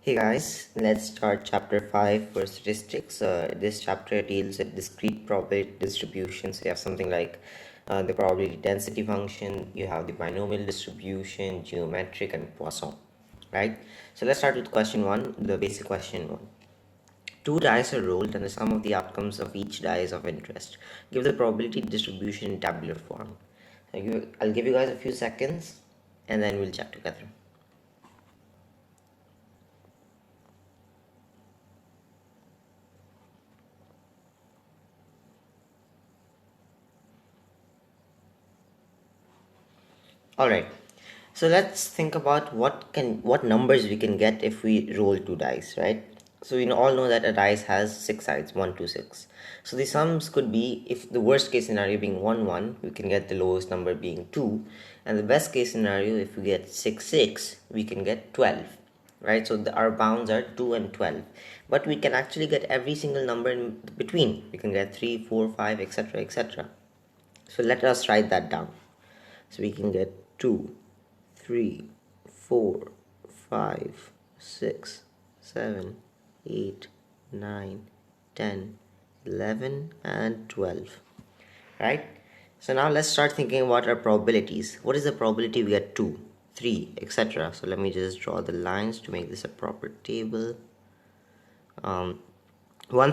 Hey guys, let's start chapter 5 for statistics. This chapter deals with discrete probability distributions. You have something like the probability density function, you have the binomial distribution, geometric, and Poisson, right? So let's start with question 1, the basic question 1. Two dice are rolled and the sum of the outcomes of each die is of interest. Give the probability distribution in tabular form. I'll give you guys a few seconds and then we'll check together. Alright, so let's think about what numbers we can get if we roll two dice, right? So we all know that a dice has six sides, 1, 2, 6. So the sums could be, if the worst case scenario being 1, 1, we can get the lowest number being 2, and the best case scenario, if we get 6, 6, we can get 12, right? So our bounds are 2 and 12, but we can actually get every single number in between. We can get 3, 4, 5, etc., etc. So let us write that down. So we can get 2, 3, 4, 5, 6, 7, 8, 9, 10, 11, and 12. Right? So now let's start thinking about our probabilities. What is the probability we get 2, 3, etc.? So let me just draw the lines to make this a proper table. One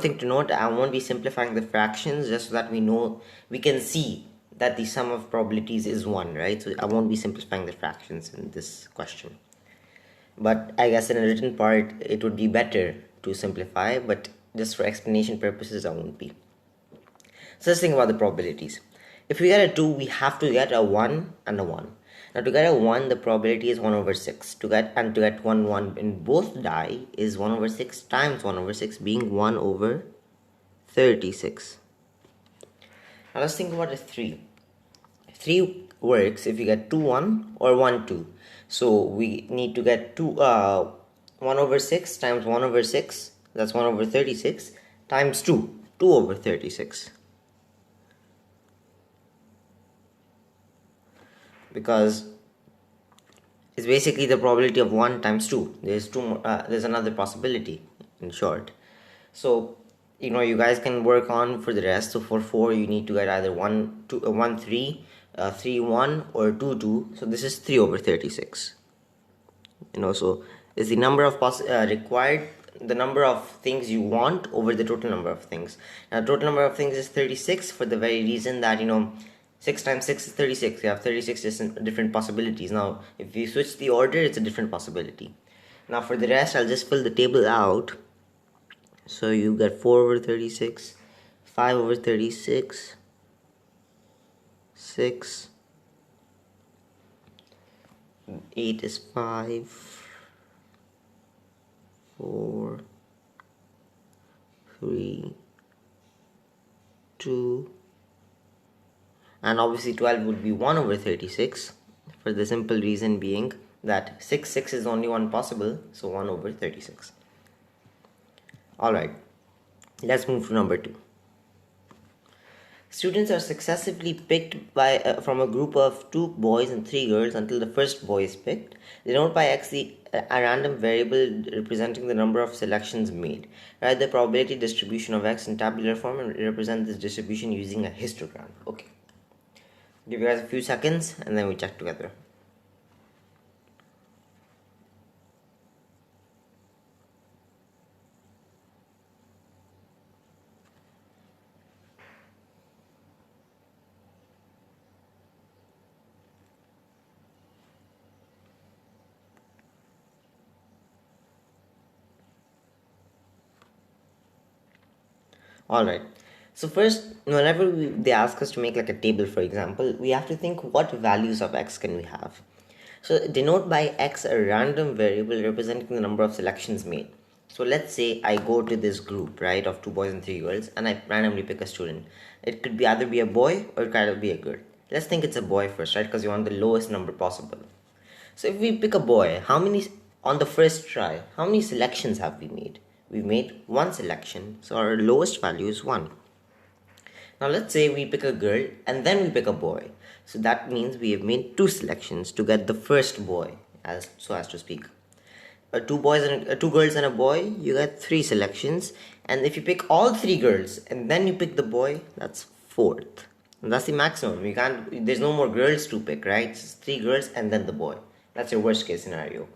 thing to note, I won't be simplifying the fractions just so that we can see that the sum of probabilities is 1, right? So I won't be simplifying the fractions in this question. But I guess in a written part, it would be better to simplify, but just for explanation purposes, I won't be. So let's think about the probabilities. If we get a 2, we have to get a 1 and a 1. Now to get a 1, the probability is 1 over 6. To get 1, 1 in both die is 1 over 6 times 1 over 6 being 1 over 36. Now let's think about a 3. 3 works if you get 2, 1 or 1, 2. So we need to get 1 over 6 times 1 over 6, that's 1 over 36, times 2, 2 over 36. Because it's basically the probability of 1 times 2. There's another possibility, in short. So you guys can work on for the rest. So for 4 you need to get either 1 3, 3 1, or 2 2. So this is 3 over 36. So is the number of required, the number of things you want over the total number of things. Now total number of things is 36 for the very reason that 6 times 6 is 36. You have 36 different possibilities. Now if you switch the order, it's a different possibility. Now for the rest, I'll just fill the table out. So you get 4 over 36, 5 over 36, 6, 8 is 5, 4, 3, 2, and obviously 12 would be 1 over 36, for the simple reason being that 6 is only one possible, so 1 over 36. Alright, let's move to number 2. Students are successively picked from a group of 2 boys and 3 girls until the first boy is picked. Denote by X a random variable representing the number of selections made. Write the probability distribution of X in tabular form and represent this distribution using a histogram. Okay. Give you guys a few seconds and then we check together. Alright, so first, whenever they ask us to make like a table, for example, we have to think what values of X can we have. So denote by X a random variable representing the number of selections made. So let's say I go to this group, right, of 2 boys and 3 girls, and I randomly pick a student. It could either be a boy or it could be a girl. Let's think it's a boy first, right, because you want the lowest number possible. So if we pick a boy, on the first try, how many selections have we made? We made 1 selection, so our lowest value is 1. Now let's say we pick a girl and then we pick a boy. So that means we have made 2 selections to get the first boy, so as to speak. two girls and a boy, you get 3 selections. And if you pick all 3 girls and then you pick the boy, that's fourth. And that's the maximum. You can't. There's no more girls to pick, right? It's 3 girls and then the boy. That's your worst case scenario.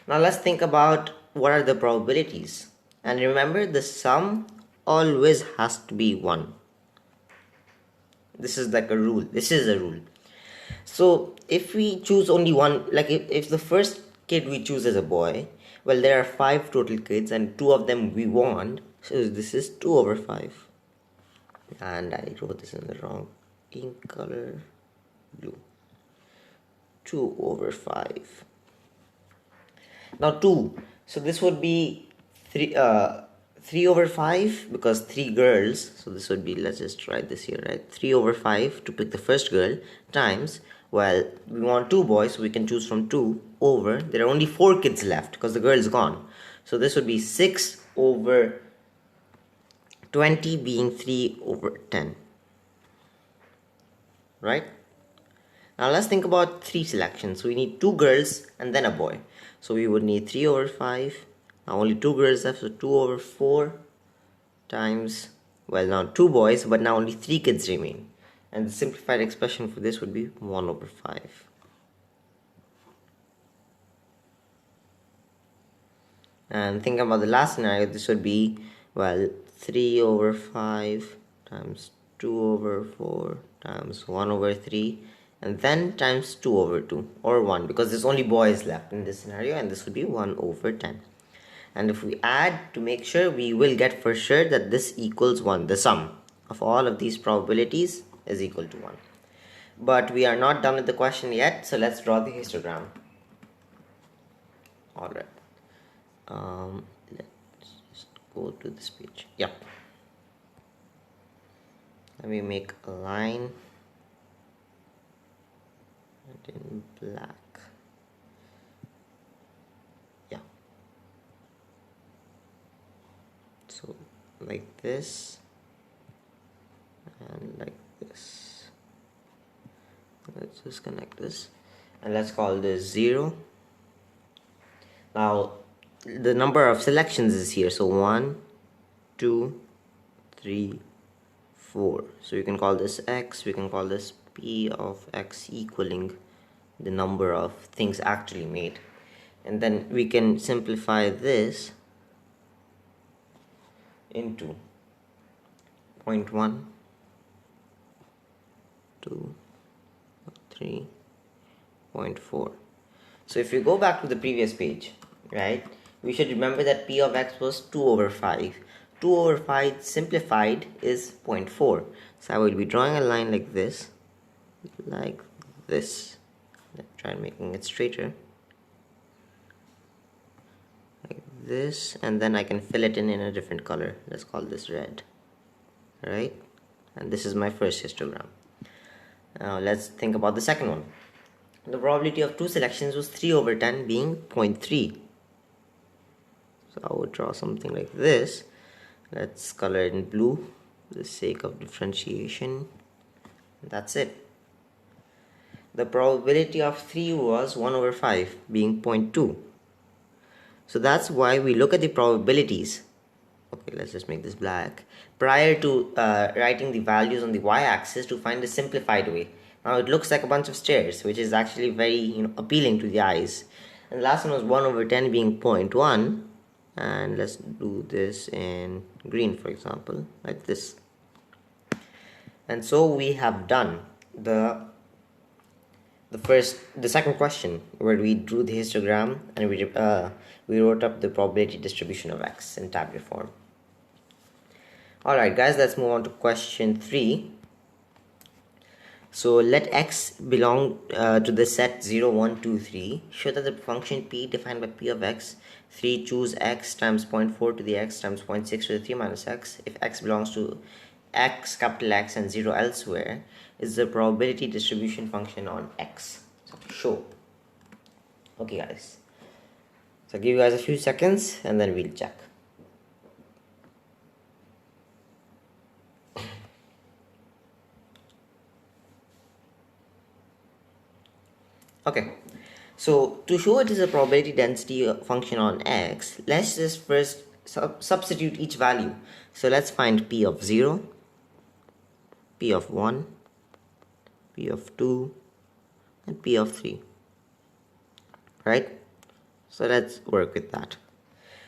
Now let's think about what are the probabilities. And remember, the sum always has to be 1. This is like a rule. This is a rule. So if we choose only one, like if the first kid we choose is a boy, well, there are 5 total kids and 2 of them we want. So this is 2 over 5. And I wrote this in the wrong ink color, blue. 2 over 5. Now 2. So this would be 3 over 5 because 3 girls. So this would be, let's just write this here, right? 3 over 5 to pick the first girl times, well, we want 2 boys, so we can choose from 2 over. There are only 4 kids left because the girl is gone. So this would be 6 over 20 being 3 over 10. Right? Now let's think about 3 selections. So we need 2 girls and then a boy. So we would need 3 over 5. Now only 2 girls left, so 2 over 4 times, well, now 2 boys, but now only 3 kids remain. And the simplified expression for this would be 1 over 5. And thinking about the last scenario, this would be, well, 3 over 5 times 2 over 4 times 1 over 3, and then times 2 over 2, or 1, because there's only boys left in this scenario, and this would be 1 over 10. And if we add to make sure, we will get for sure that this equals 1. The sum of all of these probabilities is equal to 1. But we are not done with the question yet, so let's draw the histogram. Alright. Let's just go to this page. Yeah. Let me make a line and in black. Yeah. So like this and like this. Let's just connect this and let's call this 0. Now the number of selections is here, so 1, 2, 3, 4. So you can call this x, we can call this p of x equaling the number of things actually made. And then we can simplify this into 0.1, 2, 3, 0.4. So if you go back to the previous page, right, we should remember that p of x was 2 over 5. 2 over 5 simplified is 0.4. So I will be drawing a line like this. Let's try making it straighter. Like this, and then I can fill it in a different color. Let's call this red. Right? And this is my first histogram. Now let's think about the second one. The probability of 2 selections was 3 over 10 being 0.3. So I would draw something like this. Let's color it in blue for the sake of differentiation. That's it. The probability of 3 was 1 over 5 being 0.2. So that's why we look at the probabilities. Okay, let's just make this black. Prior to writing the values on the y-axis to find the simplified way. Now it looks like a bunch of stairs, which is actually very appealing to the eyes. And the last one was 1 over 10 being 0.1. And let's do this in green, for example, like this. And so we have done the second question, where we drew the histogram and we wrote up the probability distribution of x in tabular form. Alright guys, let's move on to question 3. So let x belong to the set 0, 1, 2, 3. Show that the function p defined by p of x, 3 choose x times 0.4 to the x times 0.6 to the 3 minus x, if x belongs to x, capital X, and 0 elsewhere, is the probability distribution function on x. So show. Okay guys, so I'll give you guys a few seconds and then we'll check. Okay, So to show it is a probability density function on X, let's just first substitute each value. So let's find P of 0, P of 1, P of 2, and P of 3, right? So let's work with that.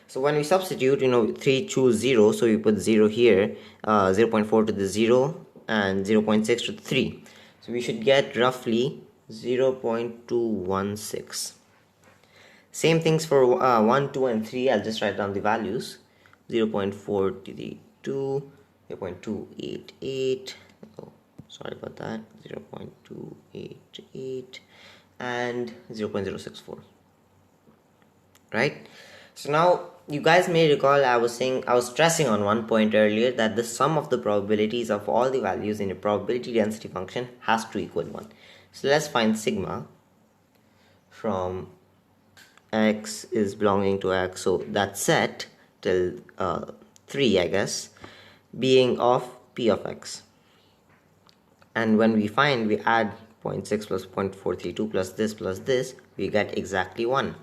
So when we substitute, 3 choose 0, so we put 0 here, 0.4 to the 0 and 0.6 to the 3. So we should get roughly 0.216. Same things for 1, 2 and 3. I'll just write down the values. 0.4 to the 2, 0.288, oh sorry about that, 0.288 and 0.064, right? So now you guys may recall I was stressing on one point earlier that the sum of the probabilities of all the values in a probability density function has to equal 1. So let's find sigma from x is belonging to x, so that set till 3 I guess, being of p of x. And when we add 0.6 plus 0.432 plus this, we get exactly 1.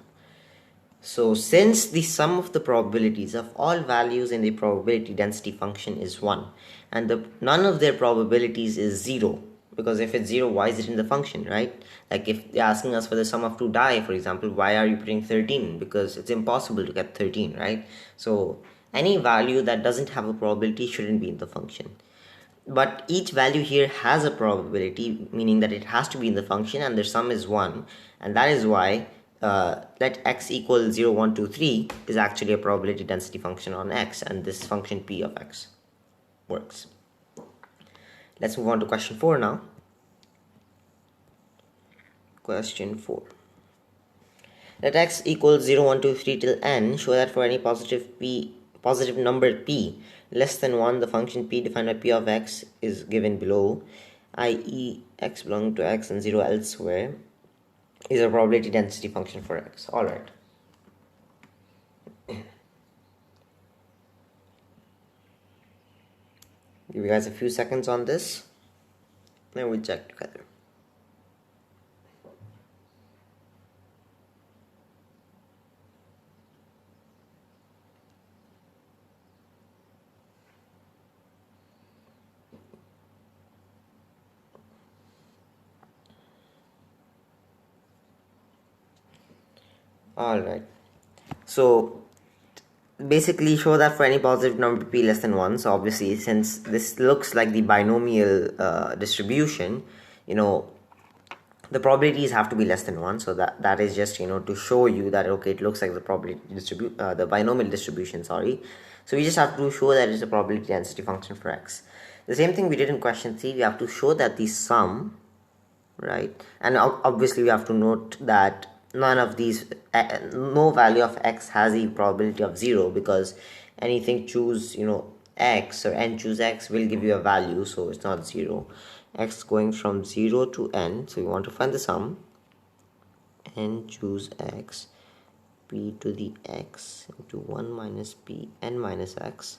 So since the sum of the probabilities of all values in the probability density function is 1, and none of their probabilities is 0, because if it's 0, why is it in the function, right? Like if they're asking us for the sum of 2 die, for example, why are you putting 13? Because it's impossible to get 13, right? So any value that doesn't have a probability shouldn't be in the function. But each value here has a probability, meaning that it has to be in the function, and their sum is 1, and that is why let x equal 0, 1, 2, 3 is actually a probability density function on x, and this function p of x works. Let's move on to question 4 now. Question 4. Let x equals 0, 1, 2, 3 till n. Show that for any positive number p less than 1, the function p defined by p of x is given below, i.e. x belonging to x and 0 elsewhere, is a probability density function for x. Alright. Give you guys a few seconds on this, then we'll check together. Alright. So basically show that for any positive number p less than 1. So obviously, since this looks like the binomial distribution, the probabilities have to be less than 1. So that is just to show you that okay, it looks like the probability the binomial distribution, sorry. So we just have to show that it's a probability density function for x. The same thing we did in question 3. We have to show that the sum, right, and obviously we have to note that none of these no value of x has a probability of 0, because anything choose x or n choose x will give you a value, so it's not 0. X going from 0 to n, so we want to find the sum. N choose x, p to the x into 1 minus p n minus x,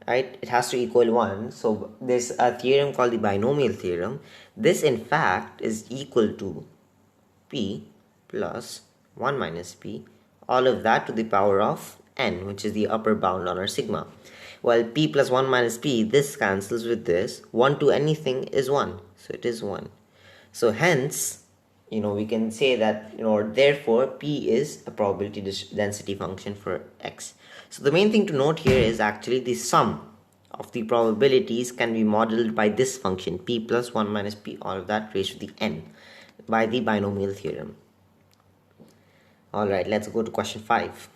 right? It has to equal 1. So there's a theorem called the binomial theorem. This in fact is equal to p plus 1 minus p, all of that to the power of n, which is the upper bound on our sigma. While p plus 1 minus p, this cancels with this. 1 to anything is 1, so it is 1. So hence, we can say that, therefore p is a probability density function for x. So the main thing to note here is actually the sum of the probabilities can be modeled by this function, p plus 1 minus p, all of that raised to the n, by the binomial theorem. Alright, let's go to question 5.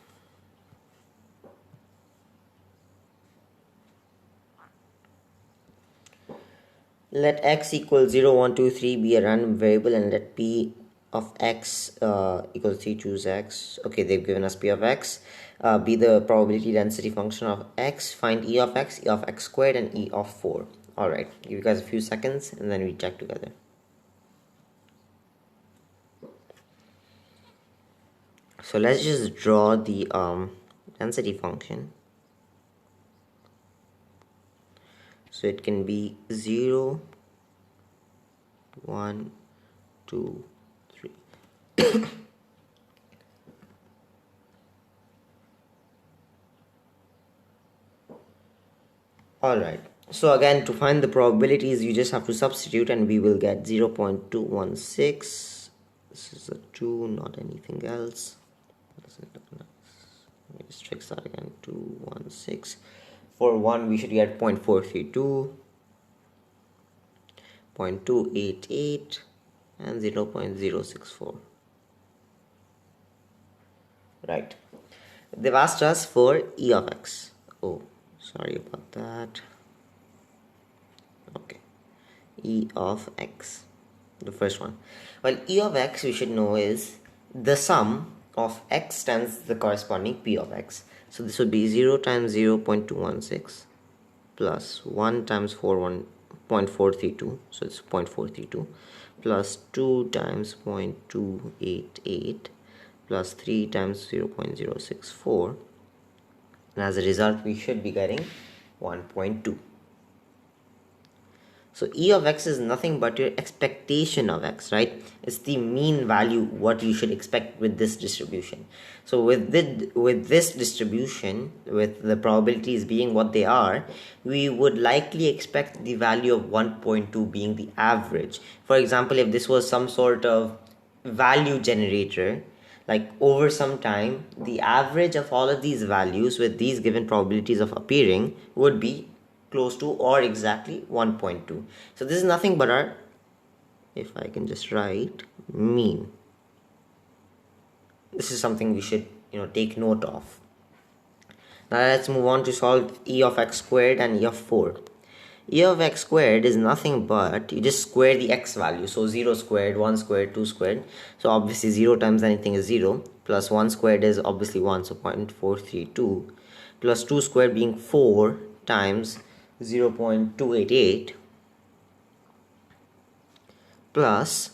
Let x equal 0, 1, 2, 3 be a random variable, and let p of x equals 3 choose x. Okay, they've given us p of x. Be the probability density function of x. Find e of x squared, and e of 4. Alright, give you guys a few seconds and then we check together. So let's just draw the density function. So it can be 0, 1, 2, 3. Alright, so again, to find the probabilities, you just have to substitute and we will get 0.216. This is a 2, not anything else. Doesn't look nice. Let me just fix that again. 216. For 1, we should get 0.432, 0.288, and 0.064. Right. They've asked us for E of x. Oh, sorry about that. Okay. E of x. The first one. Well, E of x we should know is the sum of x times the corresponding P of x. So this would be 0 times 0.216 plus 1 times 0.432. So it's 0.432 plus 2 times 0.288 plus 3 times 0.064, and as a result we should be getting 1.2. So E of x is nothing but your expectation of x, right? It's the mean value, what you should expect with this distribution. So with this distribution, with the probabilities being what they are, we would likely expect the value of 1.2 being the average. For example, if this was some sort of value generator, like over some time, the average of all of these values with these given probabilities of appearing would be close to or exactly 1.2. So this is nothing but our, if I can just write, mean. This is something we should take note of. Now let's move on to solve E of x squared and E of 4. E of x squared is nothing but you just square the x value. So 0 squared, 1 squared, 2 squared. So obviously 0 times anything is 0, plus 1 squared is obviously 1, so 0.432, plus 2 squared being 4 times 0.288, plus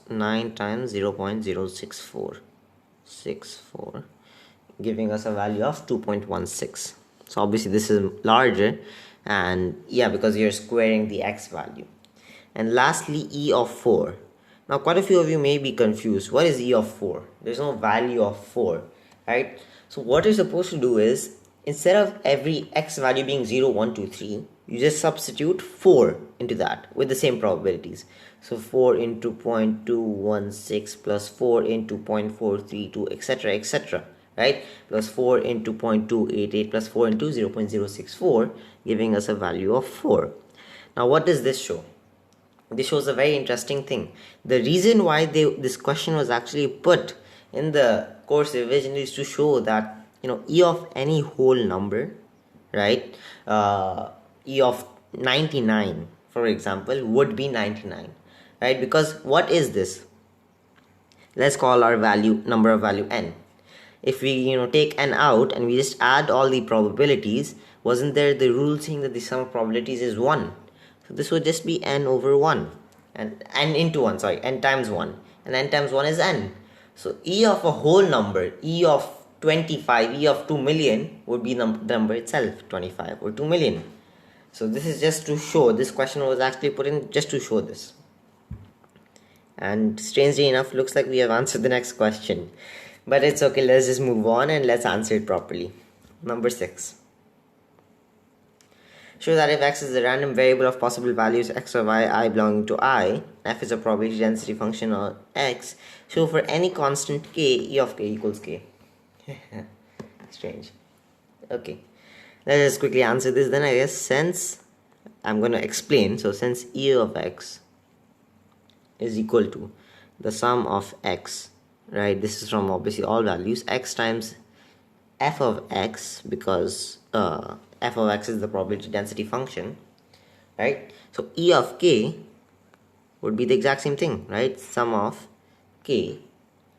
9 times 0.064, giving us a value of 2.16. So obviously this is larger, and yeah, because you're squaring the x value. And lastly, E of 4. Now quite a few of you may be confused. What is E of 4? There's no value of 4, right? So what you're supposed to do is, instead of every x value being 0, 1, 2, 3, you just substitute 4 into that with the same probabilities. So 4 into 0.216 plus 4 into 0.432, etc., etc., right? Plus 4 into 0.288 plus 4 into 0.064, giving us a value of 4. Now what does this show? This shows a very interesting thing. The reason why this question was actually put in the course revision is to show that E of any whole number, right, E of 99 for example would be 99, right? Because what is this? Let's call our number of value n. If we take n out and we just add all the probabilities, wasn't there the rule saying that the sum of probabilities is 1? So this would just be n over 1, and n into 1, sorry, n times 1, and n times 1 is n. So E of a whole number, E of 25, E of 2 million would be the number itself, 25 or 2 million. So this is just to show, this question was actually put in just to show this. And strangely enough, looks like we have answered the next question. But it's okay, let's just move on and let's answer it properly. Number 6. Show that if x is a random variable of possible values x or y, I belonging to I, f is a probability density function of x, show for any constant k, E of k equals k. Strange. Okay. Let's just quickly answer this then, I guess. Since I'm going to explain, so since E of x is equal to the sum of x, right, this is from obviously all values, x times f of x, because f of x is the probability density function, right? So E of k would be the exact same thing, right? Sum of k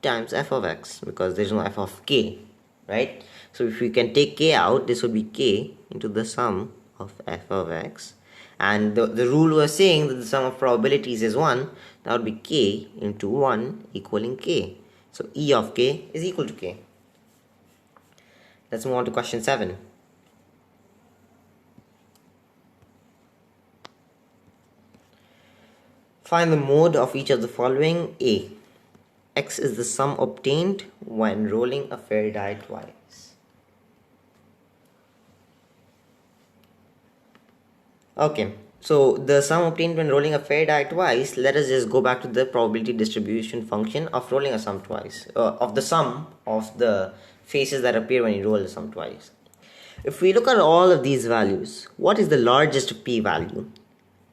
times f of x, because there's no f of k, right? So if we can take k out, this would be k into the sum of f of x, and the rule was saying that the sum of probabilities is 1. That would be k into 1 equaling k. So E of k is equal to k. Let's move on to question 7. Find the mode of each of the following. A. X is the sum obtained when rolling a fair die twice. Okay, so the sum obtained when rolling a fair die twice, let us just go back to the probability distribution function of rolling a sum twice, of the sum of the faces that appear when you roll the sum twice. If we look at all of these values, what is the largest p-value?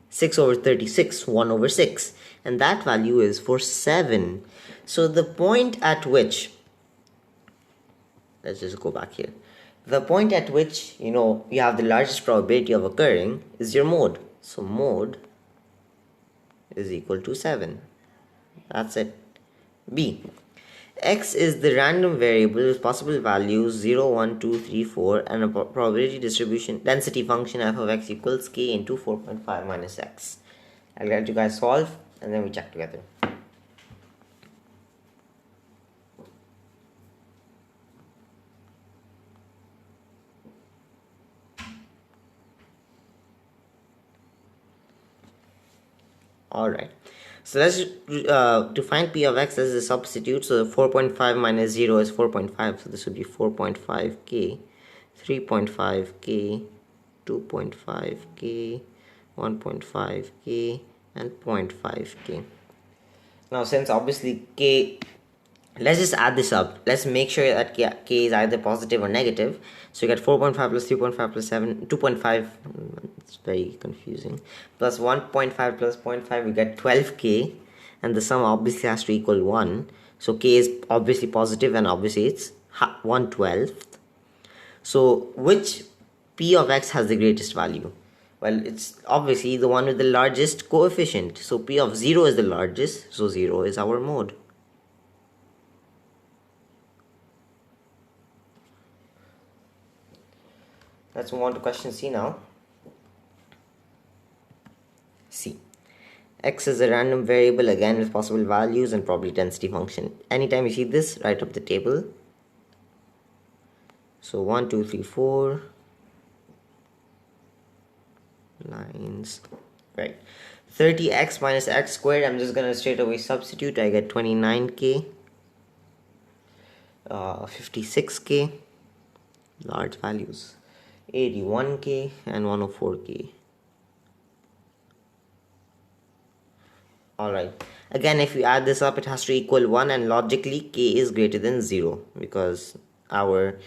6 over 36, 1 over 6, and that value is for 7. So the point at which, let's just go back here, the point at which you have the largest probability of occurring is your mode. So mode is equal to 7. That's it. B. X is the random variable with possible values 0, 1, 2, 3, 4 and a probability distribution density function f of x equals k into 4.5 minus x. I'll let you guys solve and then we check together. Alright, so let's to find p of x as a substitute. So 4.5 minus 0 is 4.5, so this would be 4.5k, 3.5k, 2.5k, 1.5k and 0.5k. Now since obviously k, let's just add this up. Let's make sure that k is either positive or negative. So you get 4.5 plus 3.5 plus 7, 2.5, it's very confusing, plus 1.5 plus 0.5, we get 12k, and the sum obviously has to equal 1. So k is obviously positive and obviously it's 1/12. So which p of x has the greatest value? Well, it's obviously the one with the largest coefficient. So p of 0 is the largest, so 0 is our mode. Let's move on to question C now. C. X is a random variable again with possible values and probability density function. Anytime you see this, write up the table. So 1, 2, 3, 4 lines. Right. 30x minus x squared. I'm just gonna straight away substitute. I get 29k, 56k, large values, 81k and 104k. Alright, again if you add this up it has to equal 1 and logically k is greater than 0 because our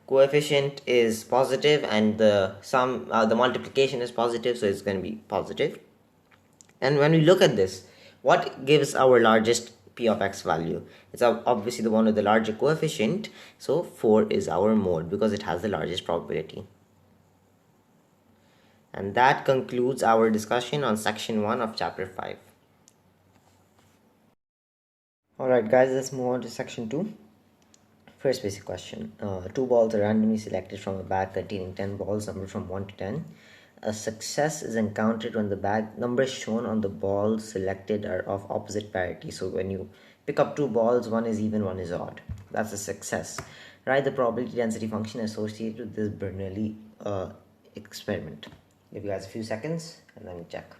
coefficient is positive and the sum, the multiplication is positive, so it's going to be positive. And when we look at this, what gives our largest p of x value? It's obviously the one with the larger coefficient, so 4 is our mode because it has the largest probability. And that concludes our discussion on section 1 of chapter 5. Alright guys, let's move on to section 2. First basic question. 2 balls are randomly selected from a bag containing 10 balls numbered from 1 to 10. A success is encountered when the bag numbers shown on the balls selected are of opposite parity. So when you pick up 2 balls, one is even, one is odd. That's a success. Write the probability density function associated with this Bernoulli experiment. Give you guys a few seconds and then we check.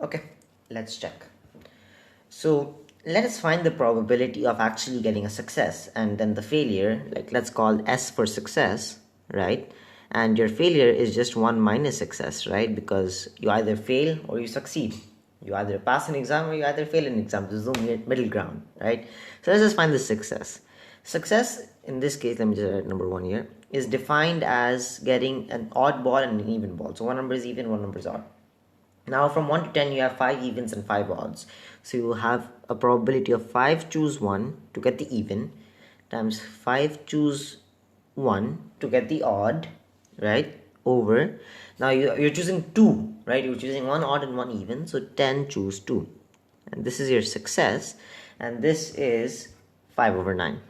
Okay, let's check. So let us find the probability of actually getting a success and then the failure, like let's call S for success, right? And your failure is just 1 minus success, right? Because you either fail or you succeed. You either pass an exam or you either fail an exam. There's no middle ground, right? So let's just find the success. Success, in this case, let me just write number 1 here, is defined as getting an odd ball and an even ball. So one number is even, one number is odd. Now from 1 to 10 you have 5 evens and 5 odds. So you have a probability of 5 choose 1 to get the even times 5 choose 1 to get the odd, right? Over, now you're choosing 2, right? You're choosing 1 odd and 1 even, so 10 choose 2. And this is your success and this is 5 over 9.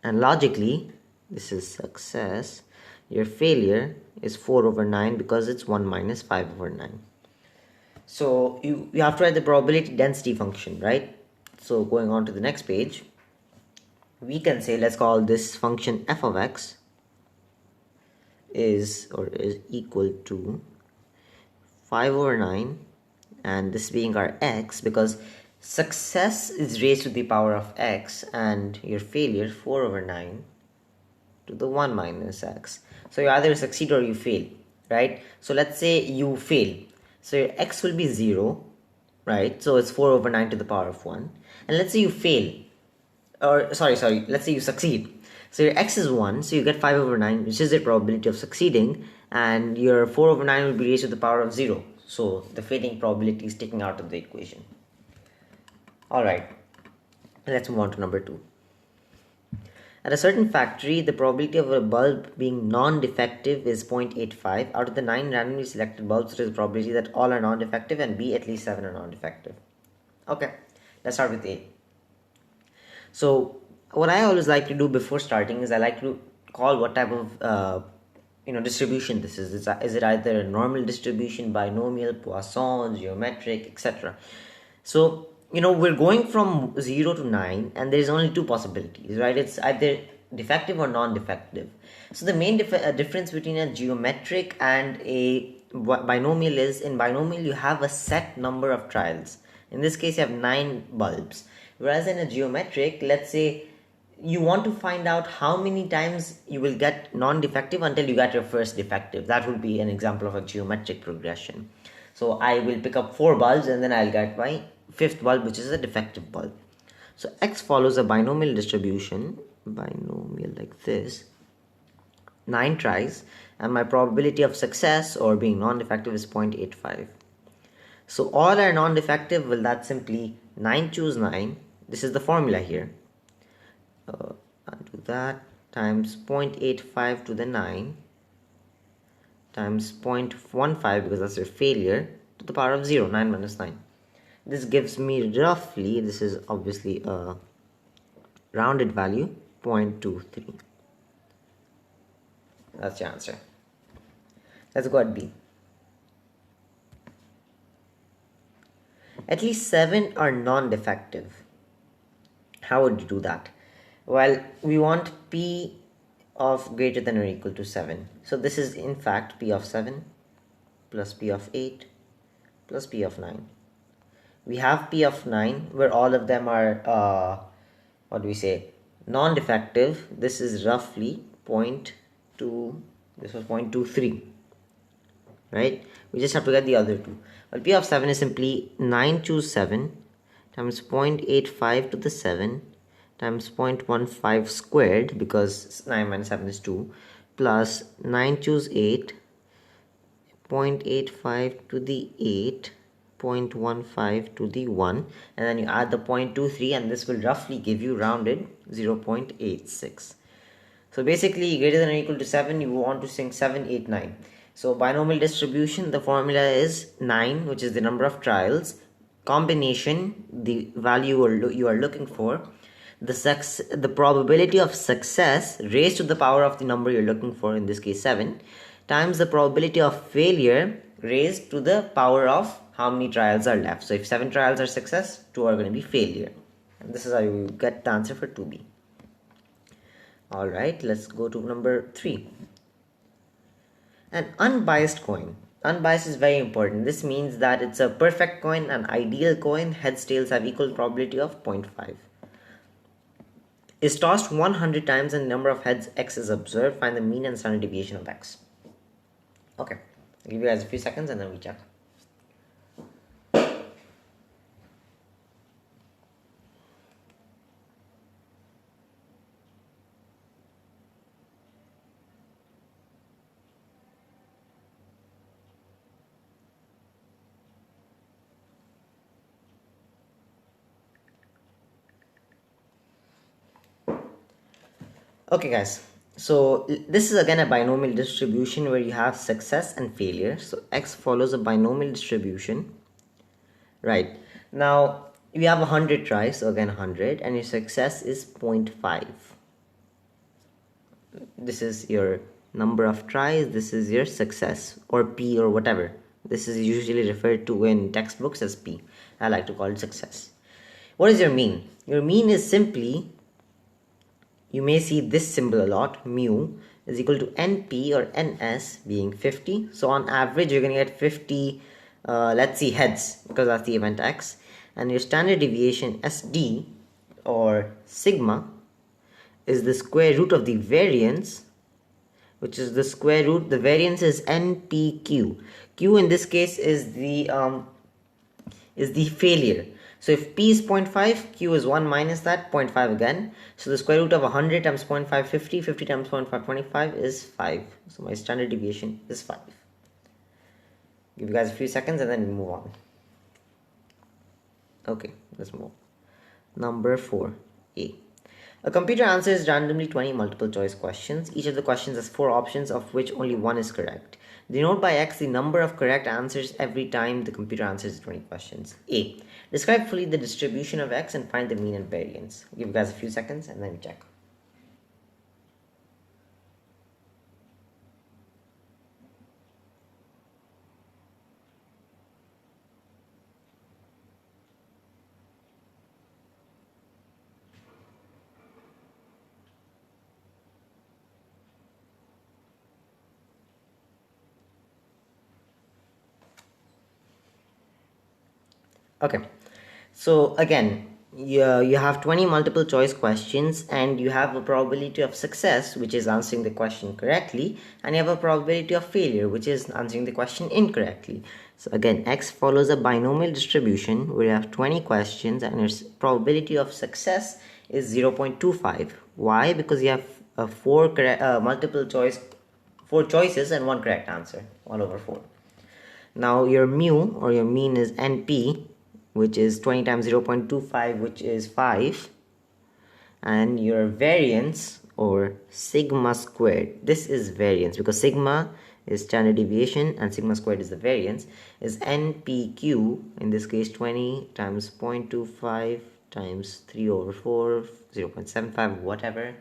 And logically, this is success. Your failure is 4 over 9 because it's 1 minus 5 over 9. So you have to write the probability density function, right? So going on to the next page, we can say, let's call this function f of x is equal to 5 over 9, and this being our x, because success is raised to the power of x and your failure 4 over 9 to the 1 minus x. So you either succeed or you fail, right? So let's say you fail, so your x will be 0, right? So it's 4 over 9 to the power of 1. And let's say you fail, or sorry, let's say you succeed. So your x is 1, so you get 5 over 9, which is the probability of succeeding, and your 4 over 9 will be raised to the power of 0. So the failing probability is taken out of the equation. Alright, let's move on to number 2. At a certain factory, the probability of a bulb being non-defective is 0.85. Out of the 9 randomly selected bulbs, there is a probability that all are non-defective and B, at least 7 are non-defective. Okay, let's start with A. So what I always like to do before starting is I like to call what type of distribution this is. Is it either a normal distribution, binomial, Poisson, geometric, etc. So we're going from 0 to 9 and there's only two possibilities, right? It's either defective or non-defective. So the main difference between a geometric and a binomial is, in binomial you have a set number of trials. In this case you have 9 bulbs, whereas in a geometric, let's say you want to find out how many times you will get non-defective until you get your first defective. That would be an example of a geometric progression. So I will pick up 4 bulbs and then I'll get my 5th bulb, which is a defective bulb. So x follows a binomial distribution, binomial like this, 9 tries, and my probability of success or being non-defective is 0.85. So all are non-defective. Well, that's simply 9 choose 9. This is the formula here. Do that times 0.85 to the 9 times 0.15, because that's your failure, to the power of 0, 9 minus 9. This gives me roughly, this is obviously a rounded value, 0.23. That's the answer. Let's go at B. At least 7 are non-defective. How would you do that? Well, we want P of greater than or equal to 7. So this is in fact P of 7 plus P of 8 plus P of 9. We have P of 9 where all of them are, non-defective. This is roughly 0.2, this was 0.23, right? We just have to get the other two. Well, P of 7 is simply 9 choose 7 times 0.85 to the 7 times 0.15 squared, because 9 minus 7 is 2, plus 9 choose 8, 0.85 to the 8, 0.15 to the 1, and then you add the 0.23, and this will roughly give you rounded 0.86. So basically greater than or equal to 7, you want to think 7, 8, 9. So binomial distribution, the formula is 9, which is the number of trials, combination, the value you are looking for, the probability of success raised to the power of the number you're looking for, in this case 7, times the probability of failure raised to the power of how many trials are left. So if 7 trials are success, 2 are going to be failure. And this is how you get the answer for 2B. Alright, let's go to number 3. An unbiased coin. Unbiased is very important. This means that it's a perfect coin, an ideal coin. Heads, tails have equal probability of 0.5. Is tossed 100 times and the number of heads x is observed. Find the mean and standard deviation of x. Okay, I'll give you guys a few seconds and then we check. Okay guys, so this is again a binomial distribution where you have success and failure. So x follows a binomial distribution, right? Now we have 100 tries, so again 100, and your success is 0.5. This is your number of tries, this is your success, or P or whatever. This is usually referred to in textbooks as P. I like to call it success. What is your mean? Your mean is simply you may see this symbol a lot, mu is equal to NP or NS being 50. So on average, you're going to get 50, let's see, heads, because that's the event X. And your standard deviation SD or sigma is the square root of the variance, which is the square root. The variance is NPQ. Q in this case is the failure. So if P is 0.5, Q is 1 minus that, 0.5 again. So the square root of 100 times 0.5, 50, 50 times 0.5, 25 is 5. So my standard deviation is 5. Give you guys a few seconds and then we move on. Okay, let's move on. Number 4A. A computer answers randomly 20 multiple choice questions. Each of the questions has 4 options, of which only one is correct. Denote by X the number of correct answers every time the computer answers 20 questions. A. Describe fully the distribution of X and find the mean and variance. I'll give you guys a few seconds and then we check. Okay, so again, you have 20 multiple choice questions and you have a probability of success, which is answering the question correctly, and you have a probability of failure, which is answering the question incorrectly. So again, X follows a binomial distribution where you have 20 questions and your probability of success is 0.25. Why? Because you have four choices and one correct answer, 1 over 4. Now your mu or your mean is NP, which is 20 times 0.25, which is 5. And your variance or sigma squared, this is variance because sigma is standard deviation and sigma squared is the variance, is NPQ, in this case 20 times 0.25 times 3 over 4, 0.75, whatever,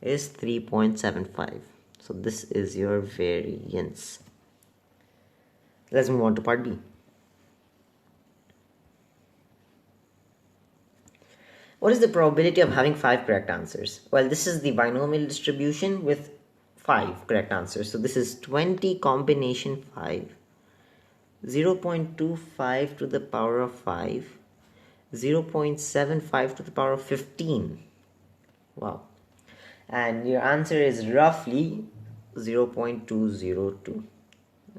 is 3.75. So this is your variance. Let's move on to part B. What is the probability of having 5 correct answers? Well, this is the binomial distribution with 5 correct answers. So this is 20 combination 5, 0.25 to the power of 5, 0.75 to the power of 15. Wow. And your answer is roughly 0.202.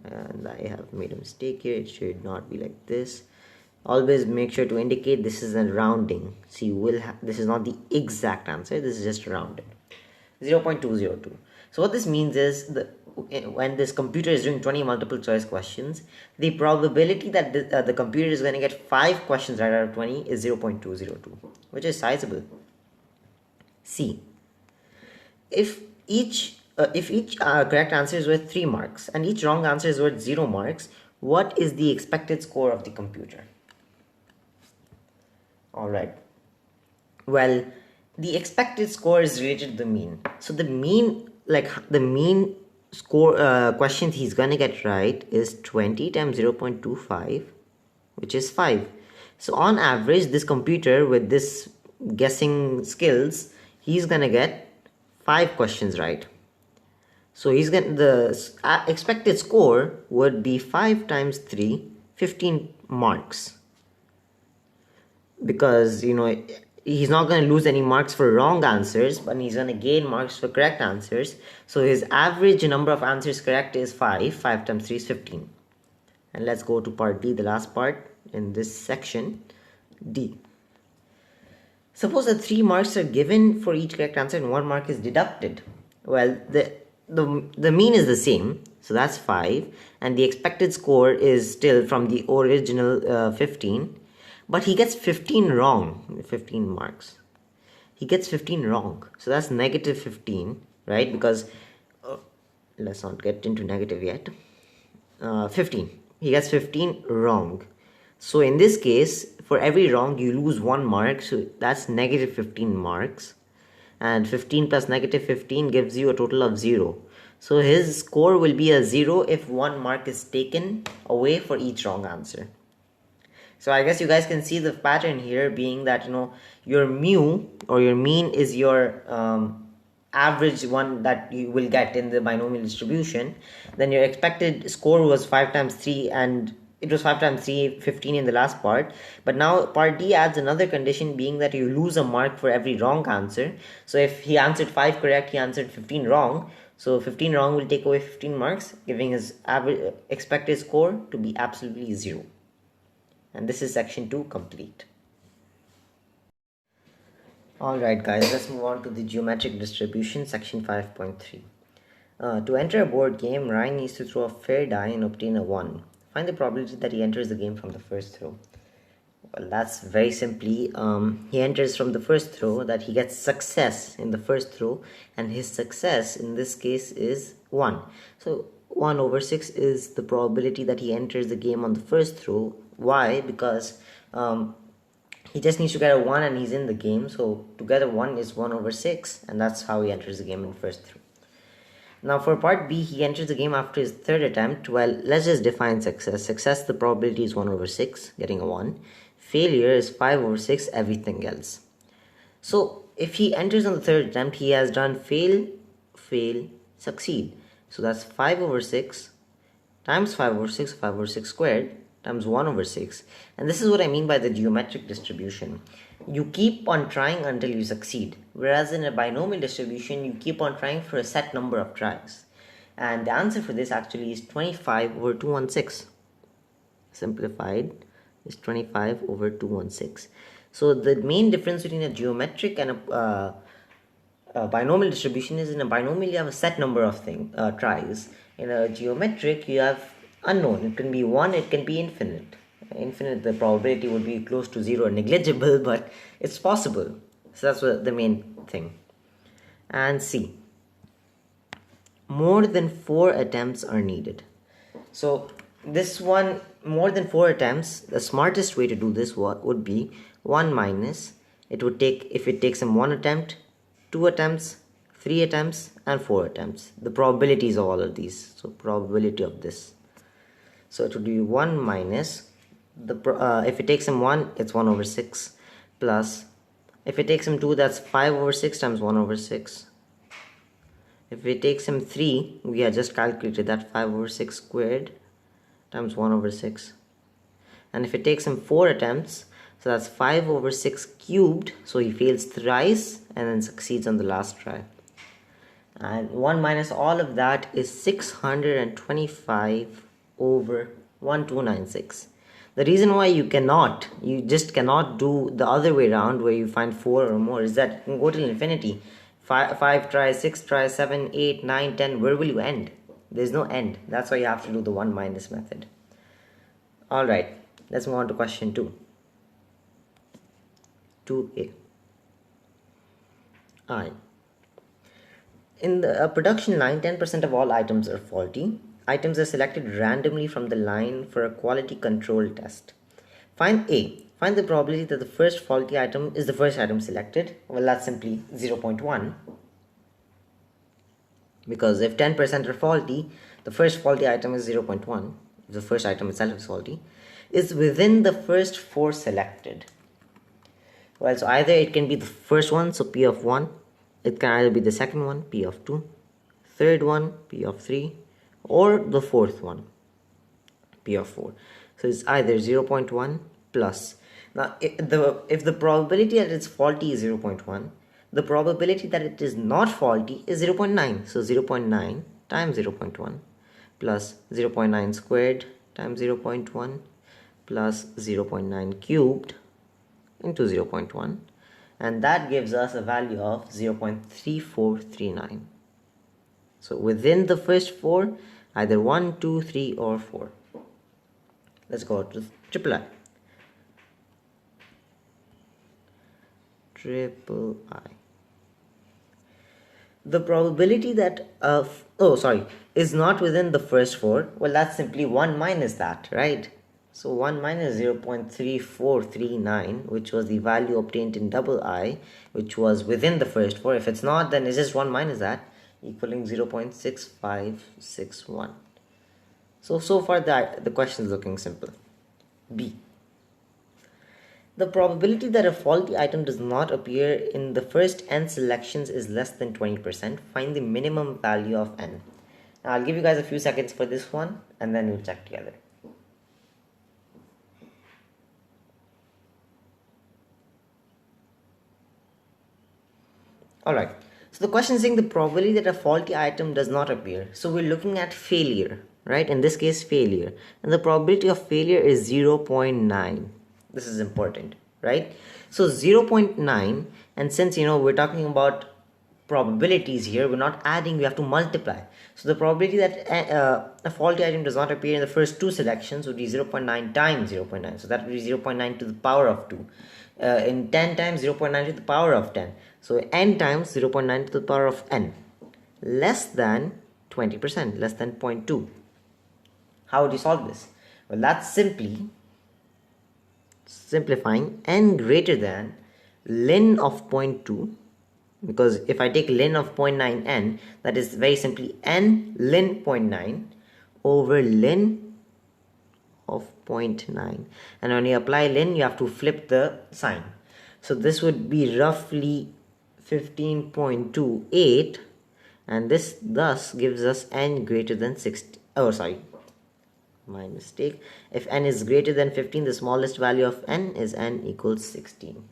And I have made a mistake here. It should not be like this. Always make sure to indicate this is a rounding. So you will have, this is not the exact answer, this is just rounded. 0.202. So what this means is when this computer is doing 20 multiple choice questions, the probability that the computer is going to get 5 questions right out of 20 is 0.202, which is sizable. C. If each correct answer is worth 3 marks and each wrong answer is worth 0 marks, what is the expected score of the computer? Alright, well, the expected score is related to the mean. So the mean, score question he's gonna get right is 20 times 0.25, which is 5. So on average, this computer with this guessing skills, he's gonna get 5 questions right. So he's getting the expected score would be 5 times 3, 15 marks. Because, he's not going to lose any marks for wrong answers, but he's going to gain marks for correct answers. So his average number of answers correct is 5. 5 times 3 is 15. And let's go to part D, the last part in this section. D. Suppose that 3 marks are given for each correct answer and 1 mark is deducted. Well, the mean is the same, so that's 5, and the expected score is still from the original 15, but he gets 15 wrong, 15 marks. He gets 15 wrong, so that's negative 15, right? Because let's not get into negative yet. 15. He gets 15 wrong. So in this case, for every wrong, you lose 1 mark, so that's negative 15 marks. And 15 plus negative 15 gives you a total of 0. So his score will be a 0 if 1 mark is taken away for each wrong answer. So I guess you guys can see the pattern here being that, your mu or your mean is your average one that you will get in the binomial distribution, then your expected score was 5 times 3, and it was 5 times 3, 15 in the last part. But now part D adds another condition, being that you lose a mark for every wrong answer. So if he answered 5 correct, he answered 15 wrong. So 15 wrong will take away 15 marks, giving his average expected score to be absolutely 0. And this is section 2 complete. Alright guys, let's move on to the geometric distribution, section 5.3. To enter a board game, Ryan needs to throw a fair die and obtain a 1. Find the probability that he enters the game from the first throw. Well, that's very simply, he enters from the first throw that he gets success in the first throw, and his success in this case is 1. So 1 over 6 is the probability that he enters the game on the first throw. Why? Because he just needs to get a 1 and he's in the game. So to get a 1 is 1 over 6, and that's how he enters the game in the first throw. Now for part B, he enters the game after his third attempt. Well, let's just define success. Success, the probability is 1 over 6, getting a 1. Failure is 5 over 6, everything else. So if he enters on the third attempt, he has done fail, fail, succeed. So that's 5 over 6 times 5 over 6, 5 over 6 squared, times 1 over 6. And this is what I mean by the geometric distribution. You keep on trying until you succeed. Whereas in a binomial distribution, you keep on trying for a set number of tries. And the answer for this actually is 25 over 216. Simplified is 25 over 216. So the main difference between a geometric and a binomial distribution is, in a binomial you have a set number of tries. In a geometric you have unknown. It can be 1, it can be infinite. Infinite, the probability would be close to 0 or negligible, but it's possible. So that's what the main thing. And C, more than 4 attempts are needed. So this one, more than 4 attempts, the smartest way to do this would be 1 minus, it would take, if it takes him 1 attempt, 2 attempts, 3 attempts, and 4 attempts. The probabilities of all of these. So probability of this. So it would be 1 minus, if it takes him 1, it's 1 over 6, plus, if it takes him 2, that's 5 over 6 times 1 over 6. If it takes him 3, we had just calculated that, 5 over 6 squared times 1 over 6. And if it takes him 4 attempts, so that's 5 over 6 cubed, so he fails thrice and then succeeds on the last try. And 1 minus all of that is 625 over 1296. The reason why you just cannot do the other way around where you find 4 or more is that you can go till infinity. 5 tries, 6 tries, 7, 8, 9, 10, where will you end? There's no end. That's why you have to do the 1 minus method. Alright, let's move on to question 2. 2a. Alright. In the production line, 10% of all items are faulty. Items are selected randomly from the line for a quality control test. Find A. Find the probability that the first faulty item is the first item selected. Well, that's simply 0.1. Because if 10% are faulty, the first faulty item is 0.1. If the first item itself is faulty, is within the first 4 selected. Well, so either it can be the first one, so P of 1. It can either be the second one, P of 2. Third one, P of 3. Or the fourth one, P of 4. So it's either 0.1 plus. Now, if the probability that it's faulty is 0.1, the probability that it is not faulty is 0.9. So 0.9 times 0.1 plus 0.9 squared times 0.1 plus 0.9 cubed into 0.1. And that gives us a value of 0.3439. So within the first 4, either 1, 2, 3, or 4. Let's go to triple I. Triple I. The probability that is not within the first 4. Well, that's simply 1 minus that, right? So 1 minus 0.3439, which was the value obtained in double I, which was within the first 4. If it's not, then it's just 1 minus that, equaling 0.6561. So far the question is looking simple. B. The probability that a faulty item does not appear in the first n selections is less than 20%. Find the minimum value of n. Now I'll give you guys a few seconds for this one and then we'll check together. Alright, so the question is saying the probability that a faulty item does not appear. So we're looking at failure, right? In this case, failure. And the probability of failure is 0.9. This is important, right? So 0.9, and since we're talking about probabilities here, we're not adding, we have to multiply. So the probability that a faulty item does not appear in the first two selections would be 0.9 times 0.9. So that would be 0.9 to the power of 2. In 10 times 0.9 to the power of 10. So n times 0.9 to the power of n. Less than 20%, less than 0.2. How would you solve this? Well, that's simply simplifying n greater than ln of 0.2, because if I take ln of 0.9n, that is very simply n ln 0.9 over ln of 0.9, and when you apply ln you have to flip the sign. So this would be roughly 15.28, and this thus gives us n greater than 60. Oh, sorry, my mistake. If n is greater than 15, the smallest value of n is n equals 16.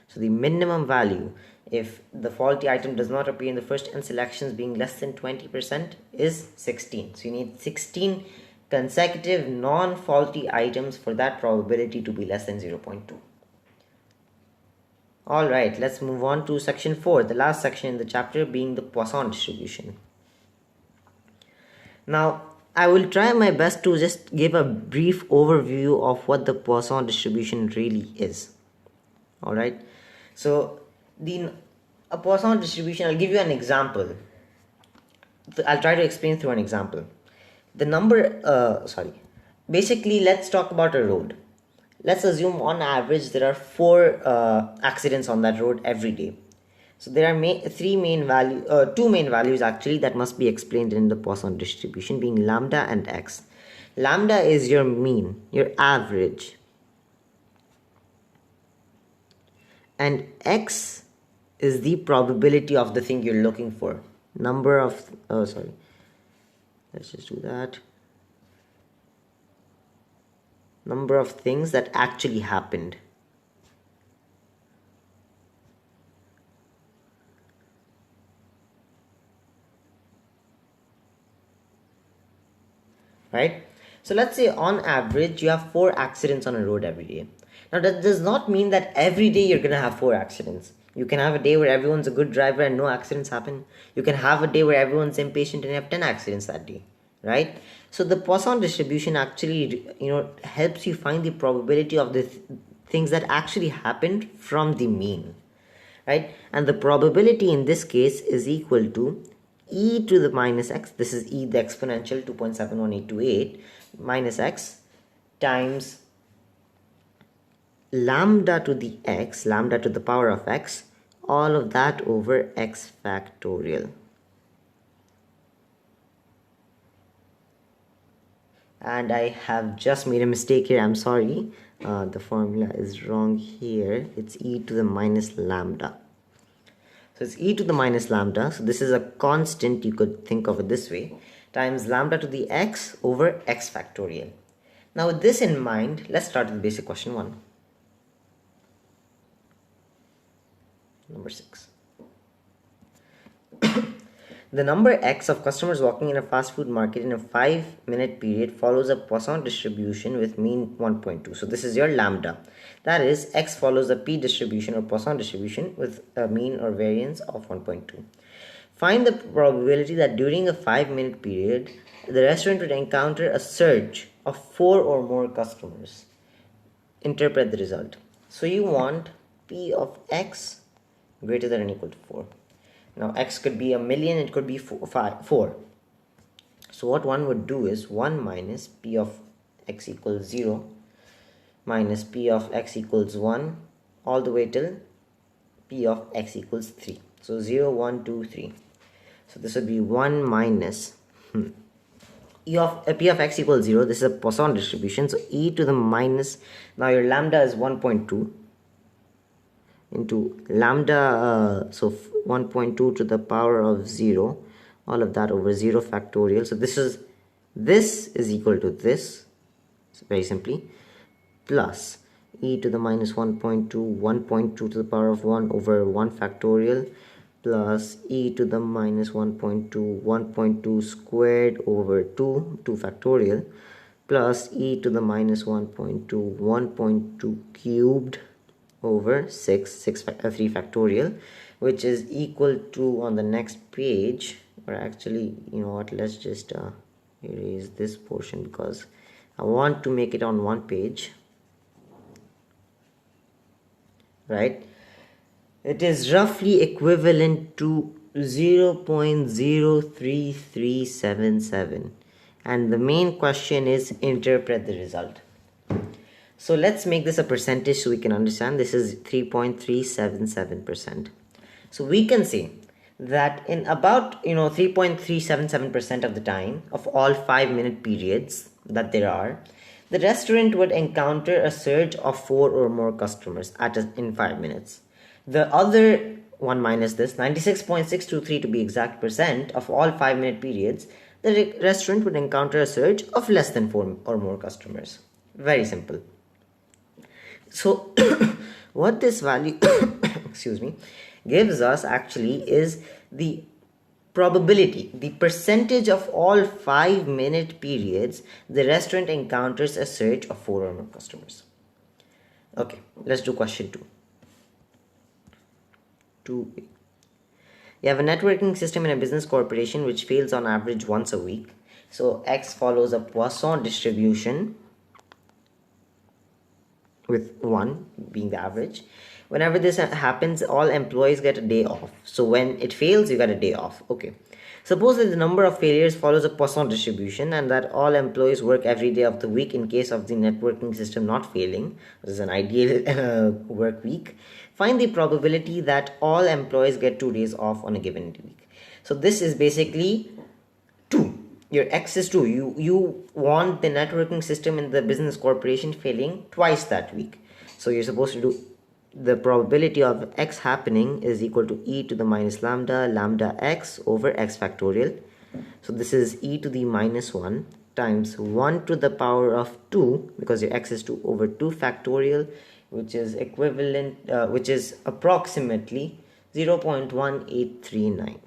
So the minimum value, if the faulty item does not appear in the first n selections being less than 20%, is 16. So you need 16 consecutive non-faulty items for that probability to be less than 0.2. Alright, let's move on to section 4, the last section in the chapter, being the Poisson distribution. Now, I will try my best to just give a brief overview of what the Poisson distribution really is. Alright, so a Poisson distribution, I'll give you an example. I'll try to explain through an example. The number, basically let's talk about a road. Let's assume on average there are 4 accidents on that road every day. So there are two main values actually that must be explained in the Poisson distribution, being lambda and x. Lambda is your mean, your average, and x is the probability of the thing you're looking for. Let's just do that. Number of things that actually happened. Right? So let's say on average you have 4 accidents on a road every day. Now that does not mean that every day you're gonna have 4 accidents. You can have a day where everyone's a good driver and no accidents happen. You can have a day where everyone's impatient and you have 10 accidents that day, right? So the Poisson distribution actually, helps you find the probability of the things that actually happened from the mean, right? And the probability in this case is equal to e to the minus x. This is e the exponential 2.71828 minus x times lambda to the x, lambda to the power of x, all of that over x factorial. And I have just made a mistake here, I'm sorry. The formula is wrong here. It's e to the minus lambda. So it's e to the minus lambda. So this is a constant, you could think of it this way, times lambda to the x over x factorial. Now with this in mind, let's start with basic question 1. Number 6. The number x of customers walking in a fast food market in a 5-minute period follows a Poisson distribution with mean 1.2. So this is your lambda. That is, x follows a p distribution or Poisson distribution with a mean or variance of 1.2. Find the probability that during a 5-minute period, the restaurant would encounter a surge of 4 or more customers. Interpret the result. So you want p of x greater than or equal to 4. Now x could be a million, it could be 4. So what one would do is 1 minus p of x equals 0 minus p of x equals 1 all the way till p of x equals 3. So 0, 1, 2, 3. So this would be 1 minus p of x equals 0. This is a Poisson distribution. So e to the minus, now your lambda is 1.2. into lambda, so 1.2 to the power of 0, all of that over 0 factorial. So this is equal to this, so very simply, plus e to the minus 1.2 to the power of 1 over 1 factorial, plus e to the minus 1.2 squared over 2 factorial, plus e to the minus 1.2 cubed over 3 factorial, which is equal to, on the next page, or actually, you know what, let's just erase this portion because I want to make it on one page, right? It is roughly equivalent to 0.03377, and the main question is interpret the result. So let's make this a percentage so we can understand. This is 3.377%. So we can say that in about 3.377% of the time of all 5-minute periods that there are, the restaurant would encounter a surge of 4 or more customers in 5 minutes. The other one minus this, 96.623 to be exact percent of all 5-minute periods, the restaurant would encounter a surge of less than 4 or more customers. Very simple. So what this value excuse me, gives us actually is the probability, the percentage of all 5-minute periods the restaurant encounters a surge of 4 or more customers. Okay, let's do question 2. You have a networking system in a business corporation which fails on average once a week. So X follows a Poisson distribution with 1 being the average. Whenever this happens, all employees get a day off. So when it fails, you get a day off. Okay. Suppose that the number of failures follows a Poisson distribution and that all employees work every day of the week in case of the networking system not failing. This is an ideal work week. Find the probability that all employees get 2 days off on a given week. So this is basically 2. Your X is 2. You want the networking system in the business corporation failing twice that week. So you're supposed to do the probability of X happening is equal to e to the minus lambda X over X factorial. So this is e to the minus 1 times 1 to the power of 2, because your X is 2, over 2 factorial, which is equivalent, which is approximately 0.1839.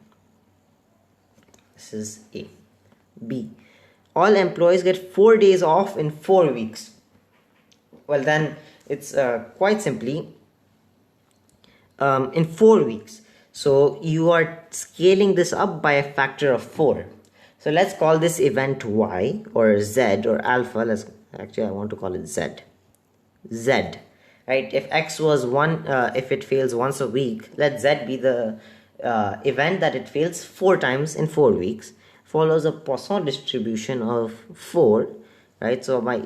This is A. B. All employees get 4 days off in 4 weeks. Well, then it's quite simply in 4 weeks. So you are scaling this up by a factor of 4. So let's call this event Y or Z or alpha. Actually, I want to call it Z. Z. Right? If X was 1, if it fails once a week, let Z be the event that it fails 4 times in 4 weeks. Follows a Poisson distribution of 4, right? So my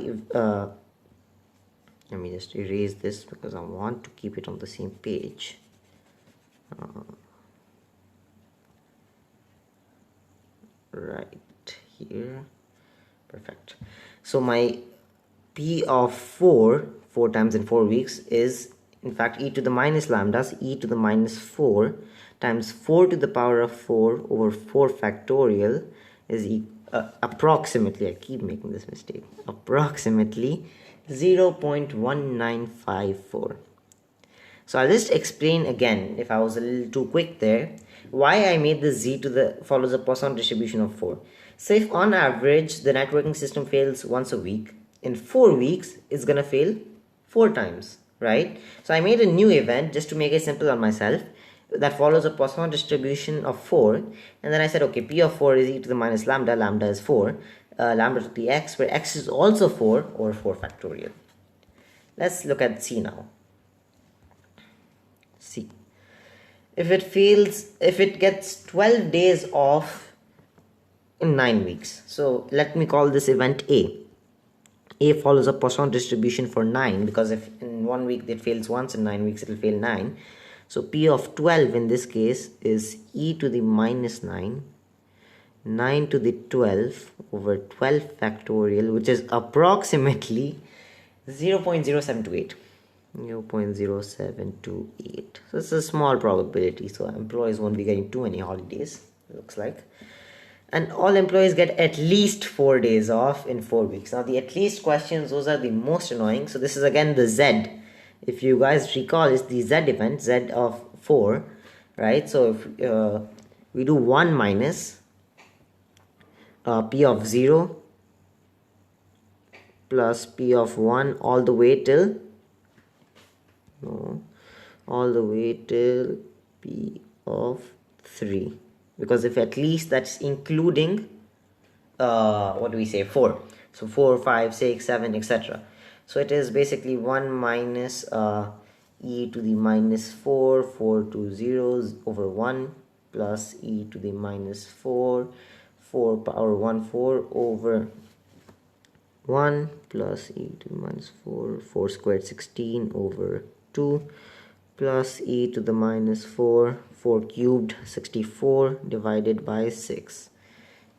let me just erase this because I want to keep it on the same page. Right here, perfect. So my P of 4 times in 4 weeks is in fact e to the minus lambdas, e to the minus 4 times 4 to the power of 4 over 4 factorial is approximately, I keep making this mistake, approximately 0.1954. So I'll just explain again, if I was a little too quick there, why I made this z to the follows a Poisson distribution of 4. So if on average the networking system fails once a week, in 4 weeks it's gonna fail 4 times, right? So I made a new event just to make it simple on myself that follows a Poisson distribution of 4, and then I said, okay, P of 4 is e to the minus lambda is 4, lambda to the x, where x is also 4 over 4 factorial. Let's look at C now. C. If it gets 12 days off in 9 weeks, so let me call this event A. A follows a Poisson distribution for 9, because if in 1 week it fails once, in 9 weeks it will fail 9. So P of 12 in this case is e to the minus 9 to the 12 over 12 factorial, which is approximately 0.0728. 0.0728. So it's a small probability, so employees won't be getting too many holidays, it looks like. And all employees get at least 4 days off in 4 weeks. Now the at least questions, those are the most annoying. So this is again the Z. If you guys recall, it's the Z event, Z of 4, right? So if we do 1 minus P of 0 plus P of 1 all the way till P of 3, because if at least, that's including what do we say, 4. So 4, 5, 6, 7, etc. So it is basically 1 minus e to the minus 4, 4 to 0 over 1 plus e to the minus 4, 4 power 1, 4 over 1 plus e to the minus 4, 4 squared 16 over 2 plus e to the minus 4, 4 cubed 64 divided by 6,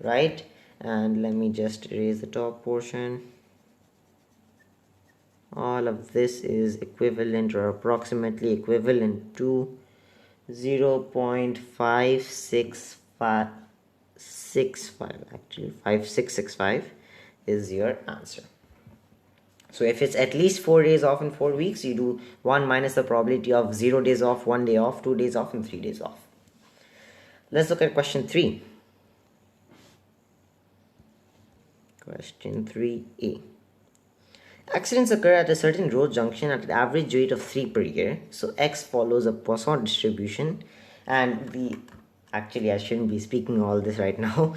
right? And let me just erase the top portion. All of this is equivalent or approximately equivalent to 0.5665, actually 5665 is your answer. So if it's at least 4 days off in 4 weeks, you do 1 minus the probability of 0 days off, 1 day off, 2 days off, and 3 days off. Let's look at question 3. Question 3a. Accidents occur at a certain road junction at an average rate of 3 per year. So X follows a Poisson distribution, and actually I shouldn't be speaking all this right now.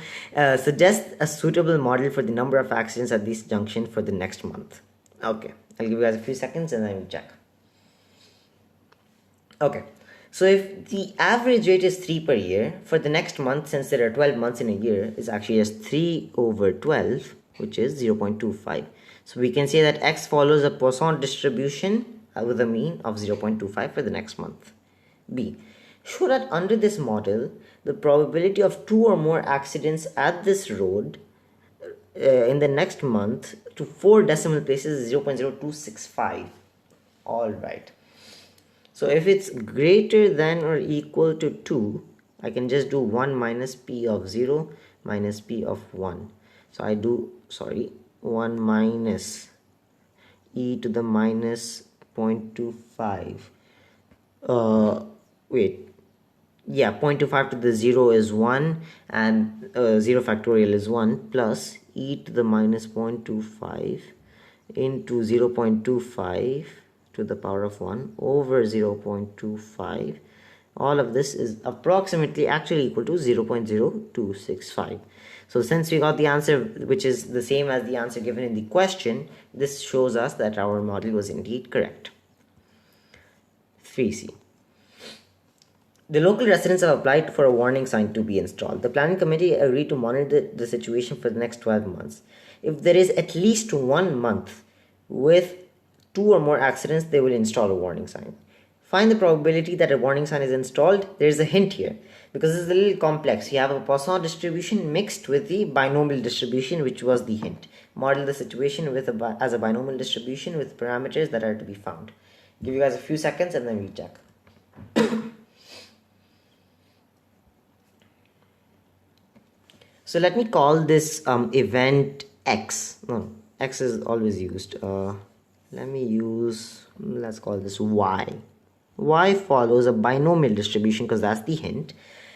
Suggest a suitable model for the number of accidents at this junction for the next month. Okay, I'll give you guys a few seconds and then we'll check. Okay, so if the average rate is 3 per year, for the next month, since there are 12 months in a year, is actually just 3 over 12, which is 0.25. So we can say that X follows a Poisson distribution with a mean of 0.25 for the next month. B. Show that under this model, the probability of 2 or more accidents at this road in the next month to 4 decimal places is 0.0265. Alright. So if it's greater than or equal to 2, I can just do 1 minus P of 0 minus P of 1. So I do, 1 minus e to the minus 0.25. 0.25 to the 0 is 1, and 0 factorial is 1, plus e to the minus 0.25 into 0.25 to the power of 1 over 0.25. All of this is approximately actually equal to 0.0265. So since we got the answer which is the same as the answer given in the question, this shows us that our model was indeed correct. 3C. The local residents have applied for a warning sign to be installed. The planning committee agreed to monitor the situation for the next 12 months. If there is at least 1 month with 2 or more accidents, they will install a warning sign. Find the probability that a warning sign is installed. There is a hint here because it's a little complex. You have a Poisson distribution mixed with the binomial distribution, which was the hint. Model the situation with as a binomial distribution with parameters that are to be found. Give you guys a few seconds and then we'll check. So let me call this event X. No, X is always used. Let's call this Y. Y follows a binomial distribution because that's the hint.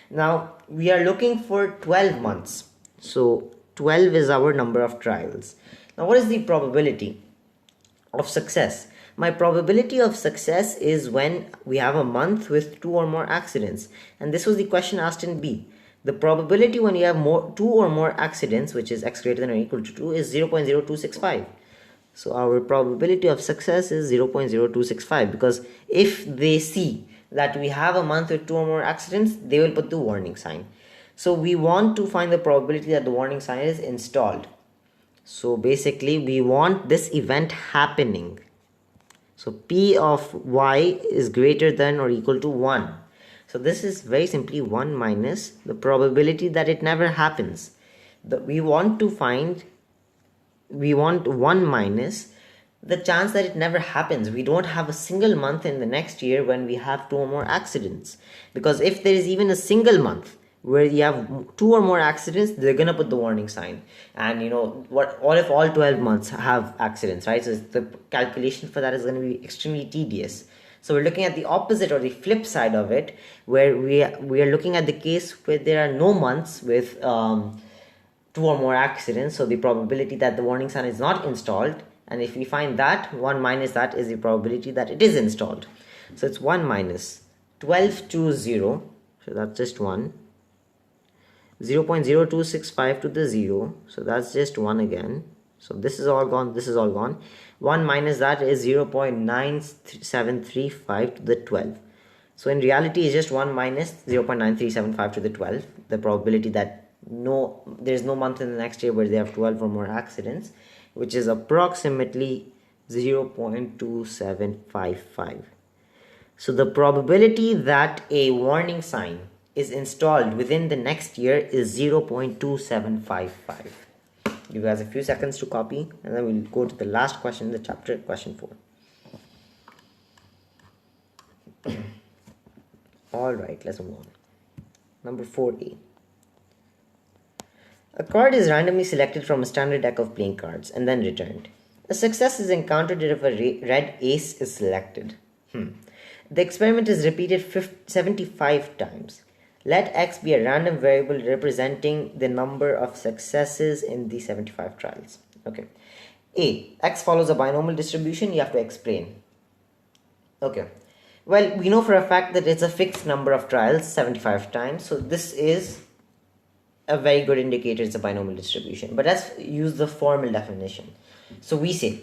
Now we are looking for 12 months. So 12 is our number of trials. Now what is the probability of success? My probability of success is when we have a month with 2 or more accidents. And this was the question asked in B. The probability when you have 2 or more accidents, which is X greater than or equal to 2, is 0.0265. So our probability of success is 0.0265, because if they see that we have a month with 2 or more accidents, they will put the warning sign. So we want to find the probability that the warning sign is installed. So basically we want this event happening. So P of Y is greater than or equal to 1. So this is very simply 1 minus the probability that it never happens. We want 1 minus the chance that it never happens. We don't have a single month in the next year when we have 2 or more accidents. Because if there is even a single month where you have 2 or more accidents, they're gonna put the warning sign. And what if all 12 months have accidents, right? So the calculation for that is going to be extremely tedious. So we're looking at the opposite or the flip side of it, where we are looking at the case where there are no months with 2 or more accidents, so the probability that the warning sign is not installed, and if we find that, 1 minus that is the probability that it is installed. So it's 1 minus 12 to 0, so that's just 1, 0.0265 to the 0, so that's just 1 again, so this is all gone, this is all gone. 1 minus that is 0.9735 to the 12. So in reality, it's just 1 minus 0.9375 to the 12, the probability that there's no month in the next year where they have 12 or more accidents, which is approximately 0.2755. So the probability that a warning sign is installed within the next year is 0.2755. You guys a few seconds to copy, and then we'll go to the last question in the chapter, question 4. Alright, let's move on. Number 4a. A card is randomly selected from a standard deck of playing cards and then returned. A success is encountered if a red ace is selected. The experiment is repeated 75 times. Let x be a random variable representing the number of successes in the 75 trials. Okay. A. X follows a binomial distribution. You have to explain. Okay. Well, we know for a fact that it's a fixed number of trials, 75 times. So this is a very good indicator it's a binomial distribution. But let's use the formal definition. So we say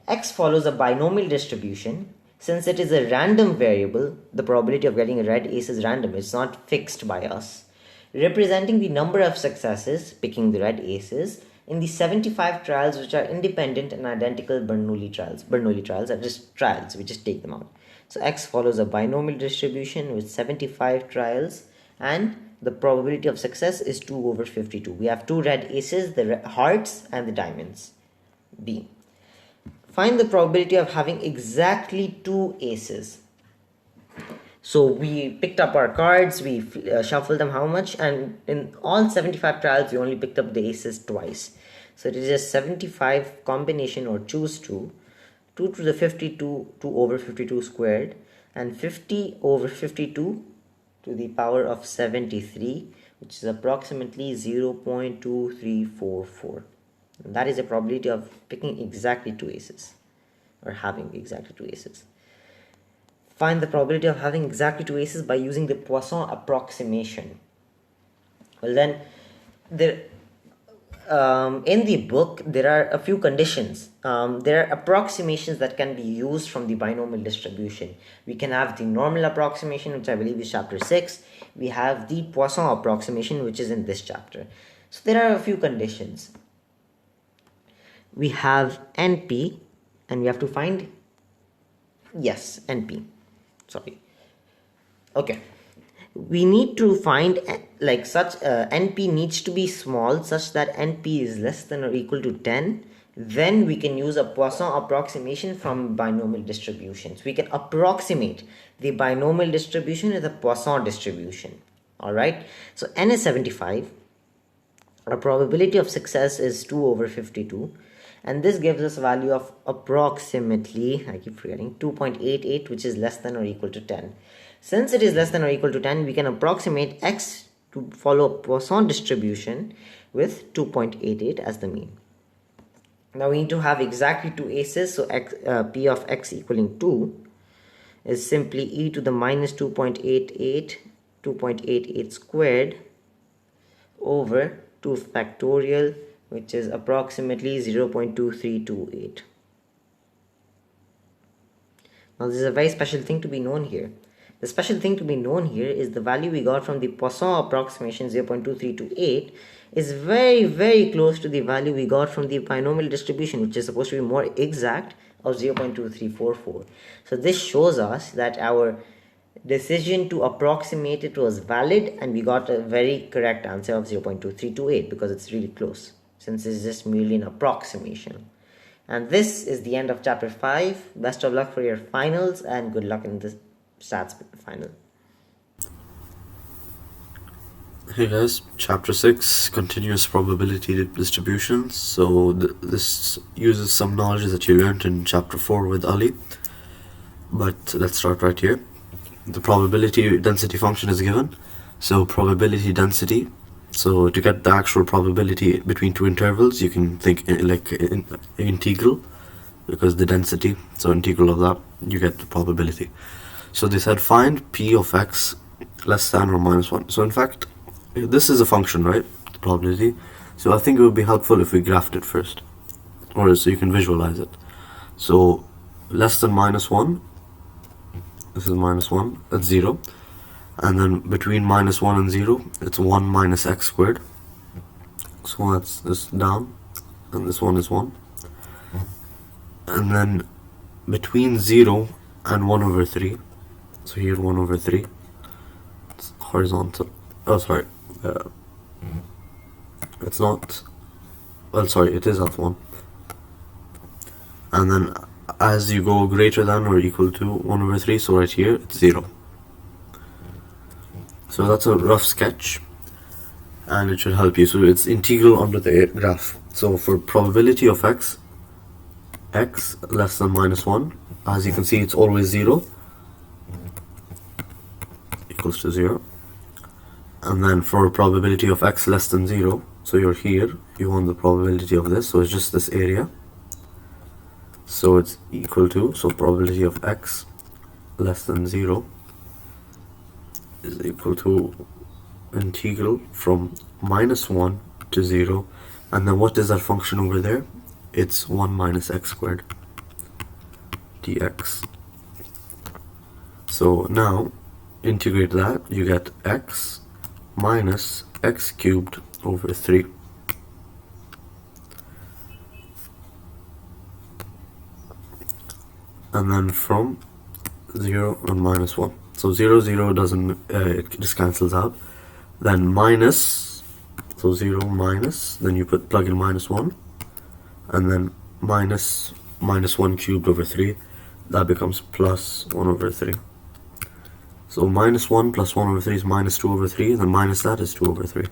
x follows a binomial distribution. Since it is a random variable, the probability of getting a red ace is random. It's not fixed by us. Representing the number of successes, picking the red aces, in the 75 trials which are independent and identical Bernoulli trials. Bernoulli trials are just trials, we just take them out. So x follows a binomial distribution with 75 trials, and the probability of success is 2 over 52. We have 2 red aces, the hearts and the diamonds. B. Find the probability of having exactly 2 aces. So we picked up our cards, we shuffled them how much, and in all 75 trials we only picked up the aces twice. So it is just 75 combination, or choose 2 to the 52, 2 over 52 squared, and 50 over 52 to the power of 73, which is approximately 0.2344. And that is the probability of picking exactly 2 aces, or having exactly 2 aces. Find the probability of having exactly 2 aces by using the Poisson approximation. Well, then in the book there are a few conditions. There are approximations that can be used from the binomial distribution. We can have the normal approximation, which I believe is chapter 6. We have the Poisson approximation, which is in this chapter. So there are a few conditions. We have NP, and we have to find, yes, NP, sorry. Okay, we need to find like such NP needs to be small such that NP is less than or equal to 10. Then we can use a Poisson approximation from binomial distributions. We can approximate the binomial distribution with a Poisson distribution. Alright, so N is 75. Our probability of success is 2 over 52. And this gives us a value of approximately, I keep forgetting, 2.88, which is less than or equal to 10. Since it is less than or equal to 10, we can approximate x to follow a Poisson distribution with 2.88 as the mean. Now we need to have exactly 2 aces, so p of x equaling 2 is simply e to the minus 2.88 squared over 2 factorial, which is approximately 0.2328. Now this is a very special thing to be known here. The special thing to be known here is the value we got from the Poisson approximation, 0.2328, is very, very close to the value we got from the binomial distribution, which is supposed to be more exact, of 0.2344. So this shows us that our decision to approximate it was valid, and we got a very correct answer of 0.2328 because it's really close, since it's just merely an approximation. And this is the end of chapter 5. Best of luck for your finals and good luck in the stats final. Hey guys, chapter 6, continuous probability distributions. So this uses some knowledge that you learned in chapter 4 with Ali. But let's start right here. The probability density function is given. So probability density. So to get the actual probability between two intervals, you can think integral, because the density, so integral of that, you get the probability. So they said find p of x less than or minus 1. So in fact, this is a function, right? The probability. So I think it would be helpful if we graphed it first, or so you can visualize it. So less than minus 1, this is minus 1, that's 0. And then between minus 1 and 0, it's 1 minus x squared. So that's this down, and this one is 1. And then between 0 and 1 over 3, so here 1 over 3, it's horizontal. Oh, sorry. It's not. Well, sorry, it is at 1. And then as you go greater than or equal to 1 over 3, so right here, it's 0. So that's a rough sketch, and it should help you. So it's integral under the graph. So for probability of x less than minus 1, as you can see, it's always 0, equals to 0. And then for probability of x less than 0, so you're here, you want the probability of this, so it's just this area. So it's equal to, so probability of x less than 0 is equal to integral from minus 1 to 0. And then what is that function over there? It's 1 minus x squared dx. So now integrate that, you get x minus x cubed over 3. And then from 0 and minus 1. So 0, 0 doesn't, it just cancels out. Then minus, so 0 minus, then you plug in minus 1. And then minus 1 cubed over 3. That becomes plus 1 over 3. So minus 1 plus 1 over 3 is minus 2 over 3, and then minus that is 2 over 3.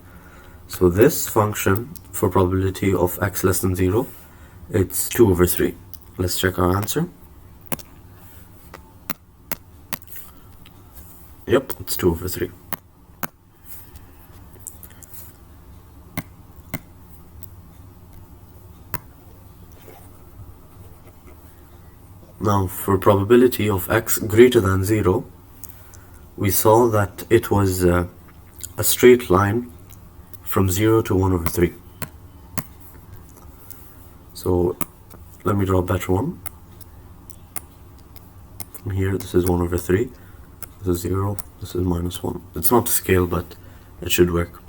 So this function for probability of x less than 0, it's 2 over 3. Let's check our answer. Yep, it's 2 over 3. Now for probability of x greater than 0, we saw that it was a straight line from 0 to 1 over 3. So let me draw a better one. From here, this is 1 over 3. This is 0, this is minus 1. It's not to scale, but it should work.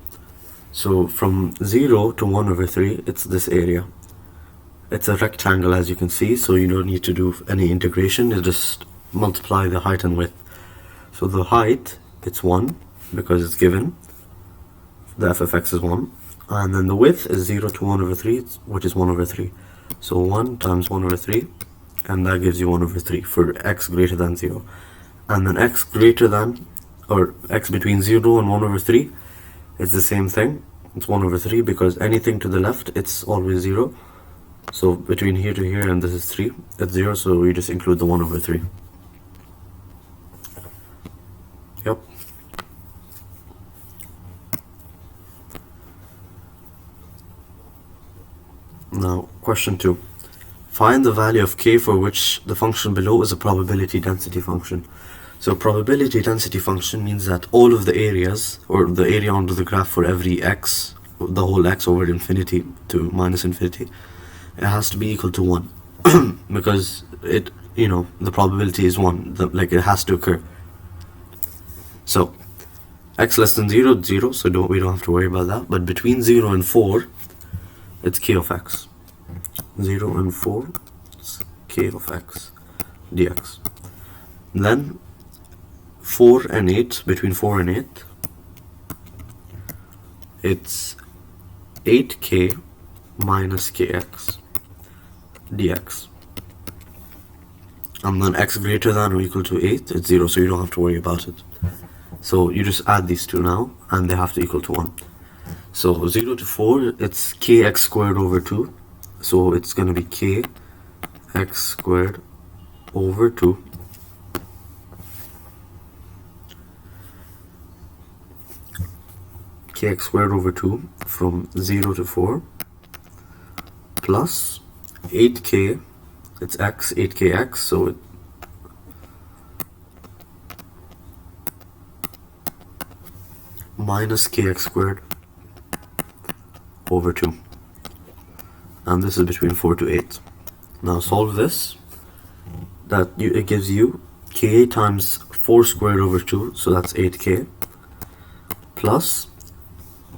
So from 0 to 1 over 3, it's this area. It's a rectangle, as you can see, so you don't need to do any integration. You just multiply the height and width. So the height, it's 1, because it's given. The f of x is 1. And then the width is 0 to 1 over 3, which is 1 over 3. So 1 times 1 over 3, and that gives you 1 over 3 for x greater than 0. And then x greater than, or x between 0 and 1 over 3, it's the same thing. It's 1 over 3, because anything to the left, it's always 0. So between here to here, and this is 3, that's 0, so we just include the 1 over 3. Yep. Now, question 2. Find the value of k for which the function below is a probability density function. So probability density function means that all of the areas, or the area under the graph for every x, the whole x over infinity to minus infinity, it has to be equal to 1. Because it, the probability is 1, like it has to occur. So x less than 0, 0, so we don't have to worry about that. But between 0 and 4, it's k of x. 0 and 4, it's k of x dx. Then 4 and 8, between 4 and 8, it's 8k minus kx dx. And then x greater than or equal to 8, it's 0, so you don't have to worry about it. So you just add these two now, and they have to equal to 1. So 0 to 4, it's kx squared over 2. So it's going to be kx squared over 2 kx squared over 2 from 0 to 4 plus 8k, it's x, 8kx, so it minus kx squared over 2. And this is between 4 to 8. Now solve this. It gives you k times 4 squared over 2, so that's 8k, plus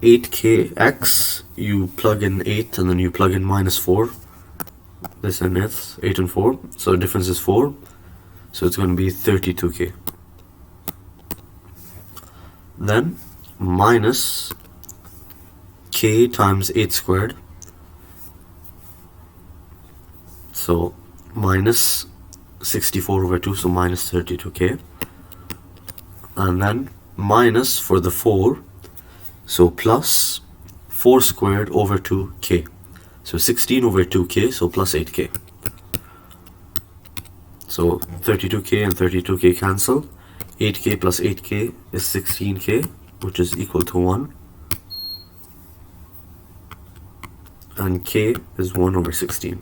8kx, you plug in 8 and then you plug in minus 4, this and this, 8 and 4, so the difference is 4, so it's going to be 32k. Then minus k times 8 squared, so minus 64 over 2, so minus 32k, and then minus for the 4, so plus 4 squared over 2k, so 16 over 2k, so plus 8k. So 32k and 32k cancel, 8k plus 8k is 16k, which is equal to 1, and k is 1 over 16.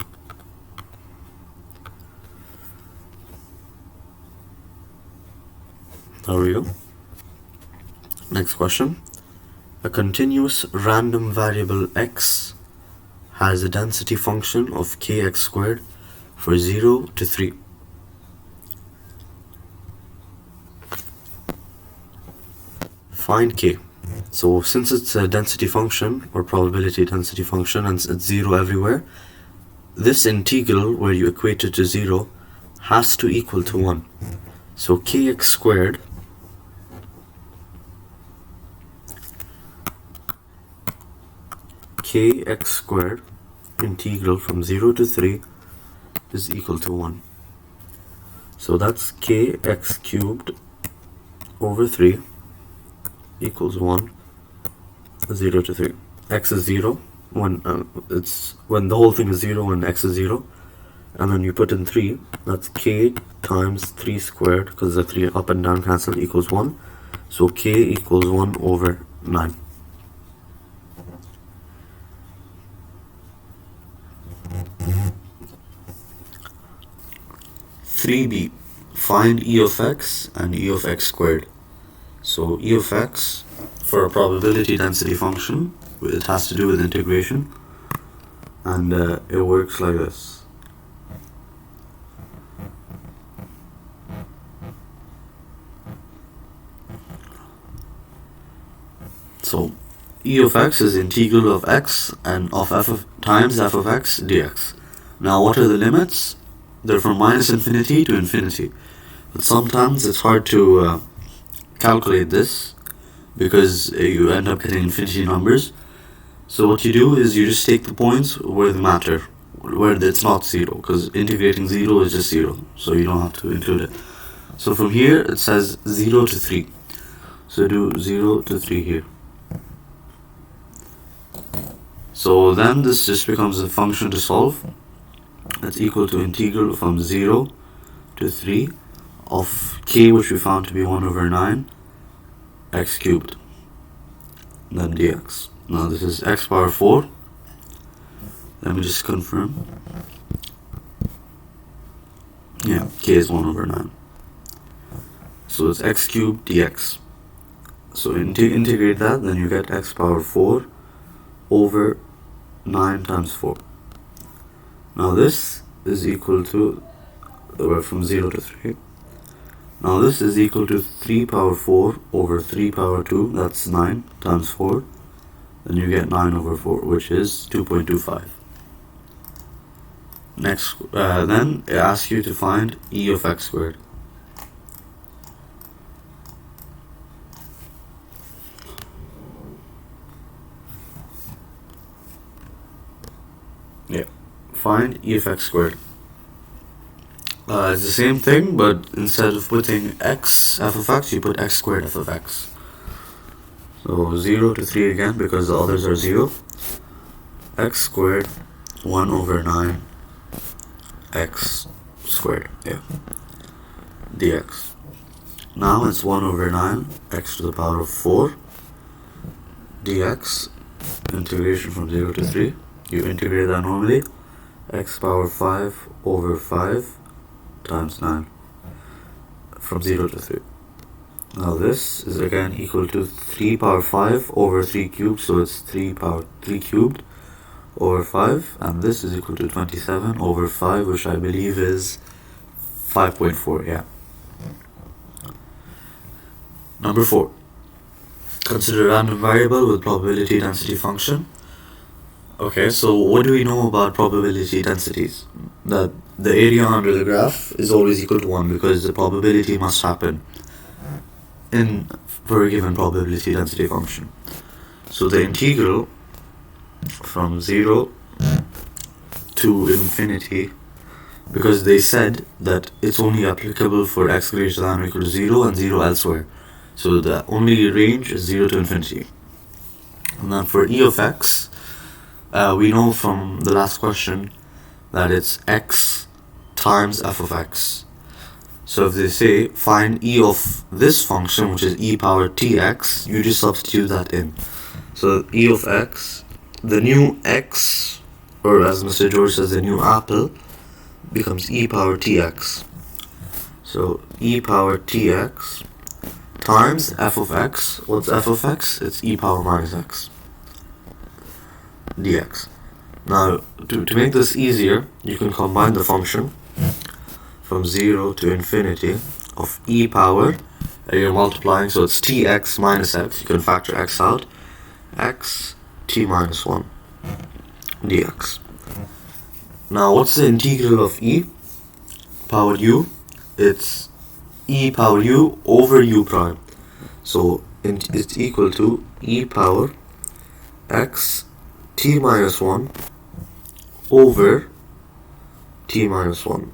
There we go. Next question. A continuous random variable x has a density function of kx squared for 0 to 3. Find k. So since it's a density function or probability density function and it's 0 everywhere, this integral where you equate it to 0 has to equal to 1. So kx squared integral from 0 to 3 is equal to 1. So that's kx cubed over 3 equals 1, 0 to 3. X is 0 when the whole thing is 0 when x is 0, and then you put in 3, that's k times 3 squared, because the 3 up and down cancel, equals 1. So k equals 1 over 9. (3b) Find e of x and e of x squared. So e of x, for a probability density function, it has to do with integration, and it works like this. So e of x is integral of x and of f times f of x dx. Now what are the limits? They're from minus infinity to infinity. But sometimes it's hard to calculate this because you end up getting infinity numbers. So what you do is you just take the points where they matter, where it's not 0, because integrating 0 is just 0, so you don't have to include it. So from here it says 0 to 3. So do 0 to 3 here. So then this just becomes a function to solve. That's equal to integral from 0 to 3 of k, which we found to be 1 over 9, x cubed, then dx. Now this is x power 4. Let me just confirm. Yeah, k is 1 over 9. So it's x cubed dx. So integrate that, then you get x power 4 over 9 times 4. Now this is equal to, from 0 to 3. Now this is equal to 3 power 4 over 3 power 2, that's 9 times 4. Then you get 9 over 4, which is 2.25. Next, then it asks you to find e of x squared. Yeah. find e of x squared. It's the same thing, but instead of putting x f of x, you put x squared f of x. So 0 to 3 again, because the others are 0. X squared 1 over 9 x squared, yeah, dx. Now it's 1 over 9 x to the power of 4 dx. Integration from 0 to 3. You integrate that normally. X power 5 over 5 times 9 from 0 to 3. Now this is again equal to 3 power 5 over 3 cubed, so it's 3 power 3 cubed over 5, and this is equal to 27 over 5, which I believe is 5.4, yeah. Number 4. Consider a random variable with probability density function. Okay, so what do we know about probability densities? That the area under the graph is always equal to 1 because the probability must happen for a given probability density function. So the integral from 0 to infinity, because they said that it's only applicable for x greater than or equal to 0 and 0 elsewhere. So the only range is 0 to infinity. And then for e of x, we know from the last question that it's x times f of x. So if they say find e of this function, which is e power tx, you just substitute that in. So e of x, the new x, or as Mr. George says, the new apple, becomes e power tx. So e power tx times f of x. What's f of x? It's e power minus x dx. Now, to make this easier, you can combine the function from 0 to infinity of e power, you're multiplying, so it's tx minus x, you can factor x out, x t minus 1 dx. Now, what's the integral of e power u? It's e power u over u prime. So it's equal to e power x t minus 1 over t minus 1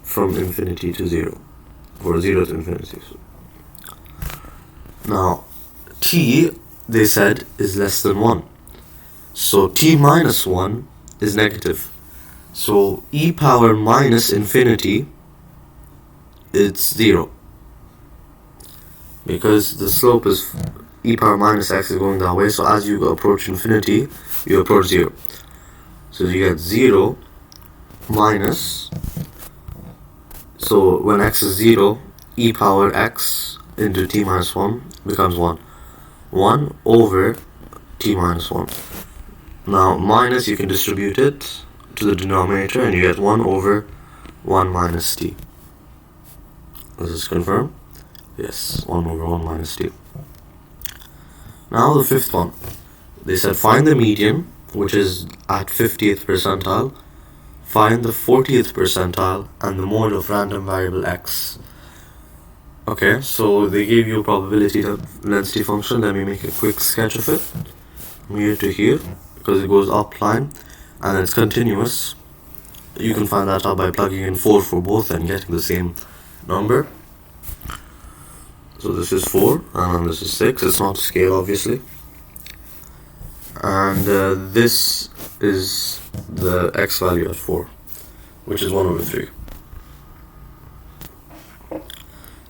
from infinity to 0, or 0 to infinity. Now t, they said, is less than 1, so t minus 1 is negative. So e power minus infinity, it's 0, because the slope is e power minus x is going that way, so as you approach infinity, you approach 0. So you get 0 minus, so when x is 0, e power x into t minus 1 becomes 1. 1 over t minus 1. Now minus, you can distribute it to the denominator and you get 1 over 1 minus t. Does this confirm? Yes, 1 over 1 minus t. Now the fifth one. They said find the median, which is at 50th percentile, find the 40th percentile, and the mode of random variable x. Okay, so they gave you a probability density function. Let me make a quick sketch of it from here to here, because it goes up line and it's continuous. You can find that out by plugging in 4 for both and getting the same number. So this is 4 and this is 6. It's not to scale, obviously. And this is the x value at 4, which is 1 over 3.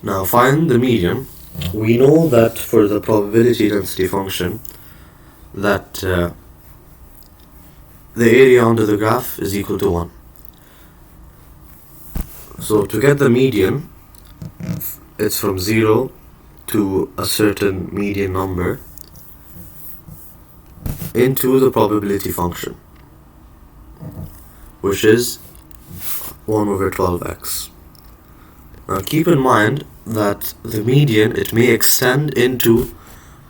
Now find the median. We know that for the probability density function, that the area under the graph is equal to 1. So to get the median, it's from 0 to a certain median number into the probability function, which is 1 over 12x. Now keep in mind that the median, it may extend into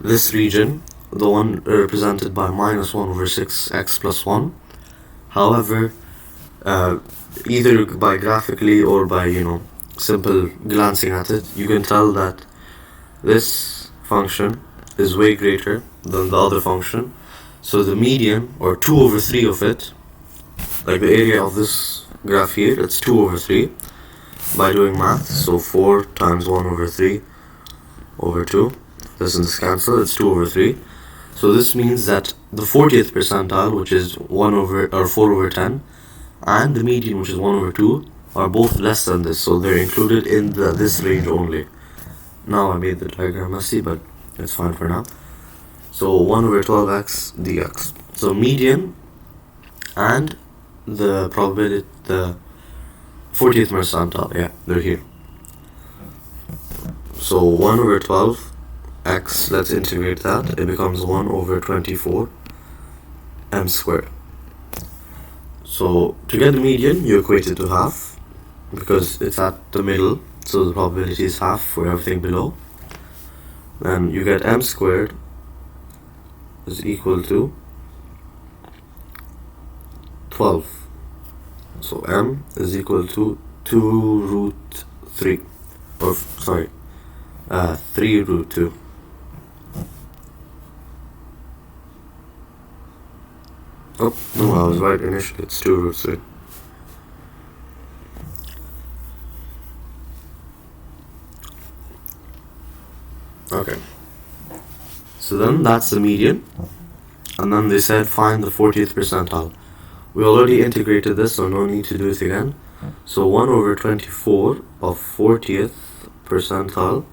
this region, the one represented by minus 1 over 6x plus 1. However, either by graphically or by, simple glancing at it, you can tell that this function is way greater than the other function. So the median, or 2 over 3 of it, like the area of this graph here, it's 2 over 3 by doing math. So 4 times 1 over 3 over 2. This and this cancel, it's 2 over 3. So this means that the 40th percentile, which is 4 over 10, and the median, which is 1 over 2, are both less than this. So they're included in this range only. Now I made the diagram messy, but it's fine for now. So 1 over 12x dx. So median and the probability, the 40th percentile, yeah, they're here. So 1 over 12x, let's integrate that. It becomes 1 over 24 m squared. So to get the median, you equate it to half because it's at the middle, so the probability is half for everything below. Then you get m squared is equal to 12. So m is equal to 2 root 3, or sorry, 3 root 2. Oh, no, I was right initially, it's 2 root 3. Okay. So then that's the median. And then they said find the 40th percentile. We already integrated this, so no need to do it again. So 1 over 24 of 40th percentile,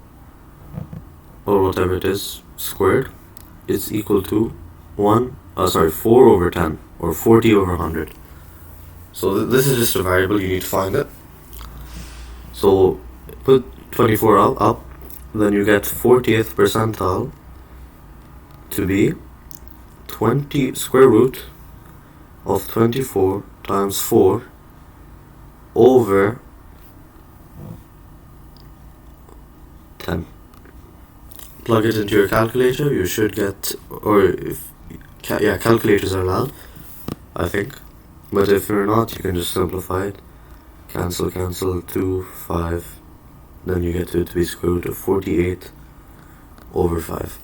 or whatever it is, squared, is equal to 4 over 10, or 40 over 100. So this is just a variable, you need to find it. So put 24 up, then you get 40th percentile to be 20 square root of 24 times 4 over 10. Plug it into your calculator, you should get, or if, calculators are allowed, I think. But if you're not, you can just simplify it. Cancel, 2, 5. Then you get to be square root of 48 over 5.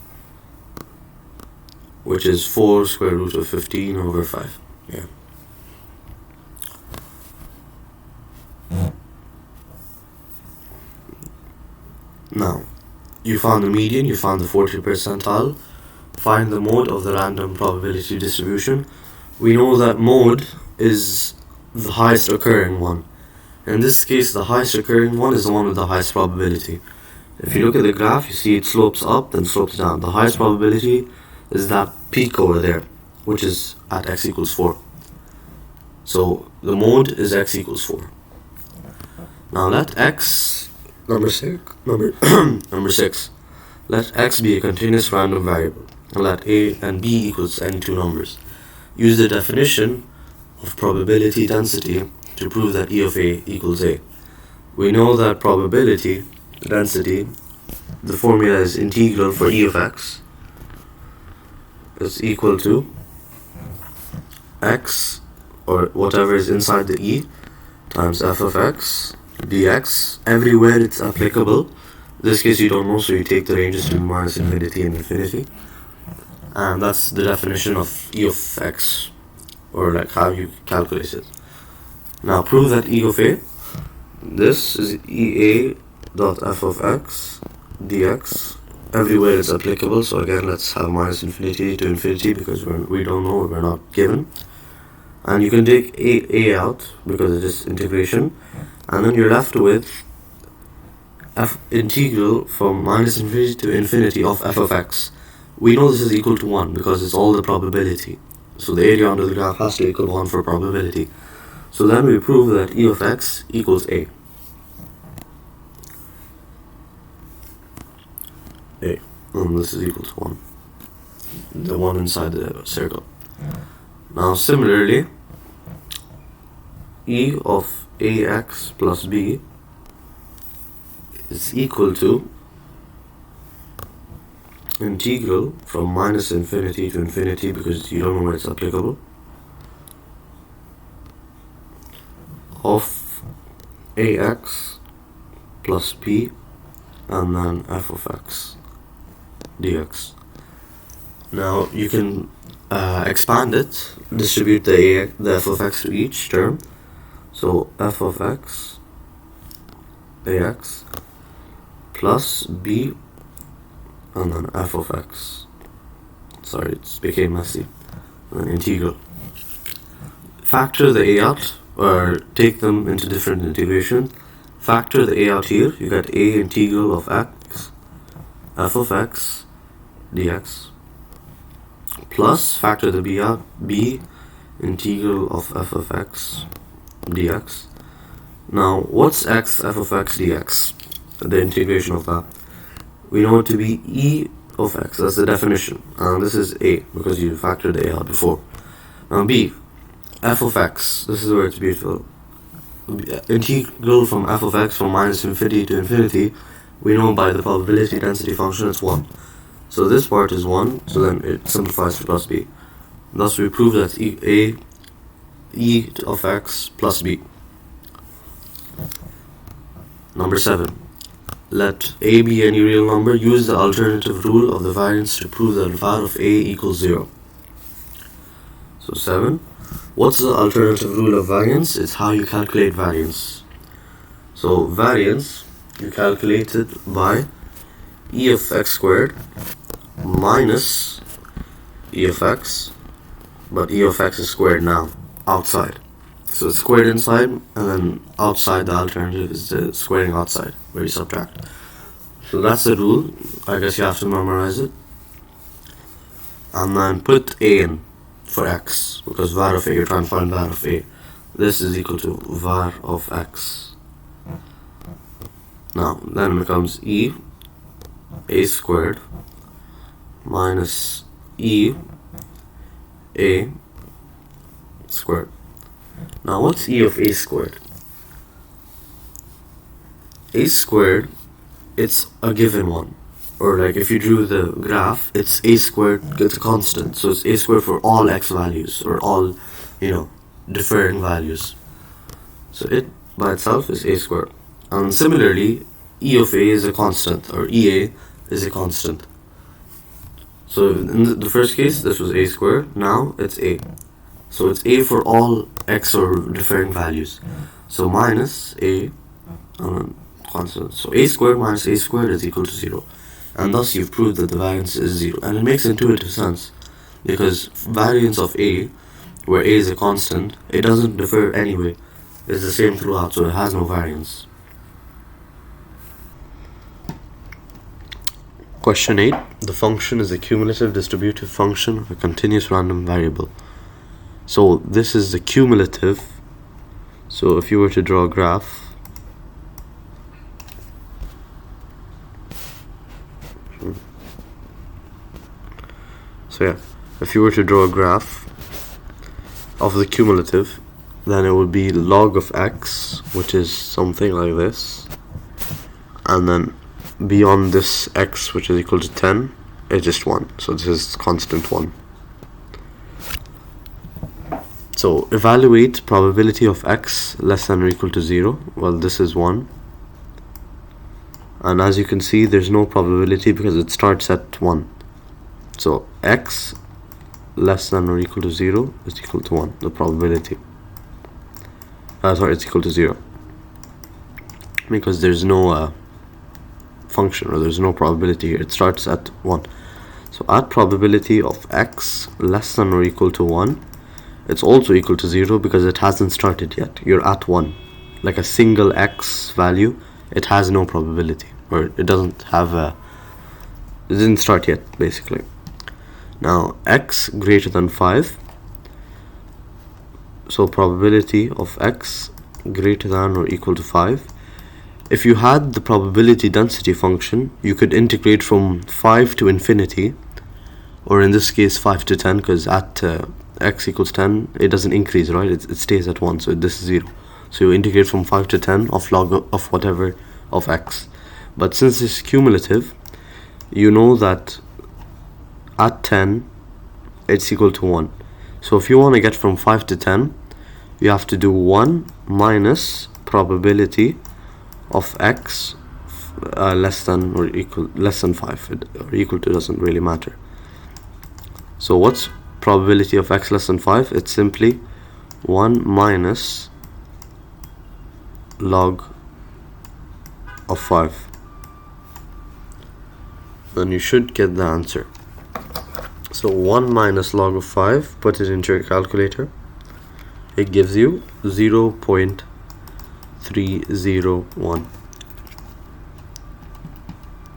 Which is 4 square root of 15 over 5. Yeah. Now, you found the median, you found the 40th percentile. Find the mode of the random probability distribution. We know that mode is the highest occurring one. In this case, the highest occurring one is the one with the highest probability. If you look at the graph, you see it slopes up, then slopes down. The highest probability is that peak over there, which is at x equals 4. So the mode is x equals 4. Now let x, number 6, let x be a continuous random variable, and let a and b equals any two numbers. Use the definition of probability density to prove that E of A equals A. We know that probability density, the formula is integral for E of x is equal to x, or whatever is inside the E, times f of x dx, everywhere it's applicable. In this case you don't know, so you take the ranges to minus infinity and infinity. And that's the definition of E of x, or like how you calculate it. Now prove that E of A, this is EA dot f of x dx, everywhere it's applicable. So again, let's have minus infinity to infinity because we don't know, we're not given. And you can take a out because it is integration, and then you're left with f integral from minus infinity to infinity of f of x. We know this is equal to 1 because it's all the probability. So the area under the graph has to equal 1 for probability. So then we prove that E of x equals A. And this is equal to 1. The 1 inside the circle. Now similarly, E of ax plus b is equal to integral from minus infinity to infinity, because you don't know where it's applicable, of ax plus b and then f of x dx. Now you can expand it, distribute the f of x to each term. So f of x ax plus b, and then f of x. Sorry, it became messy. And integral. Factor the a out, or take them into different integration. Factor the a out here, you get a integral of x, f of x dx, plus factor the b out, b integral of f of x dx. Now, what's x f of x dx? The integration of that. We know it to be e of x, that's the definition. And this is a, because you factored the a out before. Now b, f of x, this is where it's beautiful. Integral from f of x from minus infinity to infinity, we know by the probability density function it's 1. So this part is 1, so then it simplifies to plus b. Thus we prove that e of x plus b. Number 7. Let a be any real number. Use the alternative rule of the variance to prove that var of a equals 0. So 7. What's the alternative rule of variance? It's how you calculate variance. So variance, you calculate it by e of x squared minus e of x, but e of x is squared now, outside. So it's squared inside, and then outside the alternative is the squaring outside, where you subtract. So that's the rule. I guess you have to memorize it. And then put a in for x, because var of a, you're trying to find var of a. This is equal to var of x. Now, then it becomes e a squared minus e a squared. Now, what's e of a squared? A squared, it's a given one. Or like if you drew the graph, it's a squared, it's a constant. So it's a squared for all x values, or all, differing values. So it by itself is a squared. And similarly, e of a is a constant, or ea is a constant. So in the first case, this was a squared, now it's a. So it's a for all x or differing values. So minus a constant. So a squared minus a squared is equal to 0. And thus you've proved that the variance is 0. And it makes intuitive sense, because variance of a, where a is a constant, it doesn't differ anyway. It's the same throughout, so it has no variance. Question 8. The function is a cumulative distributive function of a continuous random variable. So this is the cumulative. So if you were to draw a graph, if you were to draw a graph of the cumulative, then it would be log of x, which is something like this, and then beyond this x, which is equal to 10, it's just 1. So this is constant 1. So evaluate probability of x less than or equal to 0. Well, this is 1. And as you can see, there's no probability because it starts at 1. So x less than or equal to 0 is equal to 1, the probability. It's equal to 0. Because there's no function, or there's no probability here. It starts at 1. So at probability of x less than or equal to 1, it's also equal to 0 because it hasn't started yet. You're at 1. Like a single x value, it has no probability, or it doesn't have it didn't start yet, basically. Now x greater than 5, so probability of x greater than or equal to 5. If you had the probability density function, you could integrate from 5 to infinity, or in this case 5 to 10, because at x equals 10, it doesn't increase, right? It stays at 1, so this is 0. So you integrate from 5 to 10 of log of whatever of x. But since it's cumulative, you know that at 10, it's equal to 1. So if you want to get from 5 to 10, you have to do 1 minus probability of x less than 5, or equal to, doesn't really matter. So what's probability of x less than 5, it's simply 1 minus log of 5. Then you should get the answer. So 1 minus log of 5, put it into your calculator. It gives you 0.301.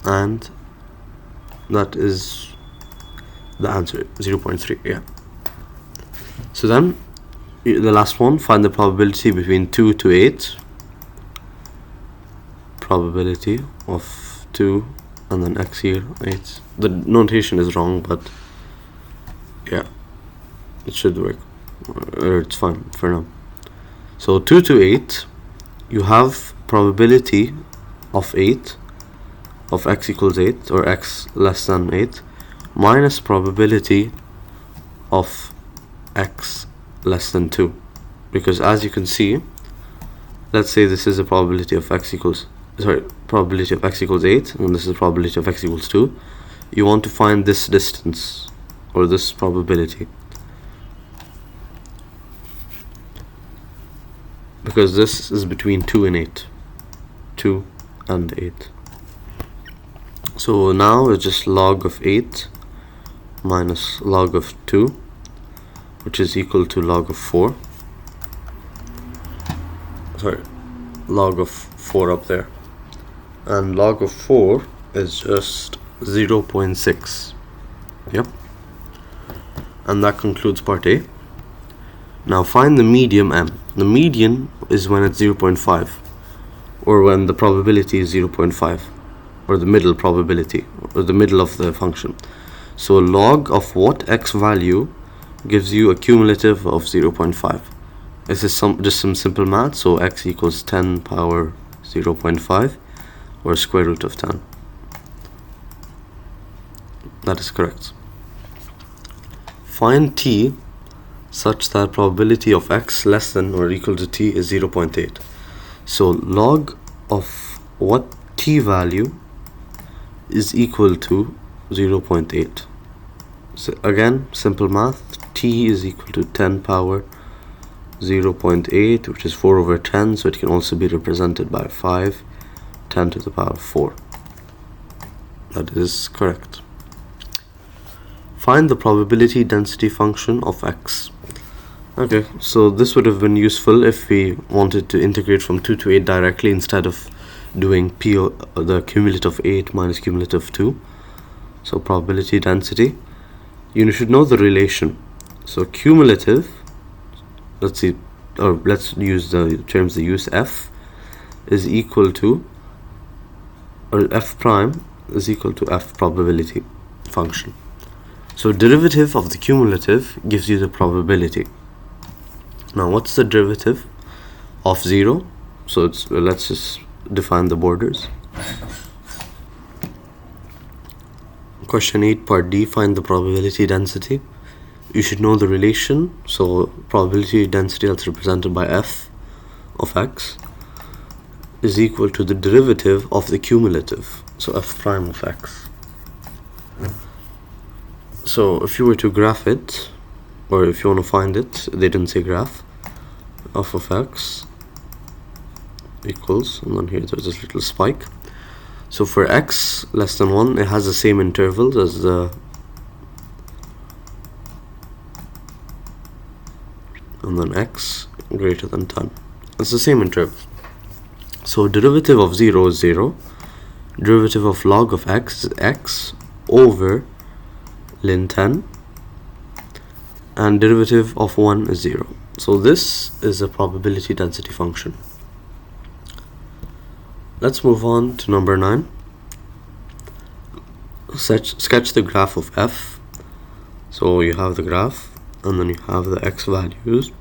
And that is the answer, 0.3, yeah. So then, the last one, find the probability between 2 to 8. Probability of 2 and then x here, 8. The notation is wrong, but yeah, it should work. It's fine for now. So 2 to 8, you have probability of 8, of x equals 8, or x less than 8, minus probability of x less than 2. Because as you can see, let's say this is a probability of x equals, probability of x equals 8, and this is probability of x equals 2. You want to find this distance, or this probability, because this is between 2 and 8. 2 and 8. So now it's just log of 8 minus log of 2, which is equal to log of 4. Log of 4 up there. And log of 4 is just 0.6. Yep. And that concludes part A. Now find the medium m. The median is when it's 0.5, or when the probability is 0.5, or the middle probability, or the middle of the function. So log of what x value gives you a cumulative of 0.5. This is just some simple math. So x equals 10 power 0.5, or square root of 10. That is correct. Find t such that probability of x less than or equal to t is 0.8. So log of what t value is equal to 0.8. So again, simple math. T is equal to 10 power 0.8, which is 4 over 10, so it can also be represented by 5, 10 to the power 4. That is correct. Find the probability density function of x. Okay, so this would have been useful if we wanted to integrate from 2 to 8 directly, instead of doing the cumulative of 8 minus cumulative of 2. So probability density, you should know the relation. So cumulative, let's use the terms they use, f is equal to, or f prime is equal to f probability function. So derivative of the cumulative gives you the probability. Now what's the derivative of 0? So let's just define the borders. Question 8 part D, find the probability density. You should know the relation. So probability density, that's represented by f of x, is equal to the derivative of the cumulative, so f prime of x. So if you were to graph it, or if you want to find it, they didn't say graph, f of x equals, and then here there's this little spike. So for x less than 1, it has the same intervals as the, and then x greater than 10. It's the same interval. So derivative of 0 is 0. Derivative of log of x is x over ln 10. And derivative of 1 is 0. So this is a probability density function. Let's move on to number 9. Sketch the graph of f. So you have the graph, and then you have the x values.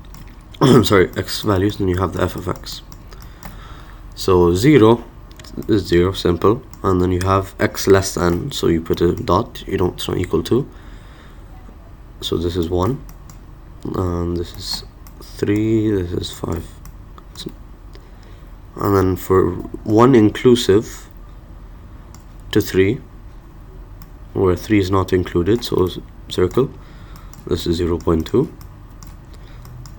X values, and you have the f of x. So 0 is 0, simple, and then you have x less than, so you put a dot, it's not equal to. So this is 1, and this is 3, this is 5. And then for 1 inclusive to 3, where 3 is not included, so circle, this is 0.2,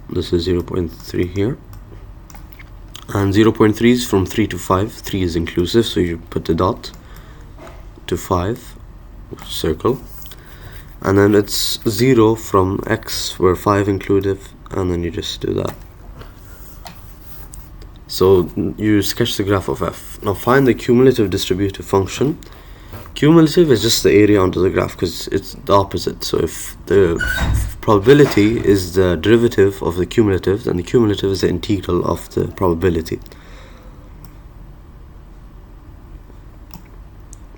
this is 0.3 here, and 0.3 is from 3 to 5. 3 is inclusive, so you put the dot to 5, circle, and then it's 0 from x where 5 inclusive, and then you just do that. So you sketch the graph of f. Now find the cumulative distributive function. Cumulative is just the area under the graph because it's the opposite. So if the probability is the derivative of the cumulative, then the cumulative is the integral of the probability.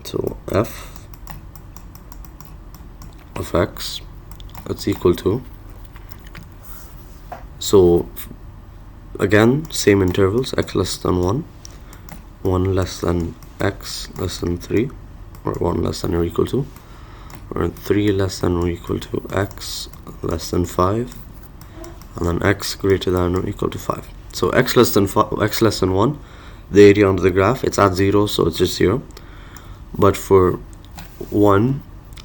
So f of x, that's equal to, so again same intervals, x less than 1, 1 less than x less than 3, or 1 less than or equal to, or 3 less than or equal to x less than 5, and then x greater than or equal to 5. So x less than 1, the area under the graph, it's at 0, so it's just 0. But for 1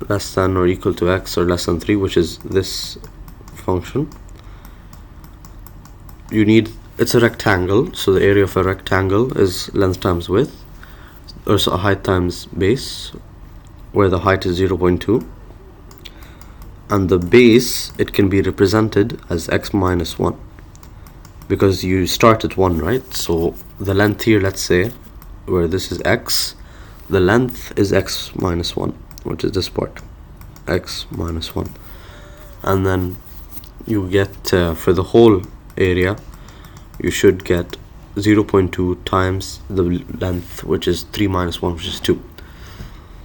less than or equal to x or less than 3, which is this function, you need, it's a rectangle, so the area of a rectangle is length times width, or so height times base, where the height is 0.2, and the base, it can be represented as x minus 1, because you start at 1, right? So the length here, let's say, where this is x, the length is x minus 1, which is this part, x minus 1, and then you get, for the whole area, you should get 0.2 times the length, which is 3 minus 1, which is 2.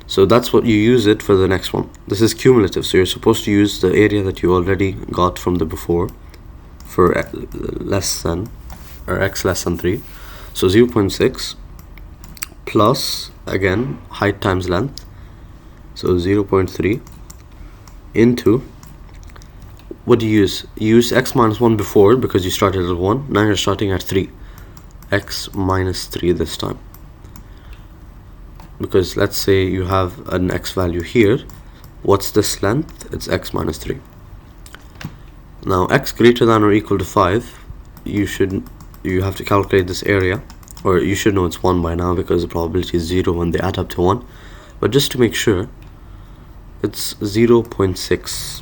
So that's what you use it for the next one. This is cumulative, so you're supposed to use the area that you already got from the before for less than, or x less than 3. So 0.6 plus, again, height times length, so 0.3 into, what do you use? You use x minus 1 before because you started at 1, now you're starting at 3. X minus 3 this time. Because let's say you have an x value here, what's this length? It's x minus 3. Now x greater than or equal to 5, you have to calculate this area, or you should know it's 1 by now because the probability is 0 when they add up to 1, but just to make sure, it's 0.6,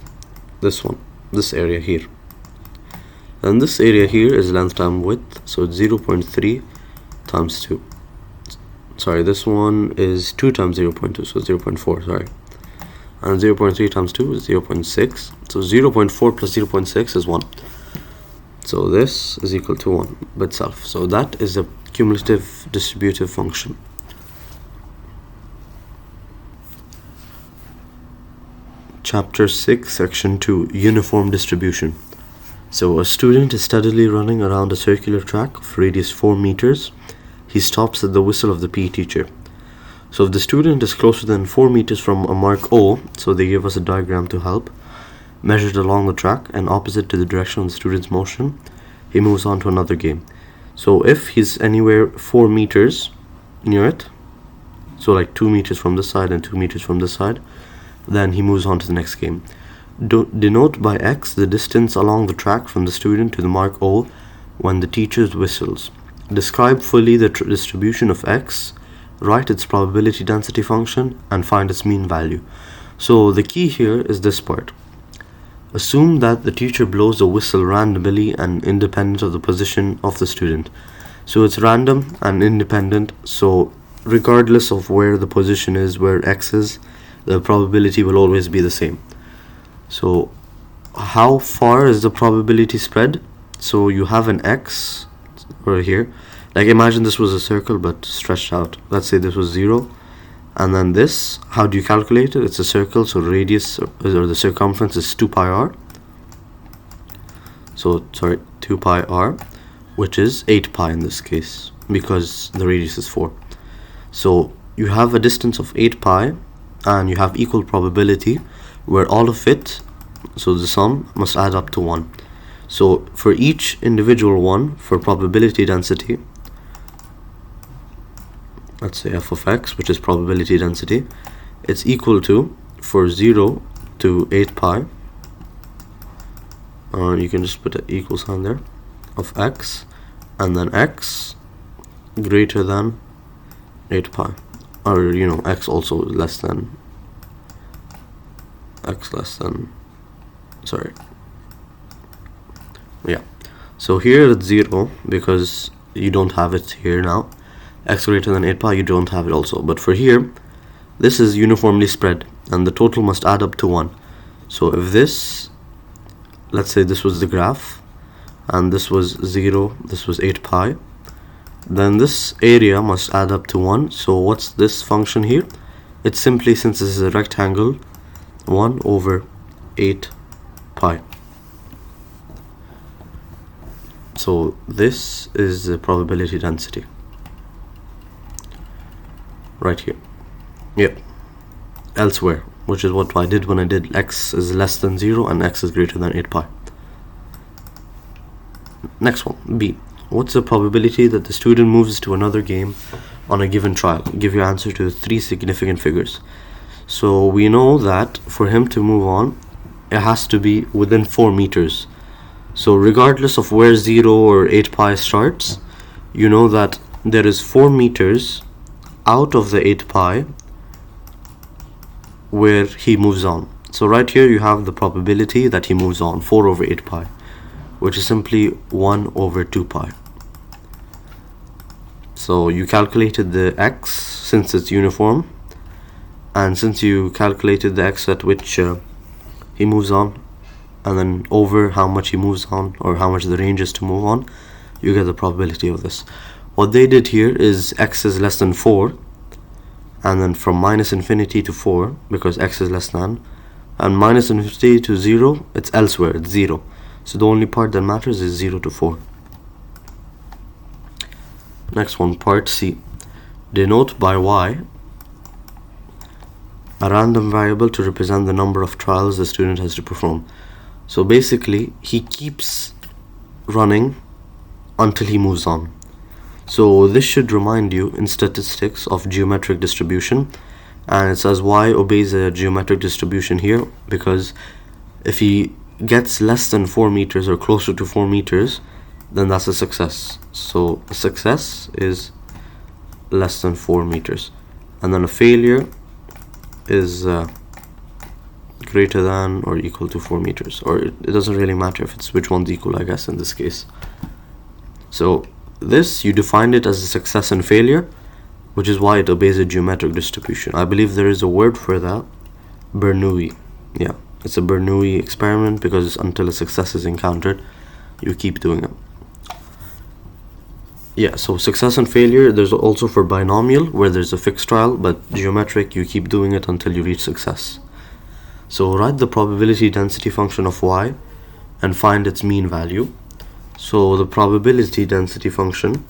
this one, this area here, and this area here is length times width, so it's 0.3 times 2. Sorry, this one is 2 times 0.2, so 0.4, sorry, and 0.3 times 2 is 0.6, so 0.4 plus 0.6 is 1, so this is equal to 1 by itself. So that is a cumulative distributive function. Chapter 6, Section 2, Uniform Distribution. So a student is steadily running around a circular track of radius 4 meters. He stops at the whistle of the PE teacher. So if the student is closer than 4 meters from a mark O, so they give us a diagram to help, measured along the track and opposite to the direction of the student's motion, he moves on to another game. So if he's anywhere 4 meters near it, so like 2 meters from this side and 2 meters from this side, then he moves on to the next game. Denote by X the distance along the track from the student to the mark O when the teacher whistles. Describe fully the distribution of X, write its probability density function, and find its mean value. So the key here is this part. Assume that the teacher blows a whistle randomly and independent of the position of the student. So it's random and independent, so regardless of where the position is, where X is, the probability will always be the same. So how far is the probability spread? So you have an X over here, like imagine this was a circle but stretched out. Let's say this was 0, and then this, how do you calculate it? It's a circle, so radius or the circumference is 2 pi r. So 2 pi r, which is 8 pi in this case because the radius is 4. So you have a distance of 8 pi and you have equal probability where all of it, so the sum must add up to 1. So for each individual one, for probability density, let's say f of x, which is probability density, it's equal to, for 0 to 8 pi, You can just put an equal sign there of x, and then x greater than 8 pi, or x also less than sorry, yeah. So here it's 0 because you don't have it here now. X greater than 8 pi, you don't have it also. But for here, this is uniformly spread, and the total must add up to 1. So if this, let's say this was the graph, and this was 0, this was 8 pi, then this area must add up to 1. So what's this function here? It's simply, since this is a rectangle, 1 over 8 pi. So this is the probability density right here. Yeah. Elsewhere, which is what I did when I did x is less than 0 and x is greater than 8 pi. Next one, B. What's the probability that the student moves to another game on a given trial? Give your answer to 3 significant figures. So we know that for him to move on, it has to be within 4 meters. So regardless of where 0 or 8 pi starts, you know that there is 4 meters out of the 8 pi where he moves on. So right here you have the probability that he moves on, 4 over 8 pi, which is simply 1 over 2 pi. So you calculated the x since it's uniform, and since you calculated the x at which he moves on, and then over how much he moves on, or how much the range is to move on, you get the probability of this. What they did here is x is less than 4, and then from minus infinity to 4, because x is less than, and minus infinity to 0, it's elsewhere, it's 0. So the only part that matters is 0 to 4. Next one, part C. Denote by y a random variable to represent the number of trials the student has to perform. So basically, he keeps running until he moves on. So this should remind you in statistics of geometric distribution, and it says y obeys a geometric distribution here because if he gets less than 4 meters or closer to 4 meters, then that's a success. So a success is less than 4 meters, and then a failure is greater than or equal to 4 meters, or it doesn't really matter if it's which one's equal, I guess, in this case. So this, you defined it as a success and failure, which is why it obeys a geometric distribution. I believe there is a word for that, Bernoulli. Yeah, it's a Bernoulli experiment, because until a success is encountered, you keep doing it. Yeah, so success and failure, there's also for binomial, where there's a fixed trial, but geometric, you keep doing it until you reach success. So write the probability density function of y and find its mean value. So the probability density function,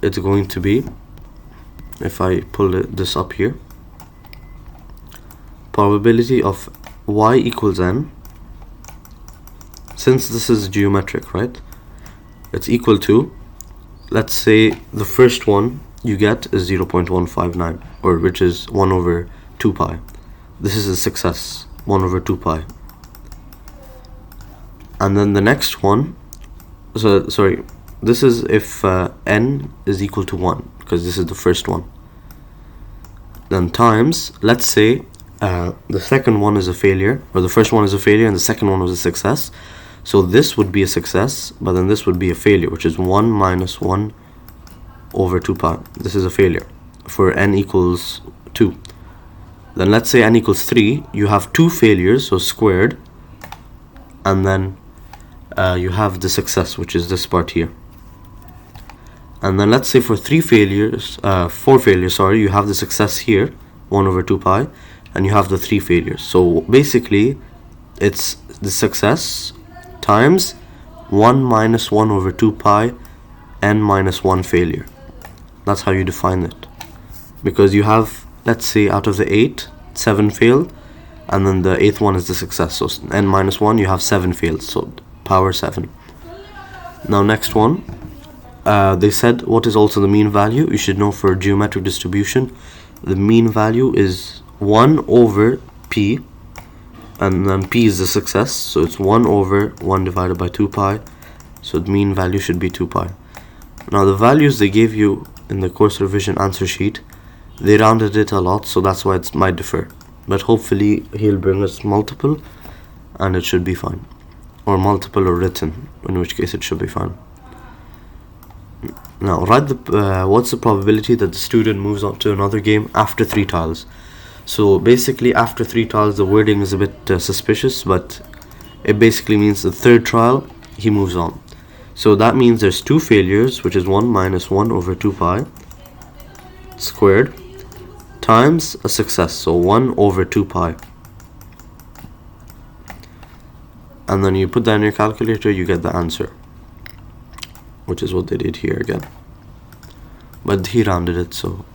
it's going to be, if I pull this up here, probability of y equals n, since this is geometric, right, it's equal to, let's say the first one you get is 0.159, or which is 1 over 2 pi. This is a success, 1 over 2 pi. And then the next one, so sorry, this is if n is equal to 1, because this is the first one. Then times, let's say the second one is a failure, or the first one is a failure and the second one was a success. So this would be a success, but then this would be a failure, which is 1 minus 1 over 2 pi. This is a failure for n equals 2. Then let's say n equals 3, you have 2 failures, so squared, and then you have the success, which is this part here. And then let's say for 4 failures, sorry, you have the success here, 1 over 2 pi, and you have the 3 failures. So basically, it's the success times 1 minus 1 over 2 pi n minus 1 failure. That's how you define it. Because you have, let's say out of the 8, 7 failed, and then the 8th one is the success. So n minus 1, you have 7 failed, so power 7. Now next one, they said what is also the mean value. You should know for geometric distribution, the mean value is 1 over p and then p is the success, so it's 1 over 1 divided by 2 pi, so the mean value should be 2 pi. Now the values they gave you in the course revision answer sheet, they rounded it a lot, so that's why it might differ, but hopefully he'll bring us multiple and it should be fine, or multiple or written, in which case it should be fine. Now write what's the probability that the student moves on to another game after 3 tiles. So basically after 3 trials, the wording is a bit suspicious, but it basically means the third trial he moves on. So that means there's 2 failures, which is 1 minus 1 over 2 pi squared times a success, so 1 over 2 pi. And then you put that in your calculator, you get the answer, which is what they did here again. But he rounded it, so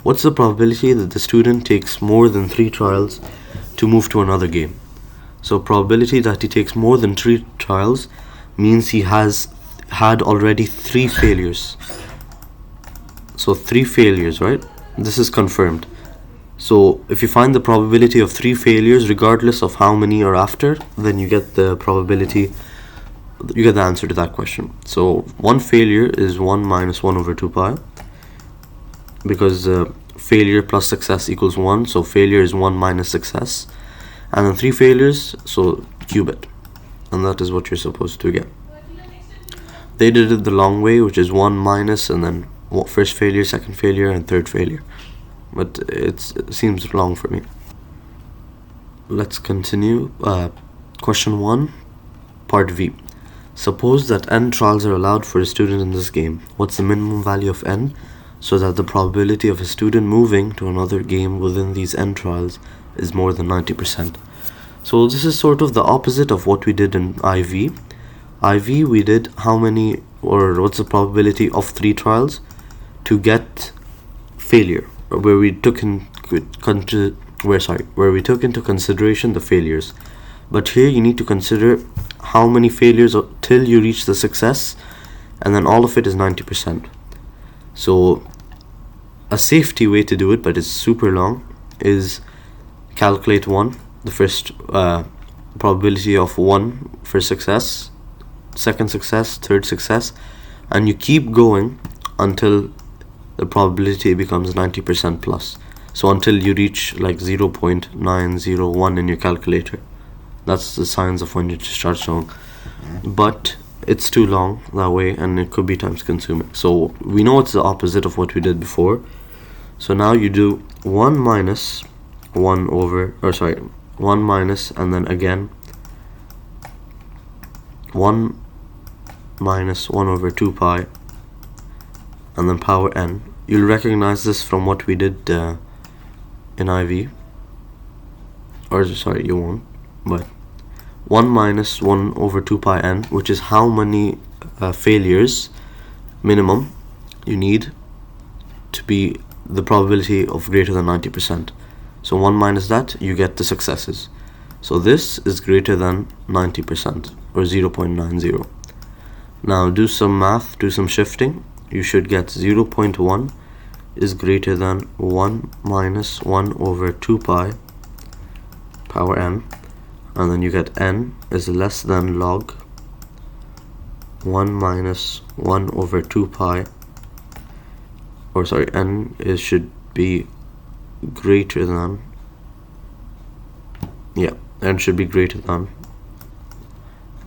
what's the probability that the student takes more than 3 trials to move to another game? So probability that he takes more than 3 trials means he has had already 3 failures. So 3 failures, right? This is confirmed. So if you find the probability of 3 failures regardless of how many are after, then you get the probability, you get the answer to that question. So 1 failure is 1 minus 1 over 2 pi, because failure plus success equals 1, so failure is 1 minus success, and then 3 failures, so cube it, and that is what you're supposed to get. They did it the long way, which is 1 minus and then first failure, second failure, and third failure, but it seems long for me. Let's continue. Question 1, part V. Suppose that n trials are allowed for a student in this game. What's the minimum value of n, so that the probability of a student moving to another game within these n trials is more than 90%. So this is sort of the opposite of what we did in IV. IV, we did how many, or what's the probability of 3 trials to get failure, where we took into consideration the failures. But here you need to consider how many failures till you reach the success, and then all of it is 90%. So a safety way to do it, but it's super long, is calculate the first probability of 1 for success, second success, third success, and you keep going until the probability becomes 90% plus. So until you reach like 0.901 in your calculator. That's the signs of when you start showing. But it's too long that way, and it could be time consuming. So we know it's the opposite of what we did before. So now you do 1 minus 1 over, 1 minus, and then again 1 minus 1 over 2 pi, and then power n. You'll recognize this from what we did in IV. You won't, but 1 minus 1 over 2 pi n, which is how many failures minimum you need to be the probability of greater than 90%. So 1 minus that, you get the successes. So this is greater than 90%, or 0.90. Now do some math, do some shifting. You should get 0.1 is greater than 1 minus 1 over 2 pi power n, and then you get n is less than log 1 minus 1 over 2 pi, n should be greater than, n should be greater than,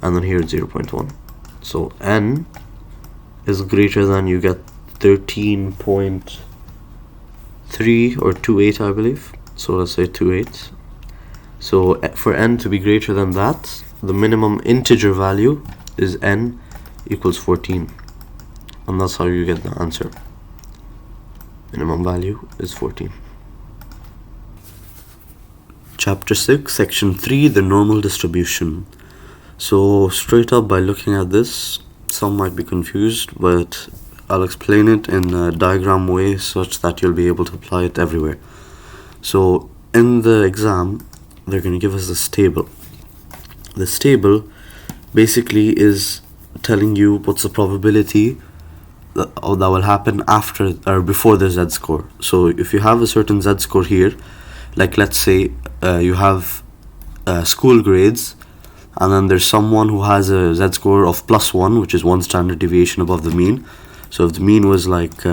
and then here it's 0.1. So n is greater than, you get 13.3 or 28, I believe. So let's say 28. So for n to be greater than that, the minimum integer value is n equals 14, and that's how you get the answer. Minimum value is 14. Chapter 6, Section 3, the normal distribution. So straight up, by looking at this, some might be confused, but I'll explain it in a diagram way such that you'll be able to apply it everywhere. So in the exam, they're going to give us this table. This table basically is telling you what's the probability that will happen after or before the z-score. So if you have a certain z-score here, like let's say you have school grades, and then there's someone who has a z-score of +1, which is one standard deviation above the mean. So if the mean was like,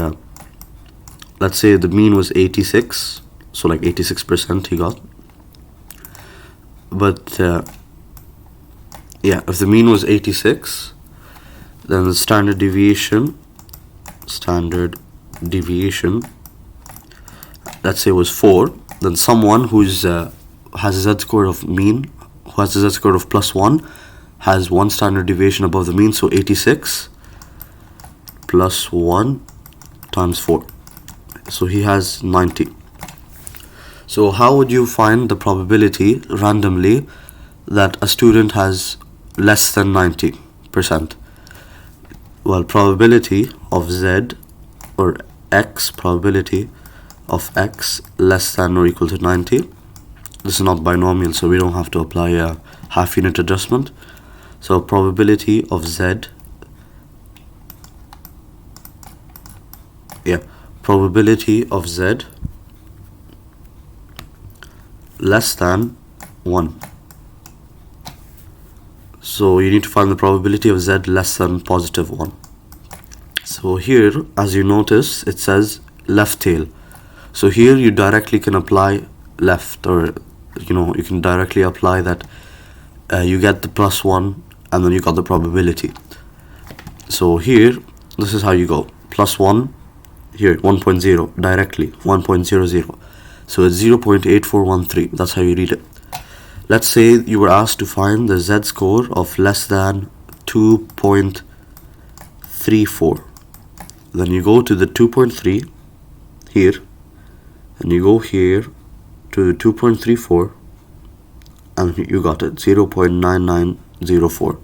let's say the mean was 86, so like 86% he got. But yeah, if the mean was 86, then the standard deviation, let's say was 4, then someone who's has a z-score of mean, who has a z-score of +1, has one standard deviation above the mean, so 86 plus 1 times 4. So he has 90. So how would you find the probability randomly that a student has less than 90%? Well, probability of z, or x, probability of x less than or equal to 90. This is not binomial, so we don't have to apply a half unit adjustment. So probability of z, probability of z less than 1. So you need to find the probability of z less than +1. So here, as you notice, it says left tail. So here you directly can apply left, or you can directly apply that you get the +1 and then you got the probability. So here, this is how you go. +1, here 1.0, directly 1.00. So it's 0.8413. That's how you read it. Let's say you were asked to find the z-score of less than 2.34. Then you go to the 2.3 here, and you go here to 2.34, and you got it, 0.9904.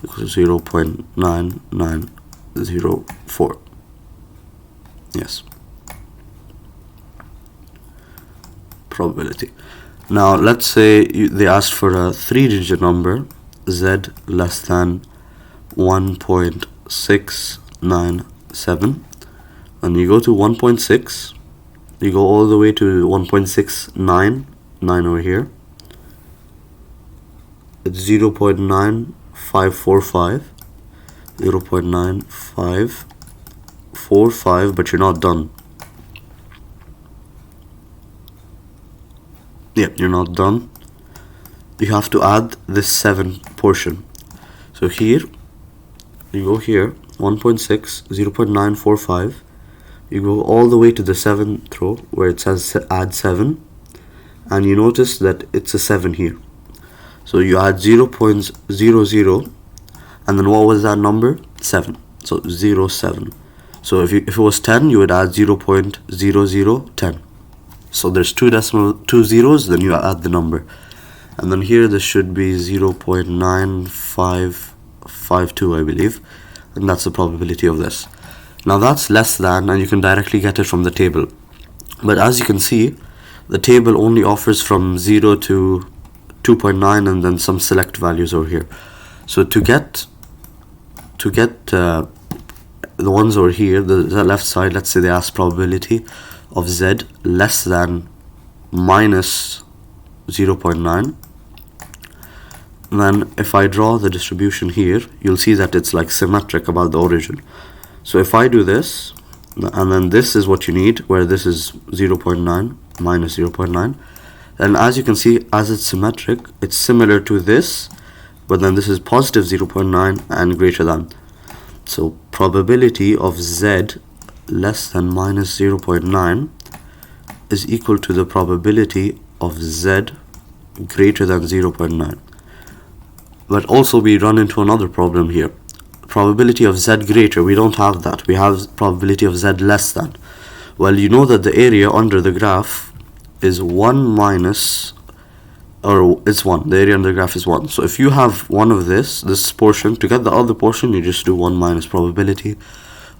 0.9904. Yes. Probability. Now let's say they asked for a 3-digit number, z less than 1.697, and you go to 1.6, you go all the way to 1.699 over here. It's 0.9545, 0.9545, but you're not done. Yeah, you're not done. You have to add this 7 portion. So here, you go here, 1.6, 0.945. You go all the way to the 7th row where it says add 7, and you notice that it's a 7 here. So you add 0.00, and then what was that number? 7. So 07. So if it was 10, you would add 0.0010. So there's two zeros, then you add the number. And then here this should be 0.9552, I believe. And that's the probability of this. Now that's less than, and you can directly get it from the table. But as you can see, the table only offers from 0 to 2.9 and then some select values over here. So to get the ones over here, the left side, let's say they ask probability of z less than minus 0.9. Then if I draw the distribution here, you'll see that it's like symmetric about the origin. So if I do this, and then this is what you need, where this is 0.9 minus 0.9, and as you can see, as it's symmetric, it's similar to this, but then this is positive 0.9 and greater than. So probability of z less than minus 0.9 is equal to the probability of z greater than 0.9. But also we run into another problem here. Probability of z greater, we don't have that. We have probability of z less than. Well, you know that the area under the graph is 1 minus, or it's 1. The area under the graph is 1. So if you have one of this portion, to get the other portion, you just do 1 minus probability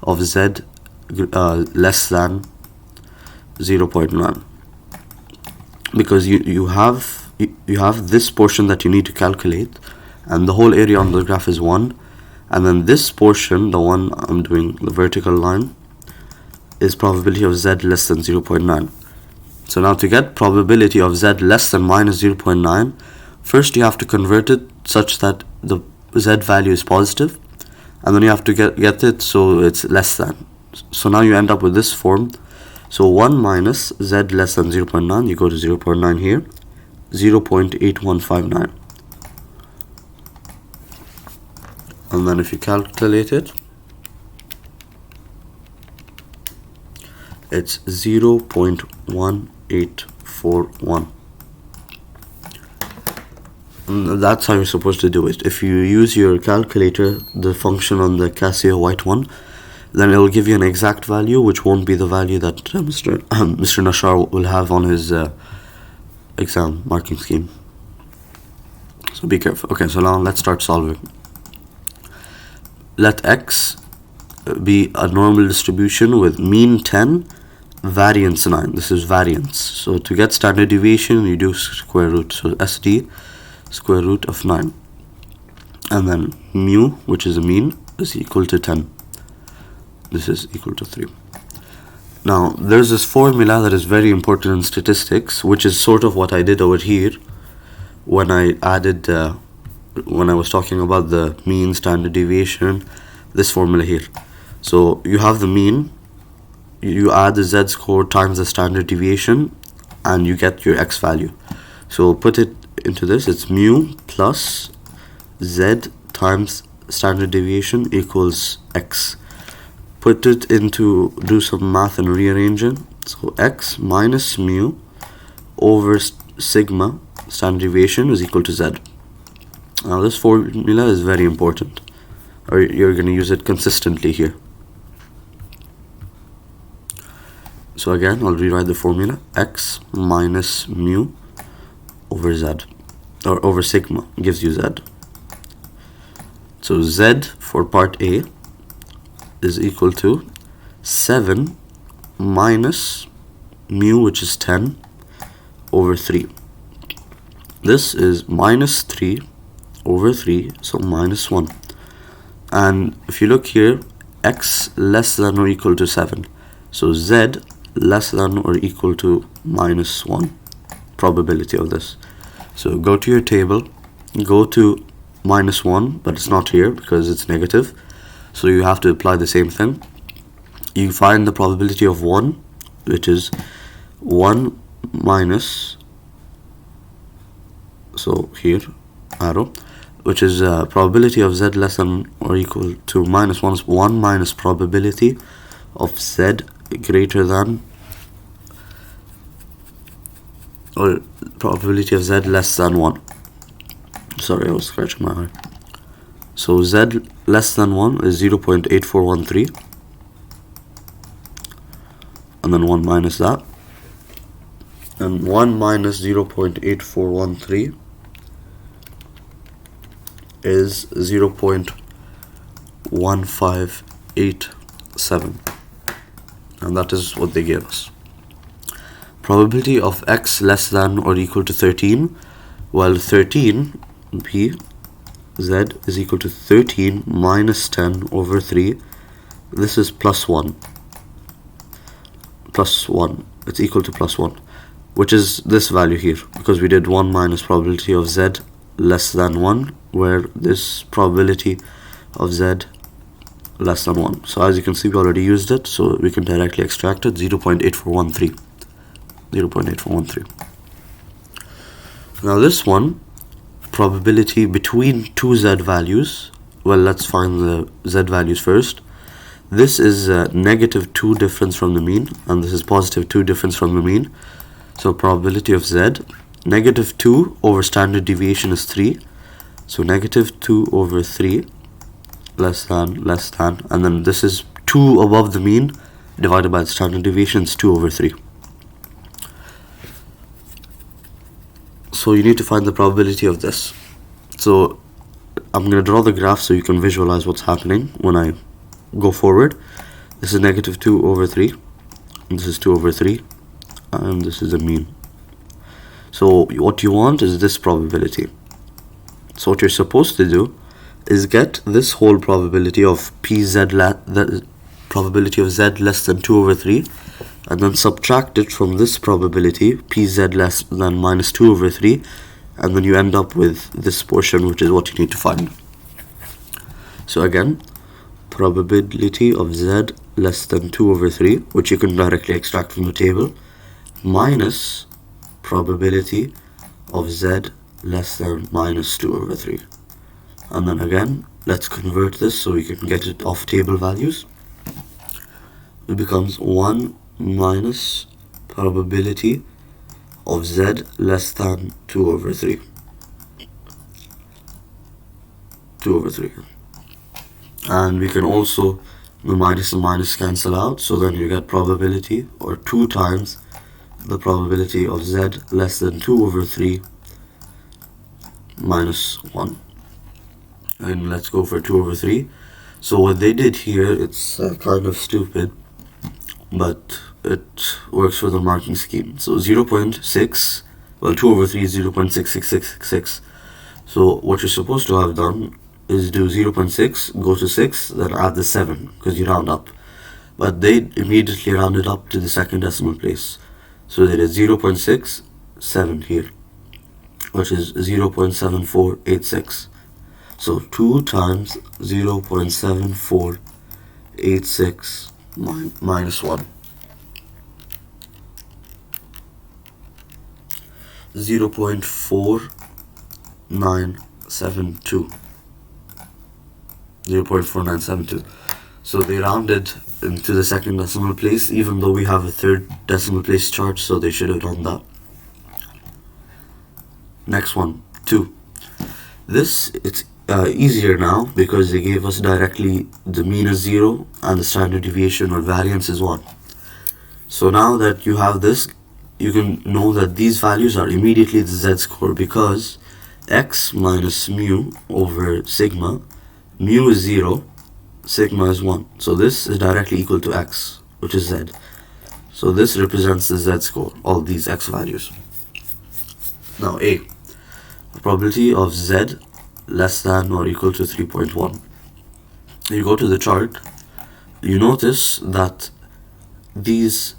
of z less than 0.9, because you have this portion that you need to calculate, and the whole area on the graph is 1, and then this portion, the one I'm doing the vertical line, is probability of z less than 0.9. So now to get probability of z less than minus 0.9, First, you have to convert it such that the z value is positive, and then you have to get it so it's less than. So now you end up with this form. So 1 minus z less than 0.9, you go to 0.9 here, 0.8159. And then if you calculate it, it's 0.1841. And that's how you're supposed to do it. If you use your calculator, the function on the Casio White one, then it will give you an exact value, which won't be the value that Mr. Nashar will have on his exam marking scheme. So be careful. Okay, so now let's start solving. Let x be a normal distribution with mean 10, variance 9. This is variance. So to get standard deviation, you do square root. So SD, square root of 9. And then mu, which is a mean, is equal to 10. This is equal to 3. Now, there's this formula that is very important in statistics, which is sort of what I did over here when I added, when I was talking about the mean, standard deviation, this formula here. So you have the mean, you add the z-score times the standard deviation, and you get your x value. So put it into this, it's mu plus z times standard deviation equals x. Put it into, do some math and rearrange it. So x minus mu over sigma standard deviation is equal to z. Now this formula is very important, or you're going to use it consistently here. So again, I'll rewrite the formula. X minus mu over z, or over sigma, gives you z. So z for part A is equal to 7 minus mu, which is 10, over 3. This is minus 3 over 3, so minus 1. And if you look here, x less than or equal to 7. So z less than or equal to minus 1, probability of this. So go to your table, go to minus 1, but it's not here because it's negative. So you have to apply the same thing. You find the probability of 1, which is 1 minus, so here, arrow, which is probability of z less than or equal to minus 1 is 1 minus probability of z greater than, or probability of z less than 1. Sorry, I was scratching my eye. So z less than 1 is 0.8413, and then 1 minus that, and 1 minus 0.8413 is 0.1587, and that is what they gave us. Probability of x less than or equal to 13, well, 13 p z is equal to 13 minus 10 over 3. This is plus 1. Plus 1. It's equal to plus 1, which is this value here, because we did 1 minus probability of z less than 1, where this probability of z less than 1. So as you can see, we already used it, so we can directly extract it, 0.8413. 0.8413. Now this one, probability between two z values, well, let's find the z values first. This is negative 2 difference from the mean, and this is positive 2 difference from the mean. So probability of z, negative 2 over standard deviation is 3, so negative 2 over 3 less than, and then this is 2 above the mean divided by the standard deviation is 2 over 3. So you need to find the probability of this. So I'm going to draw the graph so you can visualize what's happening when I go forward. This is negative 2 over 3, and this is 2 over 3, and this is the mean. So what you want is this probability. So what you're supposed to do is get this whole probability of the probability of z less than 2 over 3, and then subtract it from this probability pz less than minus 2 over 3, and then you end up with this portion, which is what you need to find. So again, probability of z less than 2 over 3, which you can directly extract from the table, minus probability of z less than minus 2 over 3. And then again, let's convert this so we can get it off table values. It becomes 1 minus probability of z less than 2 over 3. 2 over 3. And we can also, the minus and minus cancel out, so then you get probability, or 2 times the probability of z less than 2 over 3 minus 1. And let's go for 2 over 3. So what they did here, it's kind of stupid, but it works for the marking scheme. So 0.6, well, 2 over 3 is 0.66666. So what you're supposed to have done is do 0.6, go to 6, then add the 7, because you round up. But they immediately rounded up to the second decimal place. So they did 0.67 here, which is 0.7486. So 2 times 0.7486 minus 1. 0.4972. 0.4972. So they rounded into the second decimal place, even though we have a third decimal place chart, so they should have done that. Next one, 2. This, it's easier now because they gave us directly the mean is 0 and the standard deviation or variance is 1. So now that you have this, you can know that these values are immediately the z-score, because x minus mu over sigma, mu is 0, sigma is 1. So this is directly equal to x, which is z. So this represents the z-score, all these x values. Now A, probability of z less than or equal to 3.1. You go to the chart, you notice that these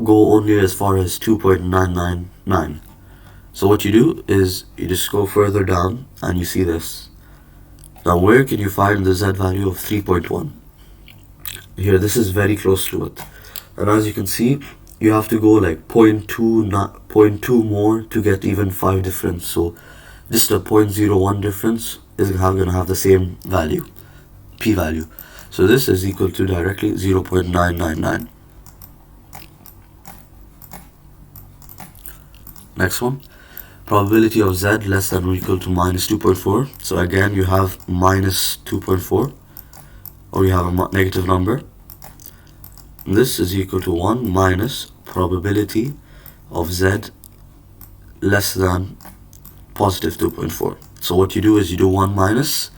go only as far as 2.999. So what you do is you just go further down and you see this. Now where can you find the z value of 3.1? Here, this is very close to it. And as you can see, you have to go like 0.2 more to get even 5 difference. So just a 0.01 difference is going to have the same value, p-value. So this is equal to directly 0.999. Next one, probability of z less than or equal to minus 2.4. So again, you have minus 2.4, or you have a negative number. This is equal to 1 minus probability of z less than positive 2.4. So what you do is you do 1 minus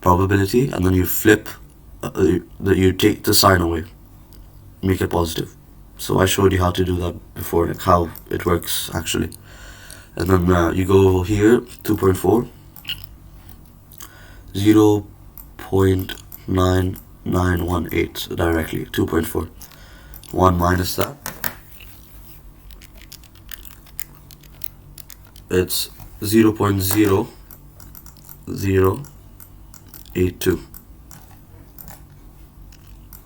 probability, and then you flip, you take the sign away, make it positive. So I showed you how to do that before, like how it works actually. And then you go here, 2.4, 0.9918 directly, 2.4. 1 minus that, it's 0.0082,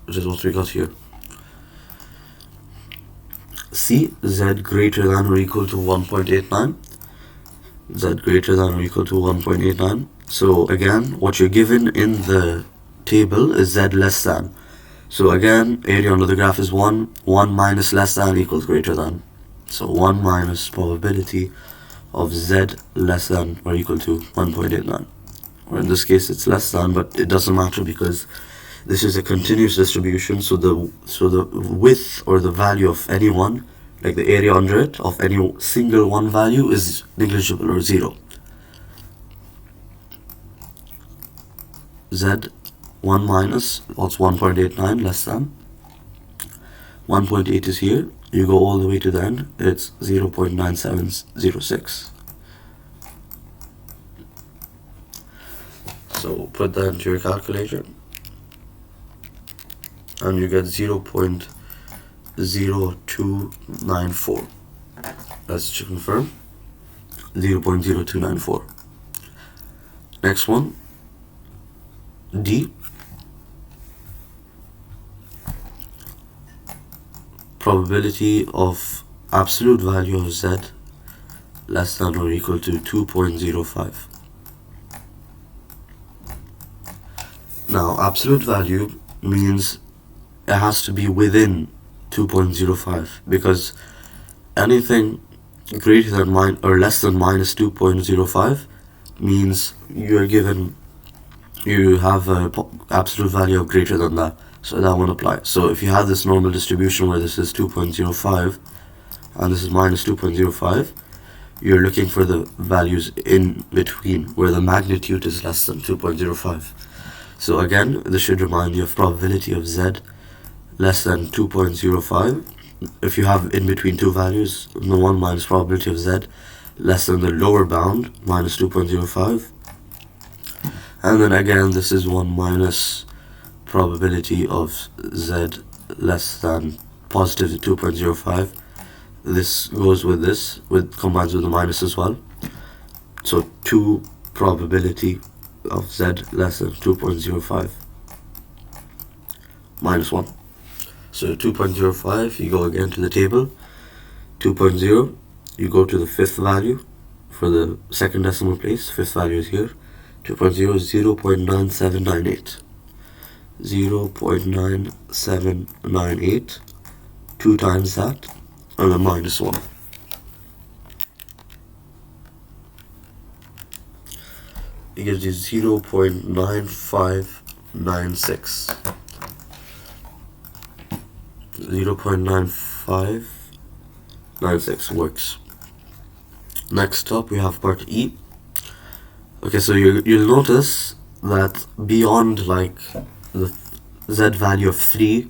which is what we got here. C, z greater than or equal to 1.89. Z greater than or equal to 1.89. So again, what you're given in the table is z less than. So again, area under the graph is 1. 1 minus less than equals greater than. So 1 minus probability of z less than or equal to 1.89. Or in this case, it's less than, but it doesn't matter because this is a continuous distribution. So the width or the value of any one, like the area under it of any single one value, is negligible or 0. Z 1 minus, what's 1.89 less than? 1.8 is here. You go all the way to the end, it's 0.9706. So put that into your calculator, and you get 0.0294. Let's confirm. 0.0294. Next one, D, probability of absolute value of Z less than or equal to 2.05. Now, absolute value means it has to be within 2.05, because anything greater than or less than minus 2.05 means you have an absolute value of greater than that, so that won't apply. So if you have this normal distribution where this is 2.05 and this is minus 2.05, you're looking for the values in between where the magnitude is less than 2.05. So again, this should remind you of probability of Z less than 2.05. If you have in between two values, the one minus probability of Z less than the lower bound, minus 2.05. And then again, this is 1 minus probability of Z less than positive 2.05. This goes with this, combines with the minus as well. So 2 probability of Z less than 2.05 minus 1. So 2.05, you go again to the table. 2.0, you go to the fifth value for the second decimal place. Fifth value is here. 2.0 is 0.9798. 0.9798. 2 times that, and then minus 1. It gives you 0.9596. 0.9596 works. Next up, we have part E. Okay, so you'll notice that beyond like the Z value of 3,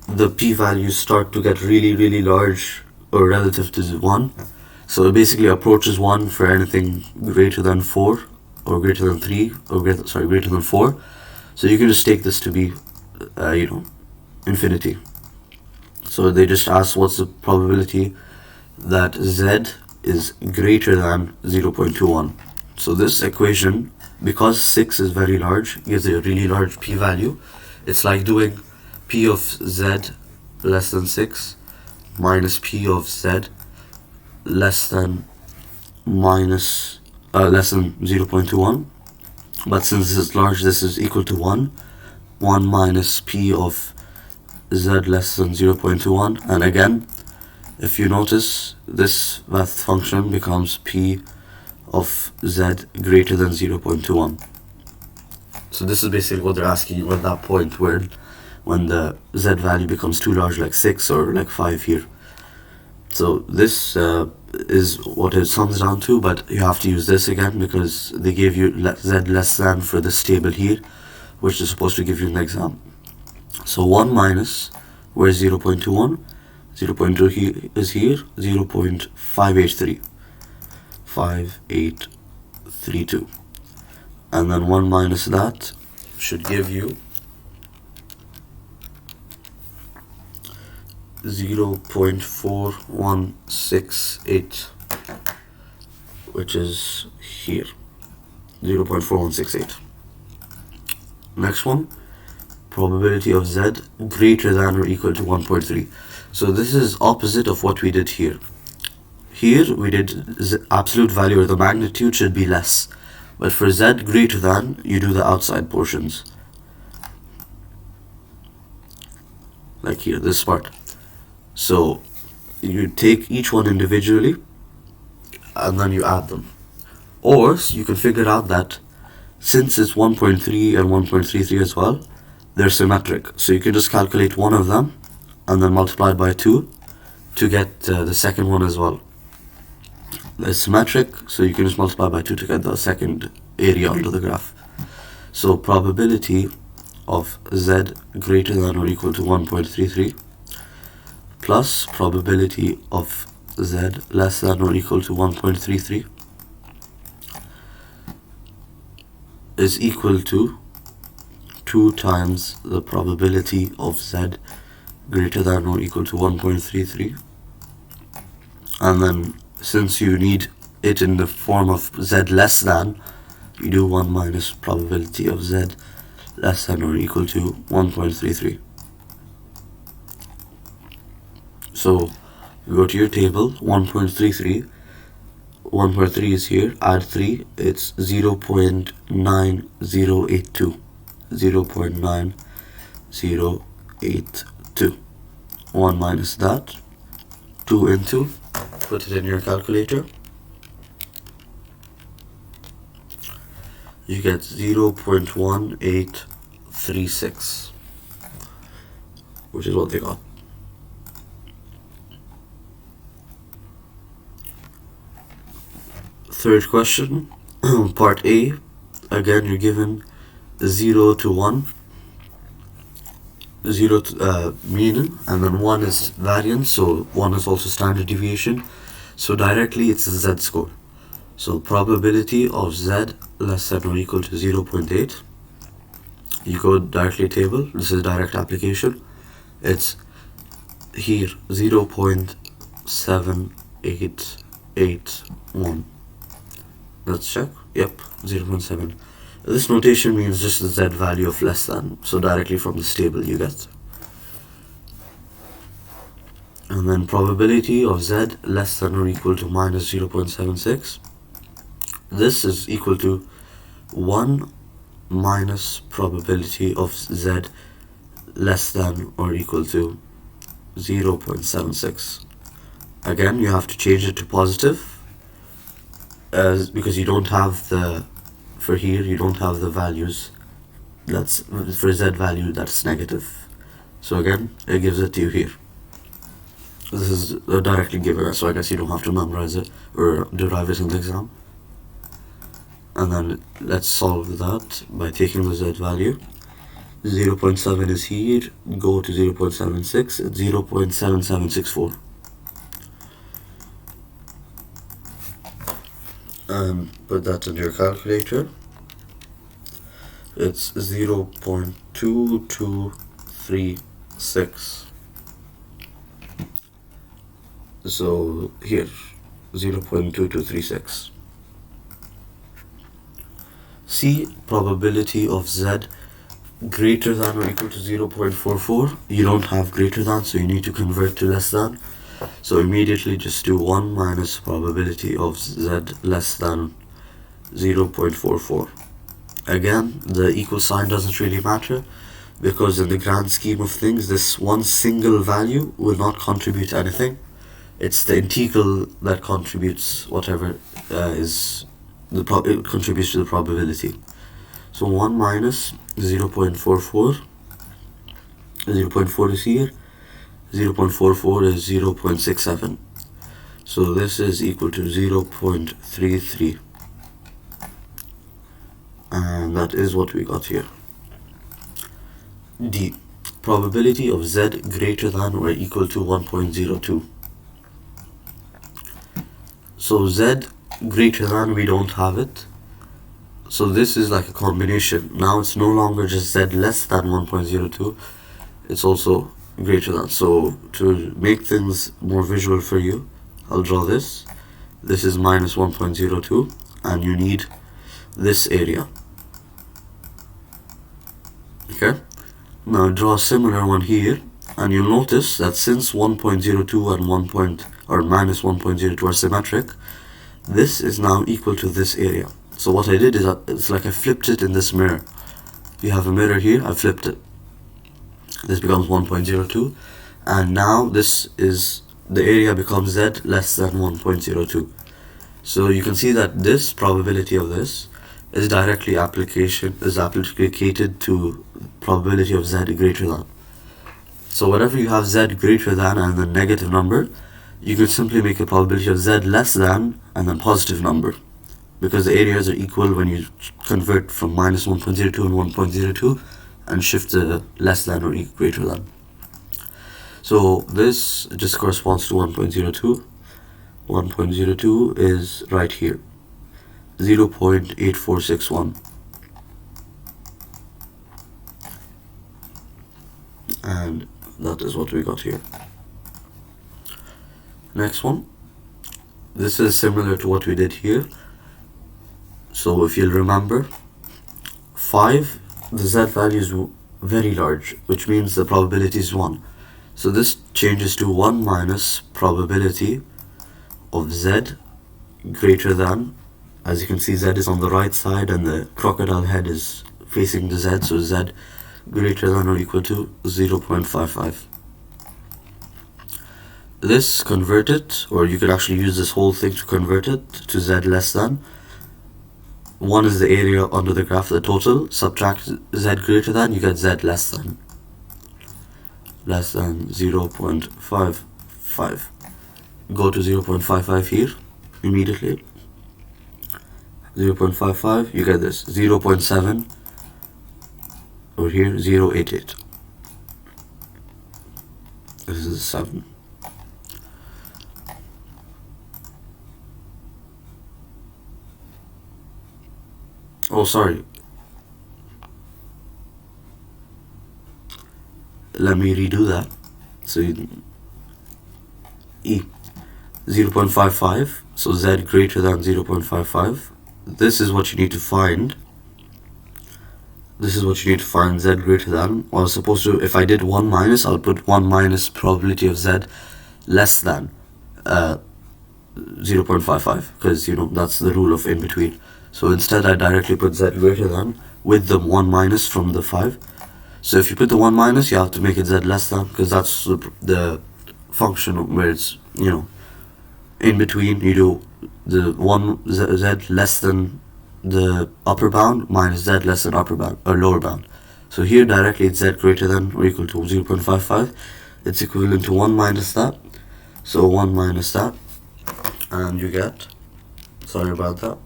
the P values start to get really large or relative to 1. So it basically approaches 1 for anything greater than 4 or greater than 3 or greater than 4. So you can just take this to be, infinity. So they just ask what's the probability that Z is greater than 0.21. So this equation, because 6 is very large, gives a really large P value. It's like doing P of Z less than 6 minus P of Z less than 0.21. But since this is large, this is equal to 1. 1 minus P of Z less than 0.21. And again, if you notice, this math function becomes P of Z greater than 0.21. So this is basically what they're asking you at that point when the Z value becomes too large, like 6 or like 5 here. So this is what it sums down to, but you have to use this again because they gave you Z less than for this table here, which is supposed to give you an exam. So 1 minus, where's 0.21? 0.2 is here, 0.583. 5832. And then 1 minus that should give you 0.4168, which is here, 0.4168. Next one, probability of Z greater than or equal to 1.3. So this is opposite of what we did here. Here we did the absolute value or the magnitude should be less, but for Z greater than, you do the outside portions, like here, this part. So you take each one individually and then you add them. Or you can figure out that since it's 1.3 and 1.33 as well, they're symmetric. So you can just calculate one of them and then multiply it by 2 to get the second one as well. It's symmetric, so you can just multiply by 2 to get the second area under the graph. So probability of Z greater than or equal to 1.33 plus probability of Z less than or equal to 1.33 is equal to 2 times the probability of Z greater than or equal to 1.33, and then since you need it in the form of z less than, you do 1 minus probability of z less than or equal to 1.33. So you go to your table, 1.33, 1.3 is here, add 3, it's 0.9082, 0.9082. 1 minus that, 2 into, put it in your calculator, you get 0.1836, which is what they got. Third question, part A, again you're given 0 to 1, 0 to mean, and then 1 is variance, so 1 is also standard deviation, so directly it's a z-score. So probability of z less than or equal to 0.8, you go directly table, this is direct application, it's here 0.7881. Let's check. Yep, 0.7. This notation means just the z value of less than, so directly from this table you get. And then probability of z less than or equal to minus 0.76. This is equal to 1 minus probability of z less than or equal to 0.76. Again, you have to change it to positive, because you don't have the, for here you don't have the values, that's for z value that's negative, so again it gives it to you here. This is directly given, so I guess you don't have to memorize it or derive it in the exam. And then let's solve that by taking the z value. 0.7 is here, go to 0.76, it's 0.7764. And put that in your calculator. It's 0.2236. So here, 0.2236. C, probability of z greater than or equal to 0.44. You don't have greater than, so you need to convert to less than. So immediately just do 1 minus probability of z less than 0.44. Again, the equal sign doesn't really matter, because in the grand scheme of things, this one single value will not contribute anything. It's the integral that contributes whatever is it contributes to the probability. So 1 minus 0.44, 0.4 is here, 0.44 is 0.67. So this is equal to 0.33. And that is what we got here. D, probability of z greater than or equal to 1.02. So z greater than, we don't have it. So this is like a combination. Now it's no longer just z less than 1.02, it's also greater than. So to make things more visual for you, I'll draw this. This is minus 1.02, and you need this area. Okay, now draw a similar one here, and you'll notice that since 1.02 and minus 1.02 are symmetric, this is now equal to this area. So what I did is it's like I flipped it in this mirror. You have a mirror here, I flipped it. This becomes 1.02, and now this is, the area becomes z less than 1.02. So you can see that this probability of this is directly applicated to probability of z greater than. So whenever you have z greater than and the negative number, you can simply make a probability of z less than and then positive number, because the areas are equal when you convert from minus 1.02 and 1.02 and shift the less than or greater than. So this just corresponds to 1.02. 1.02 is right here, 0.8461. And that is what we got here. Next one, this is similar to what we did here. So if you'll remember, 5, the z value is very large, which means the probability is 1. So this changes to 1 minus probability of z greater than, as you can see, z is on the right side and the crocodile head is facing the z, so z greater than or equal to 0.55. This convert it, or you could actually use this whole thing to convert it to z less than. 1 is the area under the graph, the total. Subtract z greater than, you get z less than 0.55. Go to 0.55 here immediately. 0.55, you get this. 0.7 over here, 0.88. This is 7. Oh, sorry. Let me redo that. So E 0.55, so z greater than 0.55. This is what you need to find. This is what you need to find, z greater than. I was supposed to, if I did 1 minus, I'll put 1 minus probability of z less than 0.55, because that's the rule of in between. So instead I directly put z greater than with the 1 minus from the 5. So if you put the 1 minus, you have to make it z less than, because that's the function where it's, in between. You do the 1 z less than the upper bound minus z less than upper bound or lower bound. So here directly it's z greater than or equal to 0.55. It's equivalent to 1 minus that. So 1 minus that, and you get, sorry about that,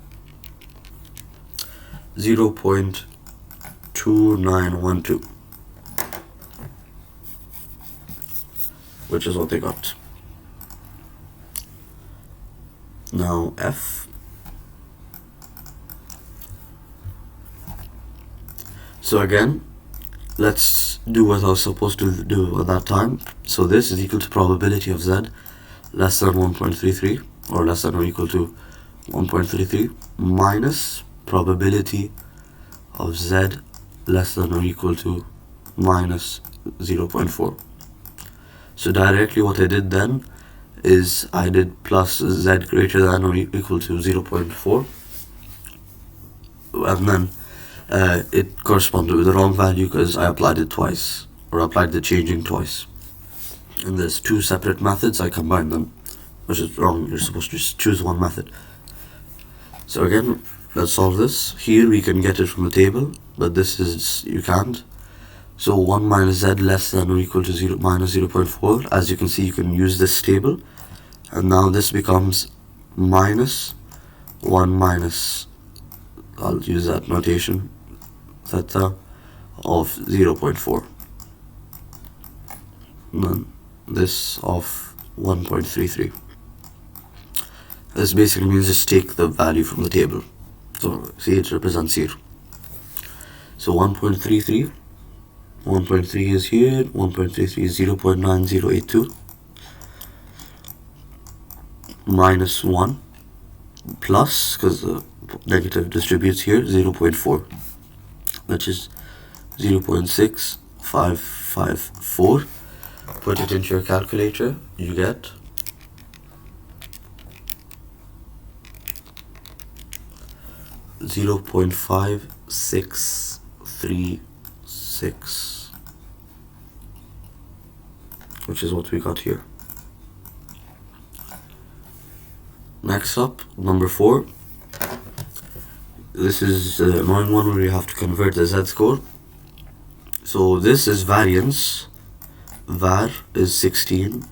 0.2912, which is what they got. Now F. So again, let's do what I was supposed to do at that time. So this is equal to probability of z less than 1.33 or less than or equal to 1.33 minus probability of z less than or equal to minus 0.4. So directly what I did then is I did plus z greater than or equal to 0.4, and then it corresponded with the wrong value because I applied it twice, or applied the changing twice. And there's 2 separate methods, I combined them, which is wrong. You're supposed to just choose one method. So again, let's solve this. Here we can get it from the table, but this is, you can't. So 1 minus z less than or equal to 0 minus 0.4. As you can see, you can use this table, and now this becomes minus 1 minus, I'll use that notation, theta of 0.4. And then this of 1.33. This basically means just take the value from the table. So see, it represents here. So 1.33, 1.3 is here, 1.33 is 0.9082 minus 1 plus, because the negative distributes here, 0.4, which is 0.6554. Put it into your calculator, you get 0.5636, which is what we got here. Next up, number 4. This is the annoying one where you have to convert the z-score. So this is variance. Var is 16.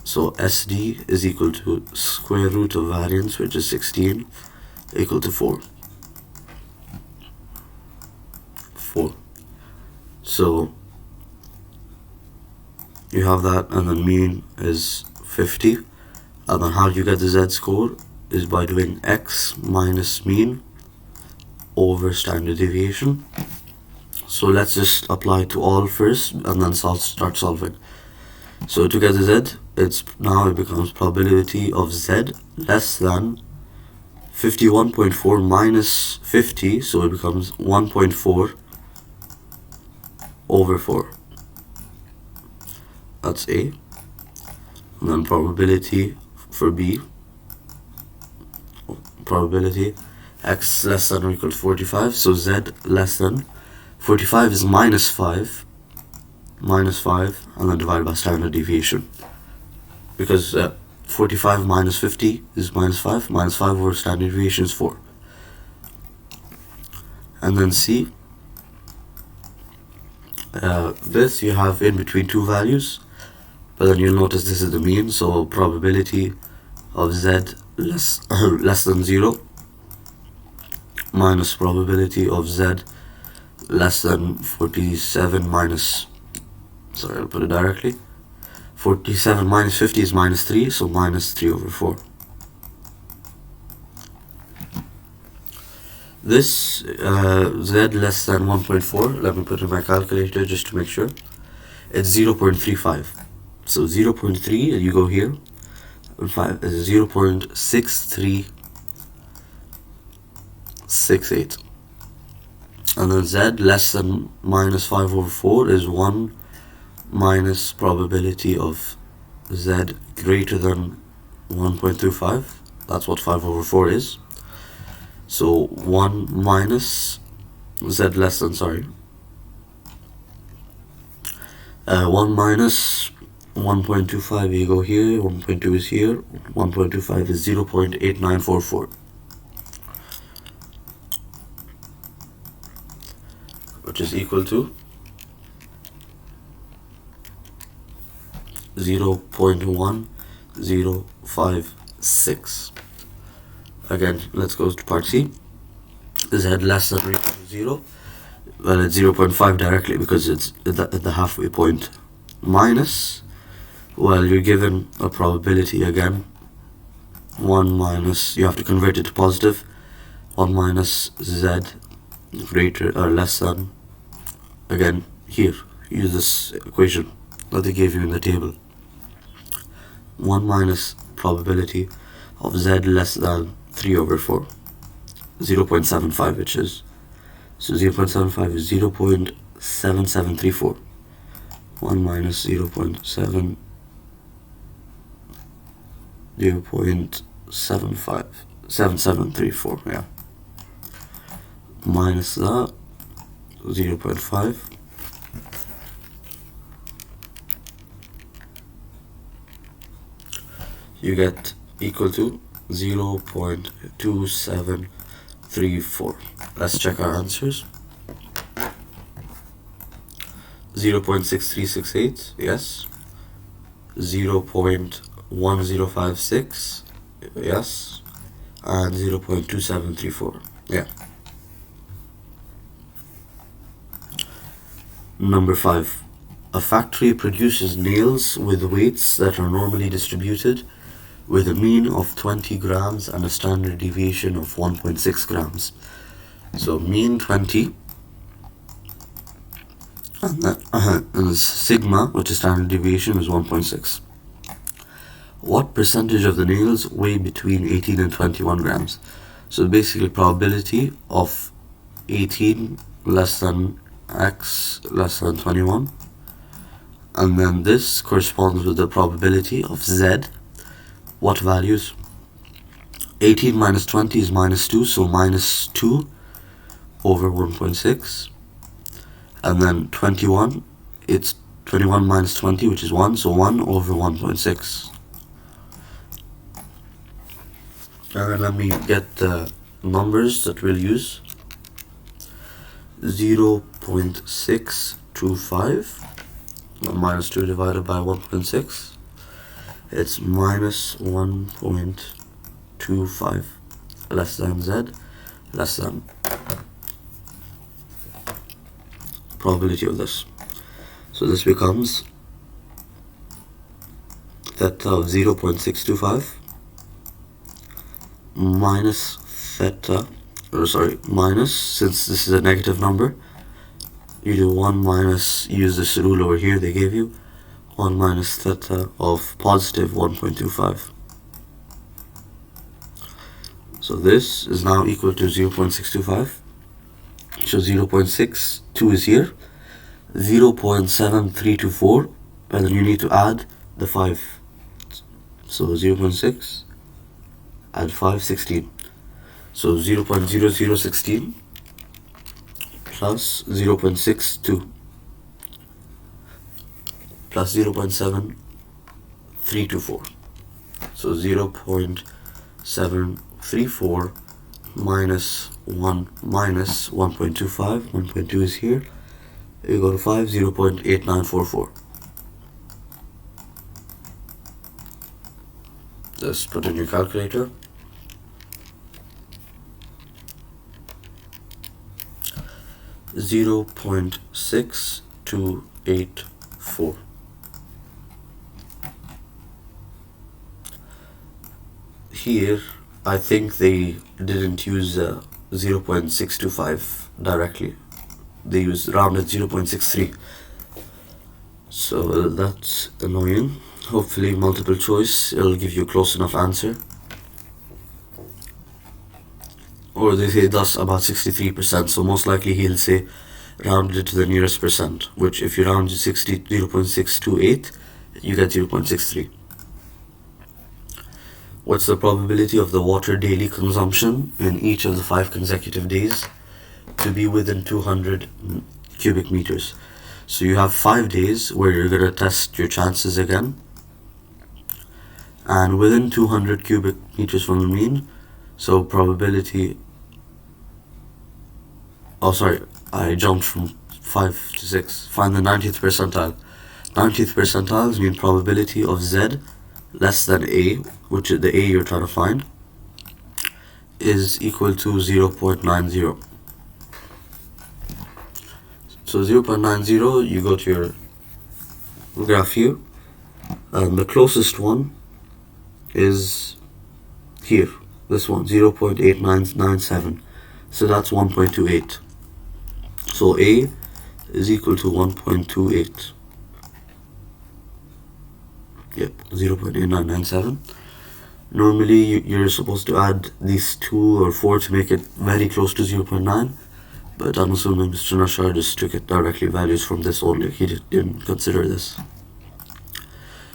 So SD is equal to square root of variance, which is 16, equal to 4. 4. So you have that, and the mean is 50. And then how you get the z-score is by doing x minus mean over standard deviation. So let's just apply to all first and then start solving. So to get the z, now it becomes probability of z less than 51.4 minus 50, so it becomes 1.4 over 4. That's A. And then probability for B, probability x less than or equal to 45, so z less than 45 is minus 5, and then divided by standard deviation, because 45 minus 50 is minus 5 over standard deviation is 4. And then C, this you have in between two values, but then you'll notice this is the mean, so probability of z less than 0 minus probability of z less than 47 minus, sorry, I'll put it directly, 47 minus 50 is minus 3, so minus 3 over 4. This z less than 1.4, let me put in my calculator just to make sure, it's 0.35. So 0.3, and you go here, and 5 is 0.6368. And then z less than minus 5 over 4 is 1 minus probability of z greater than 1.25. That's what 5 over 4 is. So 1 minus z less than, 1 minus 1.25, you go here, 1.2 is here, 1.25 is 0.8944, which is equal to 0.1056. Again, let's go to part C. Z less than or equal to 0. Well, it's 0.5 directly because it's at the halfway point. Minus, well, you're given a probability again. 1 minus, you have to convert it to positive. 1 minus z greater or less than, again, here, use this equation that they gave you in the table. 1 minus probability of z less than 3 over 4, 0.75, which is, so 0.75 is 0.7734. 1 minus 0.7734, yeah, minus that 0.5, you get equal to 0.2734. Let's check our answers. 0.6368, yes. 0.1056, yes. And 0.2734, yeah. Number 5. A factory produces nails with weights that are normally distributed with a mean of 20 grams and a standard deviation of 1.6 grams. So mean 20, and sigma, which is standard deviation, is 1.6. What percentage of the nails weigh between 18 and 21 grams? So basically probability of 18 less than x less than 21, and then this corresponds with the probability of z. What values? 18 minus 20 is minus 2, so minus 2 over 1.6. And then 21, it's 21 minus 20, which is 1, so 1 over 1.6. And then let me get the numbers that we'll use. 0.625, minus 2 divided by 1.6. It's minus 1.25 less than z less than probability of this. So this becomes theta of 0.625 minus theta, minus, since this is a negative number, you do 1 minus, use this rule over here they gave you, 1 minus theta of positive 1.25. So this is now equal to 0.625. So 0.62 is here, 0.7324, and then you need to add the 5. So 0.6 add 5, 16. So 0.0016 plus 0.62 plus 0.7324. So 0.734 minus 1 minus 1.25. 1.2 is here. You go to 5, 0.8944. Just put in your calculator. 0.6284. Here, I think they didn't use 0.625 directly. They used rounded 0.63. So that's annoying. Hopefully multiple choice, it'll give you a close enough answer. Or they say that's about 63%, so most likely he'll say rounded it to the nearest percent, which if you round to 0.628, you get 0.63. What's the probability of the water daily consumption in each of the 5 consecutive days to be within 200 cubic meters? So you have 5 days where you're going to test your chances again. And within 200 cubic meters from the mean, so probability... Oh, sorry, I jumped from 5 to 6. Find the 90th percentile. 90th percentiles mean probability of Z less than A, which is the A you're trying to find, is equal to 0.90. So 0.90, you go to your graph here, and the closest one is here, this one, 0.8997. So that's 1.28. So A is equal to 1.28. Yep, 0.8997. Normally you're supposed to add these 2 or 4 to make it very close to 0.9, but I'm assuming Mr. Nashar just took it directly values from this only. He didn't consider this.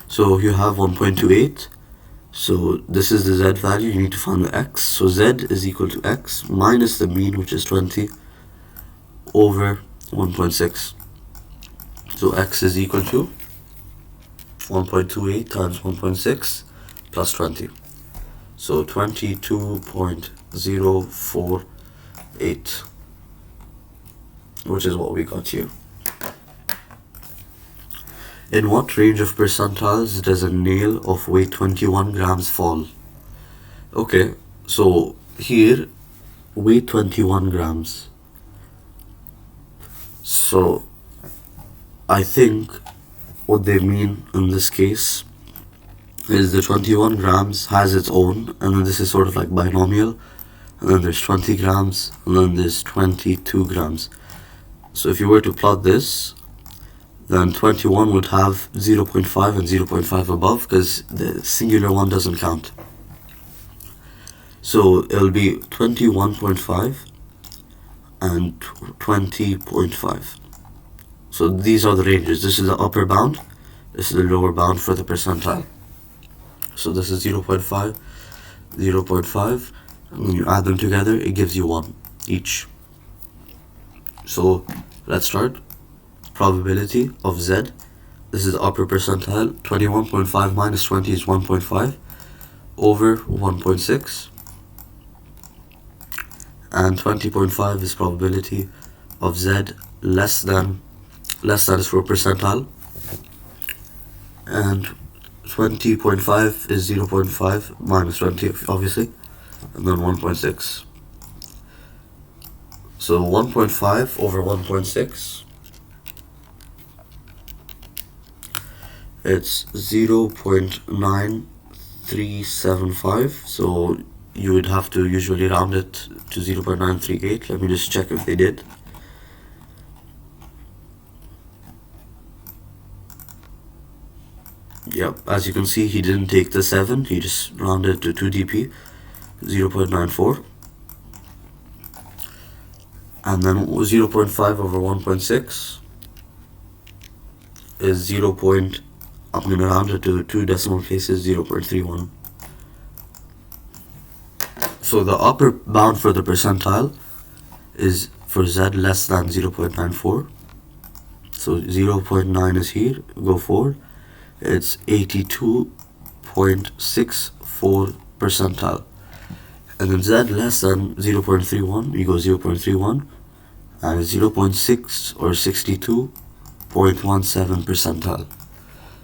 So you have 1.28. So this is the Z value. You need to find the X. So Z is equal to X minus the mean, which is 20, over 1.6. So X is equal to 1.28 times 1.6 plus 20. So 22.048, which is what we got here. In what range of percentiles does a nail of weight 21 grams fall? Okay, so here, weight 21 grams. So I think what they mean in this case is the 21 grams has its own, and then this is sort of like binomial, and then there's 20 grams, and then there's 22 grams. So if you were to plot this, then 21 would have 0.5 and 0.5 above, because the singular one doesn't count. So it'll be 21.5 and 20.5. So these are the ranges. This is the upper bound, this is the lower bound for the percentile. So this is 0.5, 0.5, and when you add them together, it gives you 1 each. So let's start. Probability of Z, this is the upper percentile, 21.5 minus 20 is 1.5, over 1.6, and 20.5 is probability of Z less than is for percentile, and 20.5 is 0.5 minus 20, obviously, and then 1.6. So 1.5 over 1.6, it's 0.9375, so you would have to usually round it to 0.938. Let me just check if they did. Yep, as you can see, he didn't take the 7, he just rounded to 2 dp, 0.94. And then 0.5 over 1.6 is 0. I'm going to round it to 2 decimal places, 0.31. So the upper bound for the percentile is for z less than 0.94. So 0.9 is here, go forward. It's 82.64 percentile. And then z less than 0.31, we go 0.31, and 0.6 or 62.17 percentile.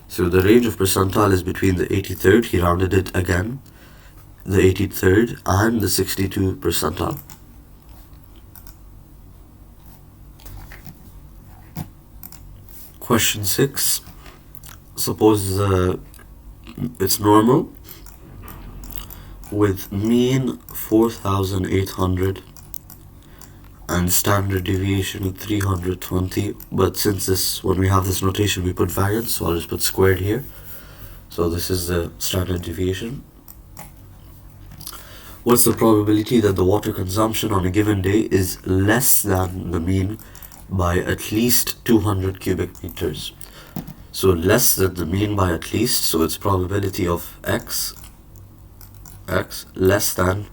So the range of percentile is between the 83rd, he rounded it again, the 83rd and the 62 percentile. Question 6. Suppose it's normal with mean 4,800 and standard deviation of 320, but since when we have this notation we put variance, so I'll just put squared here. So this is the standard deviation. What's the probability that the water consumption on a given day is less than the mean by at least 200 cubic meters? So less than the mean by at least, so it's probability of x less than,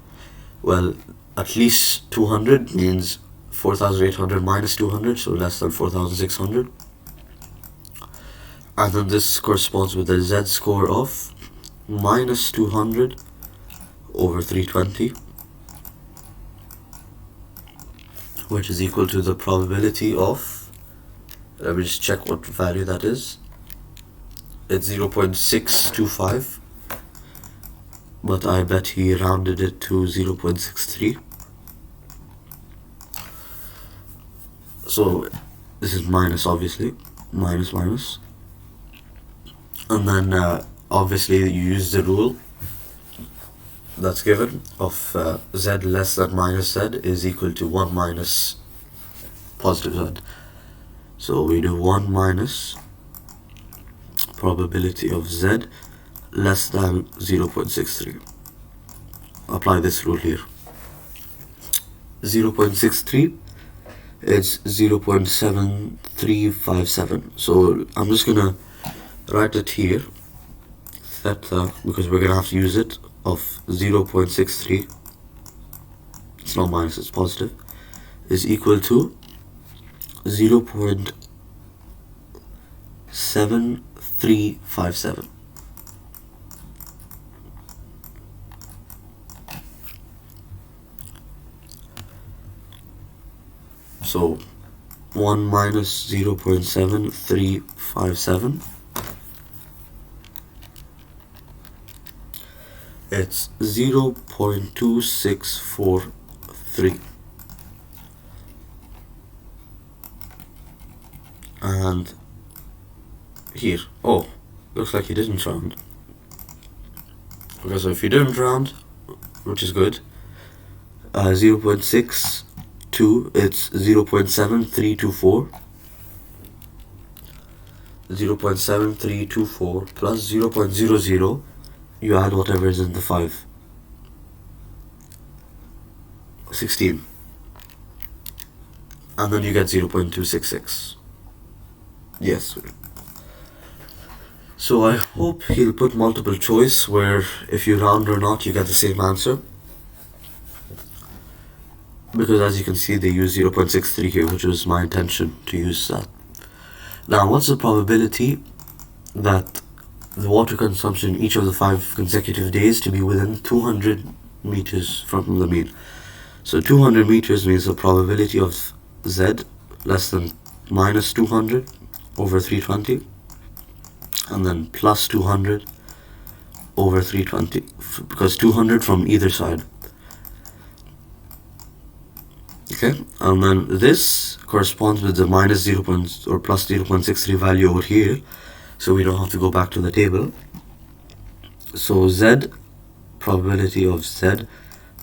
well, at least 200 means 4,800 minus 200, so less than 4,600. And then this corresponds with the z-score of minus 200 over 320, which is equal to the probability of, let me just check what value that is. It's 0.625, but I bet he rounded it to 0.63. So this is minus, obviously, minus. And then obviously you use the rule that's given of z less than minus z is equal to 1 minus positive z. So we do 1 minus probability of z less than 0.63. Apply this rule here. 0.63 is 0.7357. So I'm just gonna write it here, theta, because we're gonna have to use it, of 0.63, it's not minus, it's positive, is equal to 0.7357. So 1 minus 0.7357, it's 0.2643. And here, oh, looks like he didn't round. Okay, so if you didn't round, which is good, 0.62, it's 0.7324. 0.7324 plus 0.00, you add whatever is in the 5. 16. And then you get 0.266. Yes. So I hope he'll put multiple choice where if you round or not you get the same answer, because as you can see they use 0.63 here, which was my intention to use that. Now what's the probability that the water consumption each of the 5 consecutive days to be within 200 meters from the mean? So 200 meters means the probability of z less than minus 200 over 320, and then plus 200 over 320, because 200 from either side. Okay, and then this corresponds with the minus 0. Or plus 0.63 value over here, so we don't have to go back to the table. So z, probability of z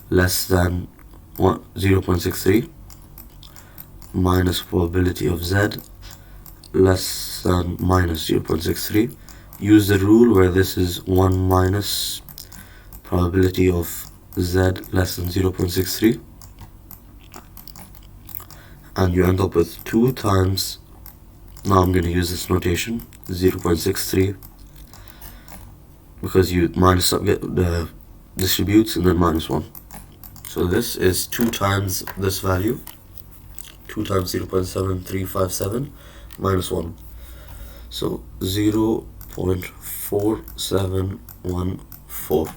less than 0.63 minus probability of z less than minus 0.63 use the rule where this is 1 minus probability of z less than 0.63, and you end up with 2 times, now I'm going to use this notation, 0.63, because you minus the distributes and then minus 1. So this is 2 times this value, 2 times 0.7357 minus 1. So 0.4714.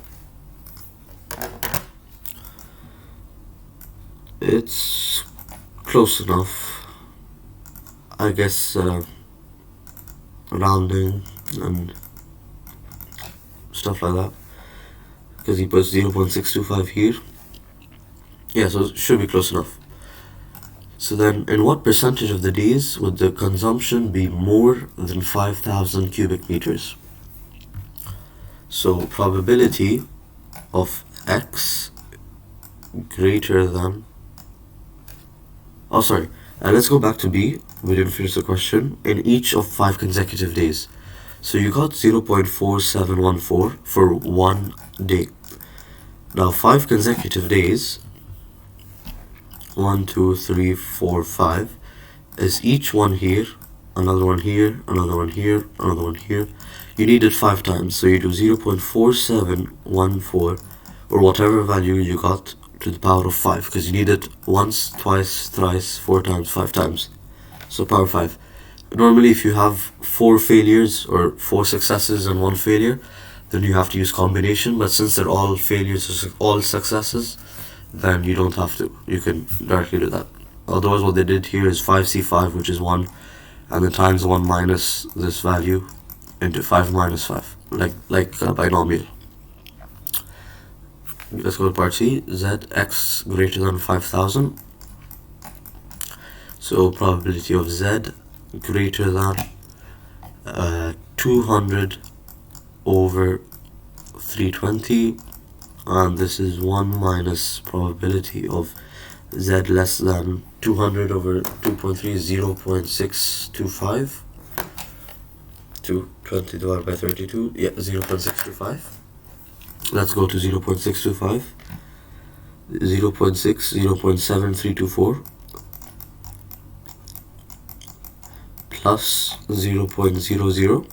It's close enough, I guess. Rounding and stuff like that, because he puts 0.625 here. Yeah, so it should be close enough. So then, in what percentage of the days would the consumption be more than 5,000 cubic meters? So probability of x greater than, let's go back to B. We didn't finish the question. In each of 5 consecutive days. So you got 0.4714 for 1 day. Now 5 consecutive days, 1, 2, 3, 4, 5, is each one here, another one here, another one here, another one here. You need it 5 times, so you do 0.4714, or whatever value you got, to the power of 5, because you need it once, twice, thrice, 4 times, 5 times. So power 5. Normally if you have 4 failures or 4 successes and 1 failure, then you have to use combination, but since they're all failures or all successes, then you don't have to. You can directly do that. Otherwise what they did here is 5c5, which is 1, and then times 1 minus this value into 5 minus 5, like binomial. Let's go to part C. Zx greater than 5,000. So probability of z greater than 200 over 320, and this is 1 minus probability of z less than 200 over 2.3 is 0.625. 220 divided by 32, yeah, 0.625. Let's go to 0.625, 0.7324 plus 0.00,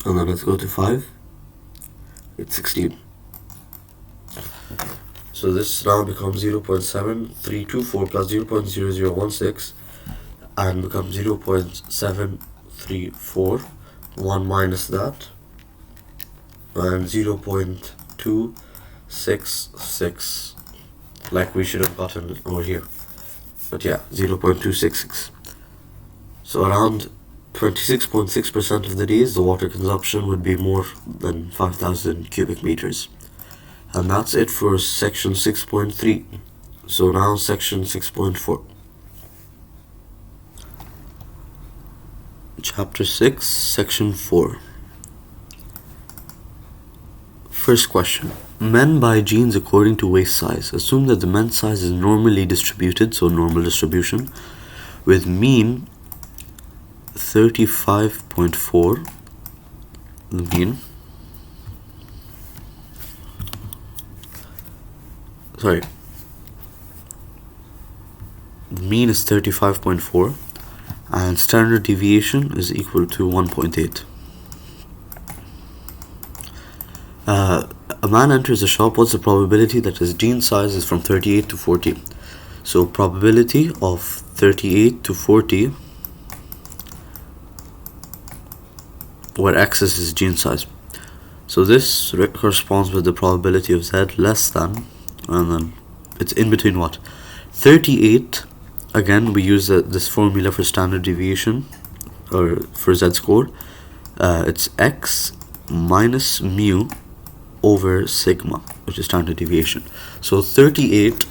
and then let's go to 5, it's 16. So this now becomes 0.7324 plus 0.0016 and becomes 0.734, 1 minus that, and 0.266, like we should have gotten over here, but yeah, 0.266. So around 26.6% of the days the water consumption would be more than 5,000 cubic meters. And that's it for section 6.3. So now section 6.4. Chapter 6, section 4. First question. Men buy jeans according to waist size. Assume that the men's size is normally distributed, so normal distribution, with mean 35.4, the mean, the mean is 35.4 and standard deviation is equal to 1.8. A man enters a shop. What's the probability that his jean size is from 38 to 40? So probability of 38 to 40, where x is his jean size. So this corresponds with the probability of z less than, and then it's in between what? 38, again we use this formula for standard deviation, or for z score. It's x minus mu over sigma, which is standard deviation. So 38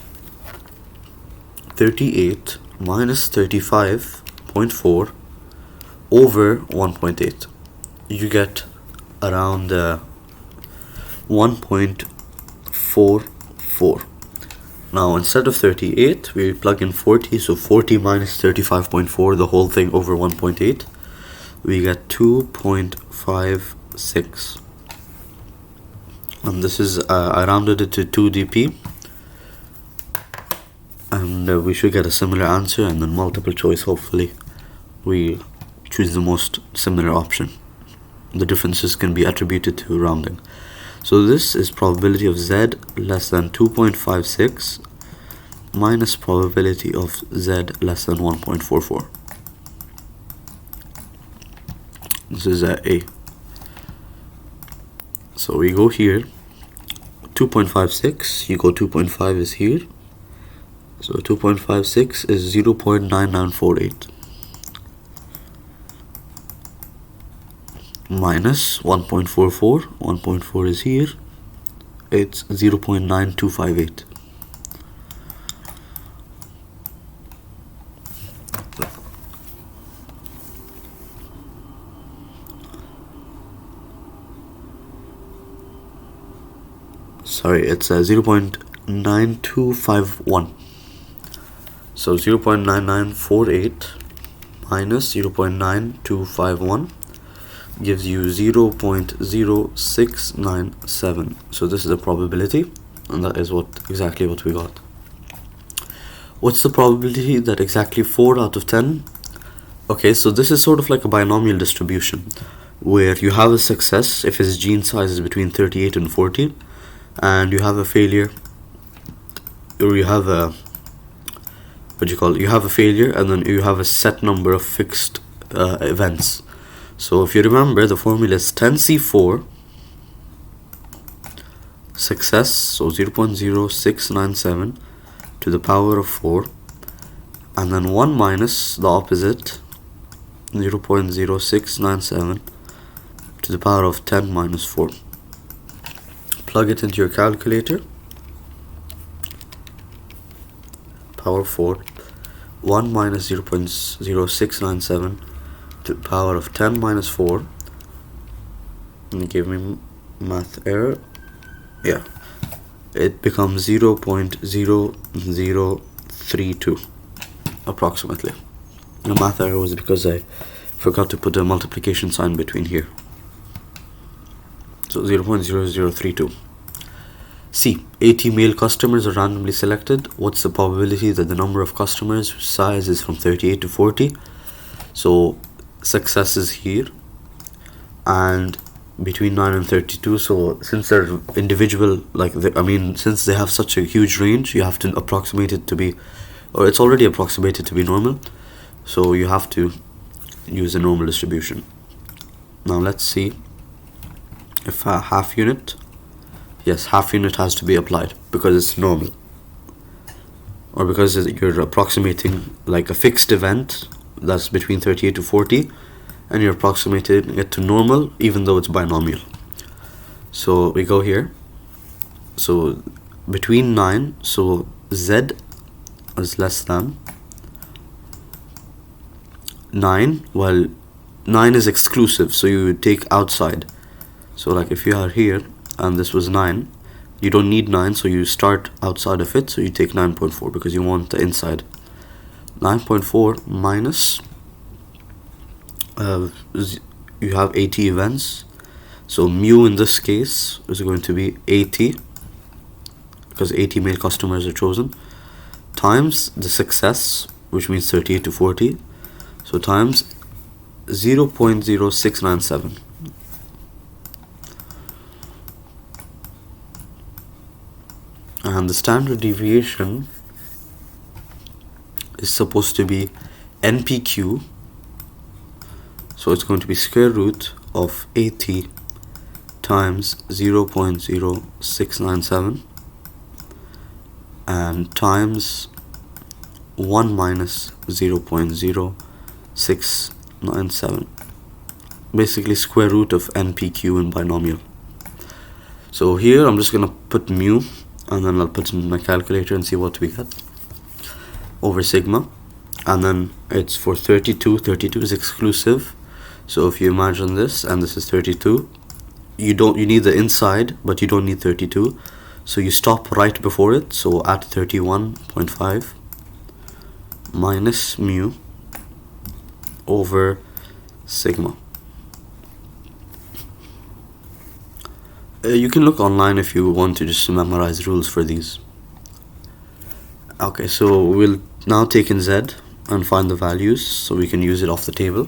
minus 35.4 over 1.8, you get around 1.44. Now instead of 38 we plug in 40, so 40 minus 35.4, the whole thing over 1.8, we get 2.44 0.56, and this is I rounded it to 2 dp, and we should get a similar answer, and then multiple choice, hopefully we choose the most similar option. The differences can be attributed to rounding. So this is probability of z less than 2.56 minus probability of z less than 1.44. This is A. So we go here, 2.56, you go 2.5 is here, so 2.56 is 0.9948 minus 1.44, 1.4 is here, it's 0.9258. Sorry, it's 0.9251. So 0.9948 minus 0.9251 gives you 0.0697. So this is the probability, and that is exactly what we got. What's the probability that exactly 4 out of 10? Okay, so this is sort of like a binomial distribution where you have a success if its gene size is between 38 and 40, and you have a failure, or you have a you have a failure, and then you have a set number of fixed events. So if you remember, the formula is 10C4 success, so 0.0697 to the power of 4, and then 1 minus the opposite, 0.0697 to the power of 10 minus 4. Plug it into your calculator. Power 4, 1 minus 0.0697 to the power of 10 minus 4, and give me math error. Yeah, it becomes 0.0032 approximately. The math error was because I forgot to put a multiplication sign between here. So 0.0032. C. 80 male customers are randomly selected. What's the probability that the number of customers whose size is from 38 to 40? So success is here, and between 9 and 32. So since they're individual, since they have such a huge range, you have to approximate it to be, or it's already approximated to be normal. So you have to use a normal distribution. Now let's see if a half unit. Yes, half unit has to be applied because it's normal, or because you're approximating like a fixed event that's between 38 to 40, and you're approximating it to normal even though it's binomial. So we go here, so between 9, so z is less than 9, well 9 is exclusive, so you take outside. So like if you are here and this was 9, you don't need 9, so you start outside of it, so you take 9.4 because you want the inside. 9.4 minus you have 80 events, so mu in this case is going to be 80 because 80 male customers are chosen, times the success, which means 38 to 40, so times 0.0697. And the standard deviation is supposed to be NPQ, so it's going to be square root of 80 times 0.0697 and times 1 minus 0.0697, basically square root of NPQ in binomial. So here I'm just gonna put mu, and then I'll put it in my calculator and see what we get over sigma. And then it's for 32. 32 is exclusive, so if you imagine this and this is 32, you need the inside, but you don't need 32, so you stop right before it. So at 31.5 minus mu over sigma. You can look online if you want to just memorize rules for these. Okay, so we'll now take in Z and find the values so we can use it off the table.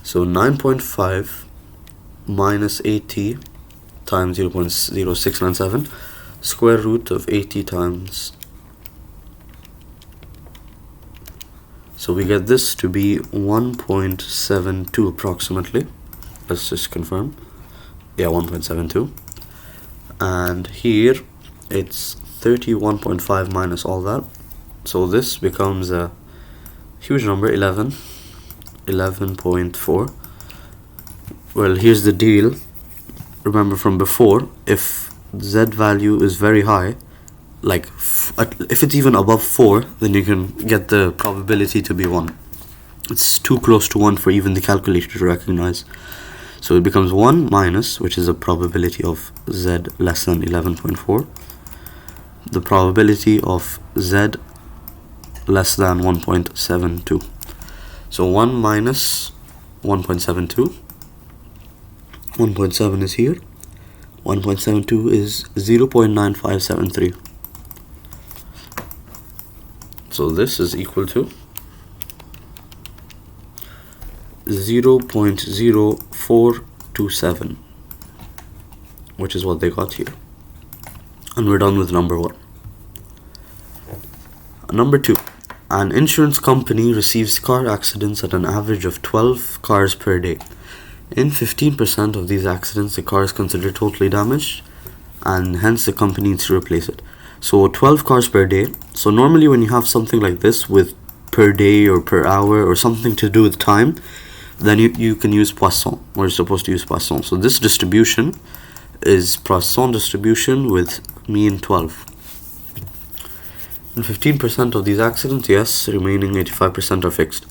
So 9.5 minus 80 times 0.0697, square root of 80 times. So we get this to be 1.72 approximately. Let's just confirm. Yeah, 1.72. And here it's 31.5 minus all that. So this becomes a huge number, 11.4. Well, here's the deal. Remember from before, if Z value is very high, like if it's even above 4, then you can get the probability to be 1. It's too close to 1 for even the calculator to recognize. So it becomes 1 minus, which is a probability of Z less than 11.4, the probability of Z less than 1.72. So 1 minus 1.72, 1.7 is here, 1.72 is 0.9573. So this is equal to 0.0427, which is what they got here. And we're done with number 1. Number 2. An insurance company receives car accidents at an average of 12 cars per day. In 15% of these accidents, the car is considered totally damaged, and hence the company needs to replace it. So 12 cars per day. So normally when you have something like this with per day or per hour or something to do with time, then you can use Poisson, or you're supposed to use Poisson. So this distribution is Poisson distribution with mean 12. In 15% of these accidents, yes, remaining 85% are fixed.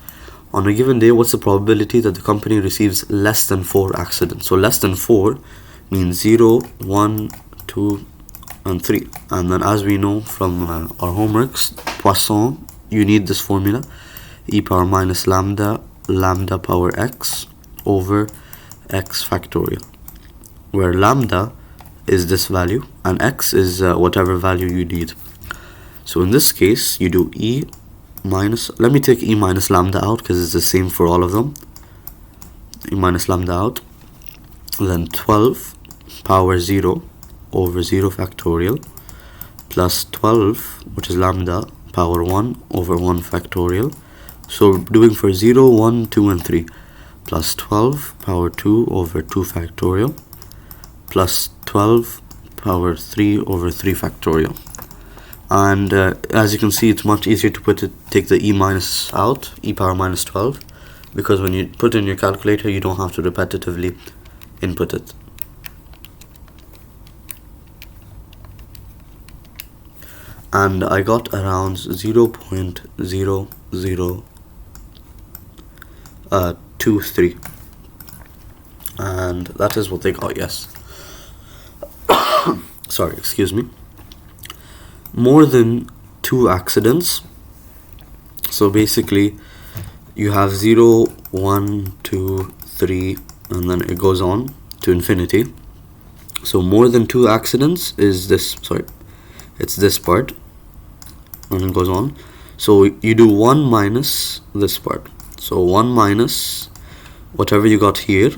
On a given day, what's the probability that the company receives less than 4 accidents? So less than 4 means 0, 1, 2, and 3. And then as we know from our homeworks, Poisson, you need this formula, e power minus lambda, lambda power x over x factorial, where lambda is this value and x is whatever value you need. So in this case, you do e minus, let me take e minus lambda out because it's the same for all of them. E minus lambda out, then 12 power 0 over 0 factorial plus 12, which is lambda, power 1 over 1 factorial. So doing for 0, 1, 2, and 3, plus 12 power 2 over 2 factorial plus 12 power 3 over 3 factorial. And as you can see, it's much easier to take the e minus out, e power minus 12, because when you put in your calculator, you don't have to repetitively input it. And I got around 0.0023, and that is what they got, yes. Sorry, excuse me. More than 2 accidents, so basically you have 0, 1, 2, 3, and then it goes on to infinity. So more than 2 accidents is this, it's this part, and it goes on. So you do 1 minus this part. So 1 minus whatever you got here,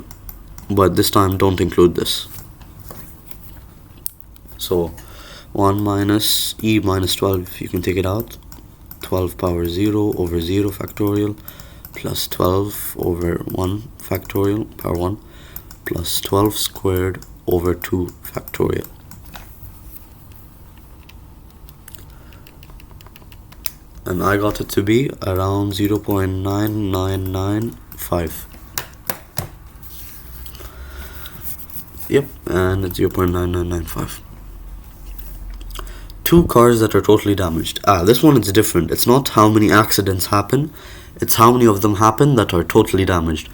but this time don't include this. So 1 minus e minus 12, you can take it out, 12 power 0 over 0 factorial plus 12 over 1 factorial, power 1, plus 12 squared over 2 factorial. And I got it to be around 0.9995. Yep, and it's 0.9995. 2 cars that are totally damaged. This one is different. It's not how many accidents happen, it's how many of them happen that are totally damaged.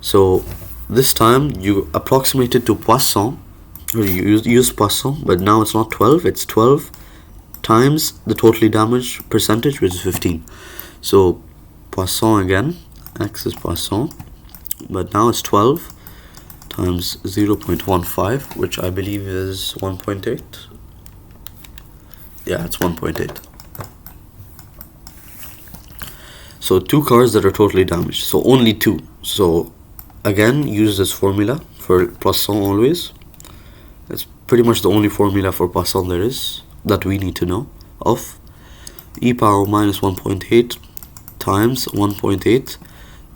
So this time you approximate it to Poisson, or you use Poisson, but now it's not 12, it's 12 times the totally damaged percentage, which is 15. So Poisson again. X is Poisson, but now it's 12 times 0.15, which I believe is 1.8. Yeah, it's 1.8. So 2 cars that are totally damaged. So only 2. So again, use this formula for Poisson always. It's pretty much the only formula for Poisson there is that we need to know of. E power minus 1.8 times 1.8,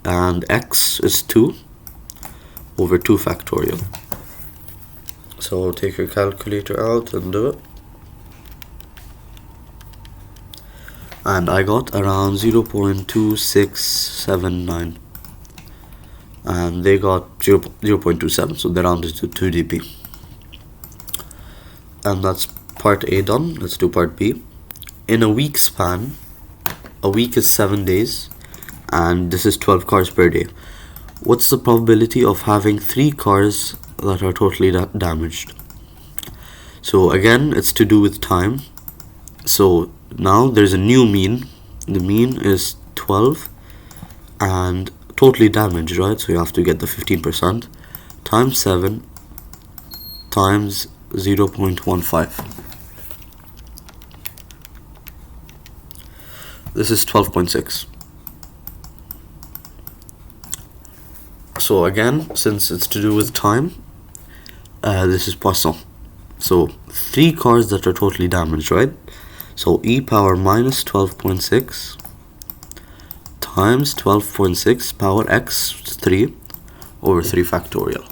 and x is 2 over 2 factorial. So take your calculator out and do it. And I got around 0.2679, and they got 0.27, so they rounded to 2 dB. And that's part A done. Let's do part B. In a week span, a week is 7 days, and this is 12 cars per day. What's the probability of having 3 cars that are totally damaged? So again, it's to do with time. So now there's a new mean. The mean is 12 and totally damaged, right? So you have to get the 15% times 7 times 0.15. This is 12.6. So again, since it's to do with time, this is Poisson. So 3 cars that are totally damaged, right? So e power minus 12.6 times 12.6 power x 3 over 3 factorial.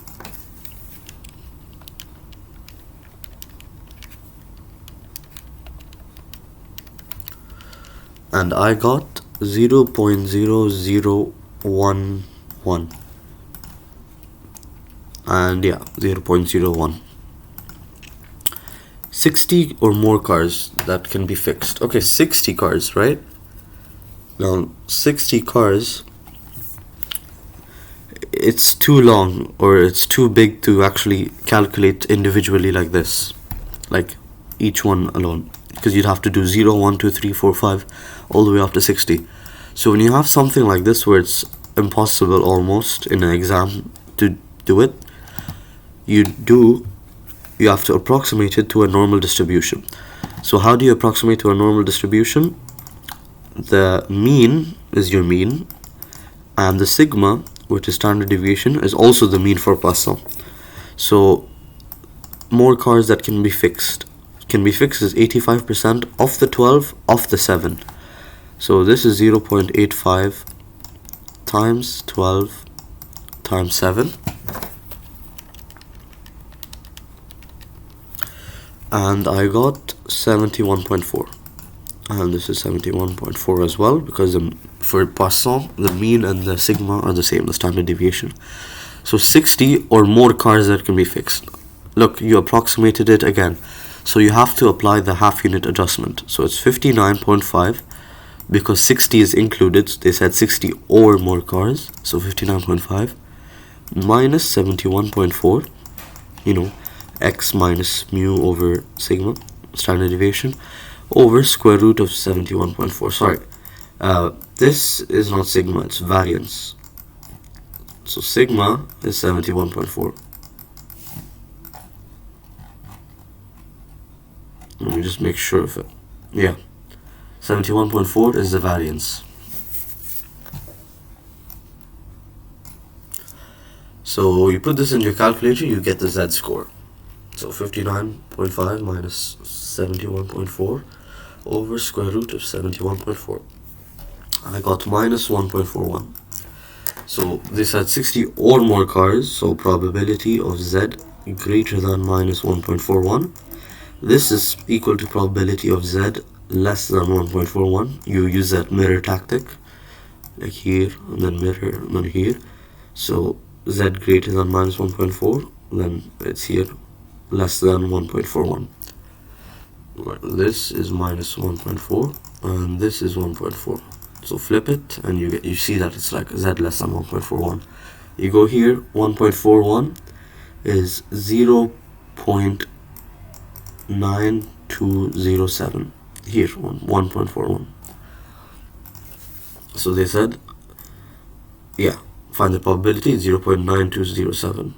And I got 0.0011, and yeah, 0.01. 60 or more cars that can be fixed. Okay, 60 cars, right? Now 60 cars, it's too long, or it's too big to actually calculate individually like this, like each one alone, because you'd have to do 0, 1, 2, 3, 4, 5 all the way up to 60. So when you have something like this where it's impossible almost in an exam to do it, you have to approximate it to a normal distribution. So how do you approximate to a normal distribution? The mean is your mean, and the sigma, which is standard deviation, is also the mean for Poisson. So more cars that can be fixed is 85% of the 12 of the 7. So this is 0.85 times 12 times 7, and I got 71.4, and this is 71.4 as well, because for Poisson the mean and the sigma are the same, the standard deviation. So 60 or more cars that can be fixed. Look, you approximated it again, so you have to apply the half unit adjustment. So it's 59.5, because 60 is included. They said 60 or more cars, so 59.5 minus 71.4, x minus mu over sigma, standard deviation, over square root of 71.4. Sorry, this is not sigma, it's variance. So sigma is 71.4. Let me just make sure of it. Yeah, 71.4 is the variance. So you put this in your calculator, you get the Z score. So 59.5 minus 71.4 over square root of 71.4. I got minus 1.41. So this had 60 or more cars, so probability of Z greater than minus 1.41. This is equal to probability of Z less than 1.41. You use that mirror tactic, like here, and then mirror, and then here. So Z greater than minus 1.4, then it's here, less than 1.41. This is minus 1.4, and this is 1.4. So flip it, and you see that it's like Z less than 1.41. You go here, 1.41 is 0.9207. Here, 1.41. So they said, yeah, find the probability 0.9207.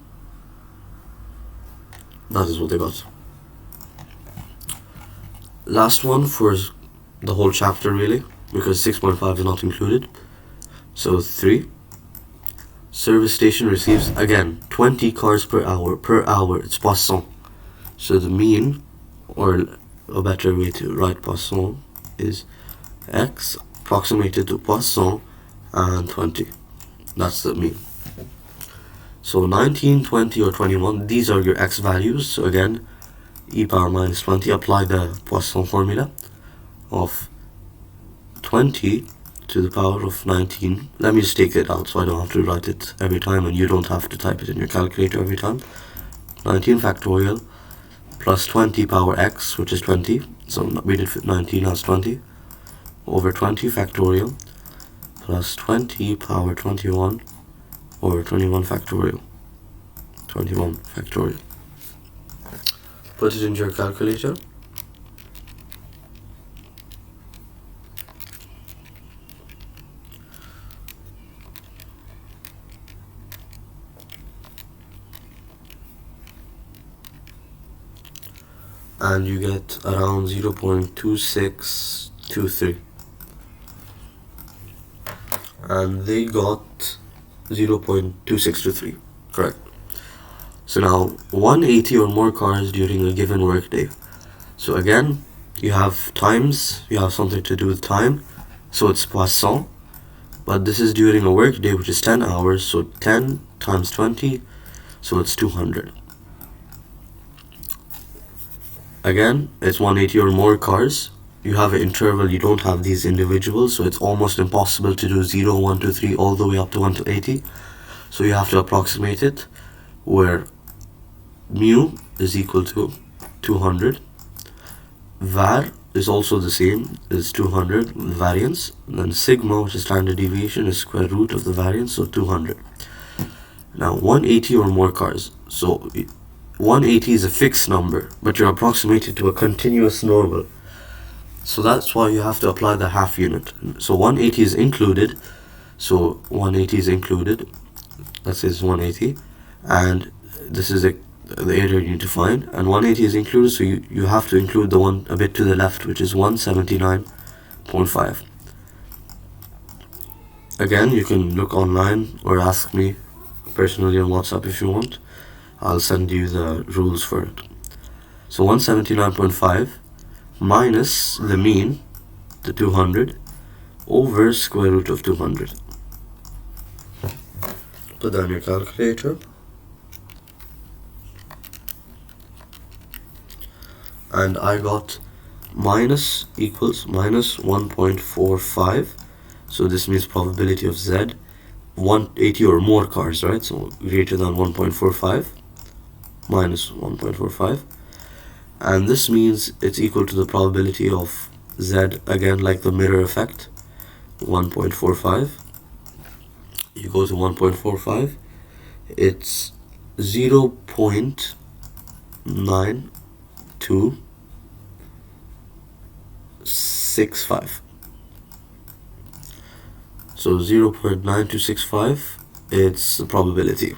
That is what they got. Last one for the whole chapter really, because 6.5 is not included. So 3. Service station receives, again, 20 cars per hour. It's Poisson. So the mean, or a better way to write Poisson, is x approximated to Poisson and 20. That's the mean. So 19, 20, or 21, these are your x values. So again, e power minus 20, apply the Poisson formula of 20 to the power of 19. Let me just take it out so I don't have to write it every time, and you don't have to type it in your calculator every time. 19 factorial plus 20 power x, which is 20. So we did 19 as 20 over 20 factorial plus 20 power 21 over 21 factorial. 21 factorial. Put it into your calculator. And you get around 0.2623. And they got 0.2623, correct. So now 180 or more cars during a given workday. So again, you have times, you have something to do with time, so it's Poisson. But this is during a workday, which is 10 hours, so 10 times 20, so it's 200. Again, it's 180 or more cars. You have an interval, you don't have these individuals, so it's almost impossible to do 0, 1, 2, 3 all the way up to 1 to 80. So you have to approximate it, where mu is equal to 200. Var is also the same, is 200 variance. And then sigma, which is standard deviation, is square root of the variance, so 200. Now 180 or more cars. So 180 is a fixed number, but you're approximated to a continuous normal. So that's why you have to apply the half unit. So 180 is included. So 180 is included. That says 180. And this is the area you need to find. And 180 is included, so you have to include the one a bit to the left, which is 179.5. Again, you can look online or ask me personally on WhatsApp if you want. I'll send you the rules for it. So 179.5 minus the mean, the 200, over square root of 200. Put that in your calculator. And I got minus equals minus 1.45. So this means probability of Z, 180 or more cars, right? So greater than 1.45 minus 1.45. And this means it's equal to the probability of Z, again like the mirror effect, 1.45. You go to 1.45, it's 0.9265. So 0.9265, it's the probability.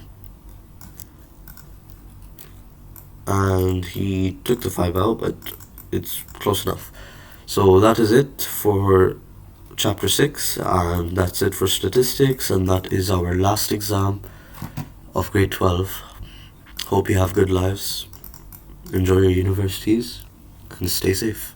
And he took the 5 out, but it's close enough. So that is it for chapter 6, and that's it for statistics, and that is our last exam of grade 12. Hope you have good lives, enjoy your universities, and stay safe.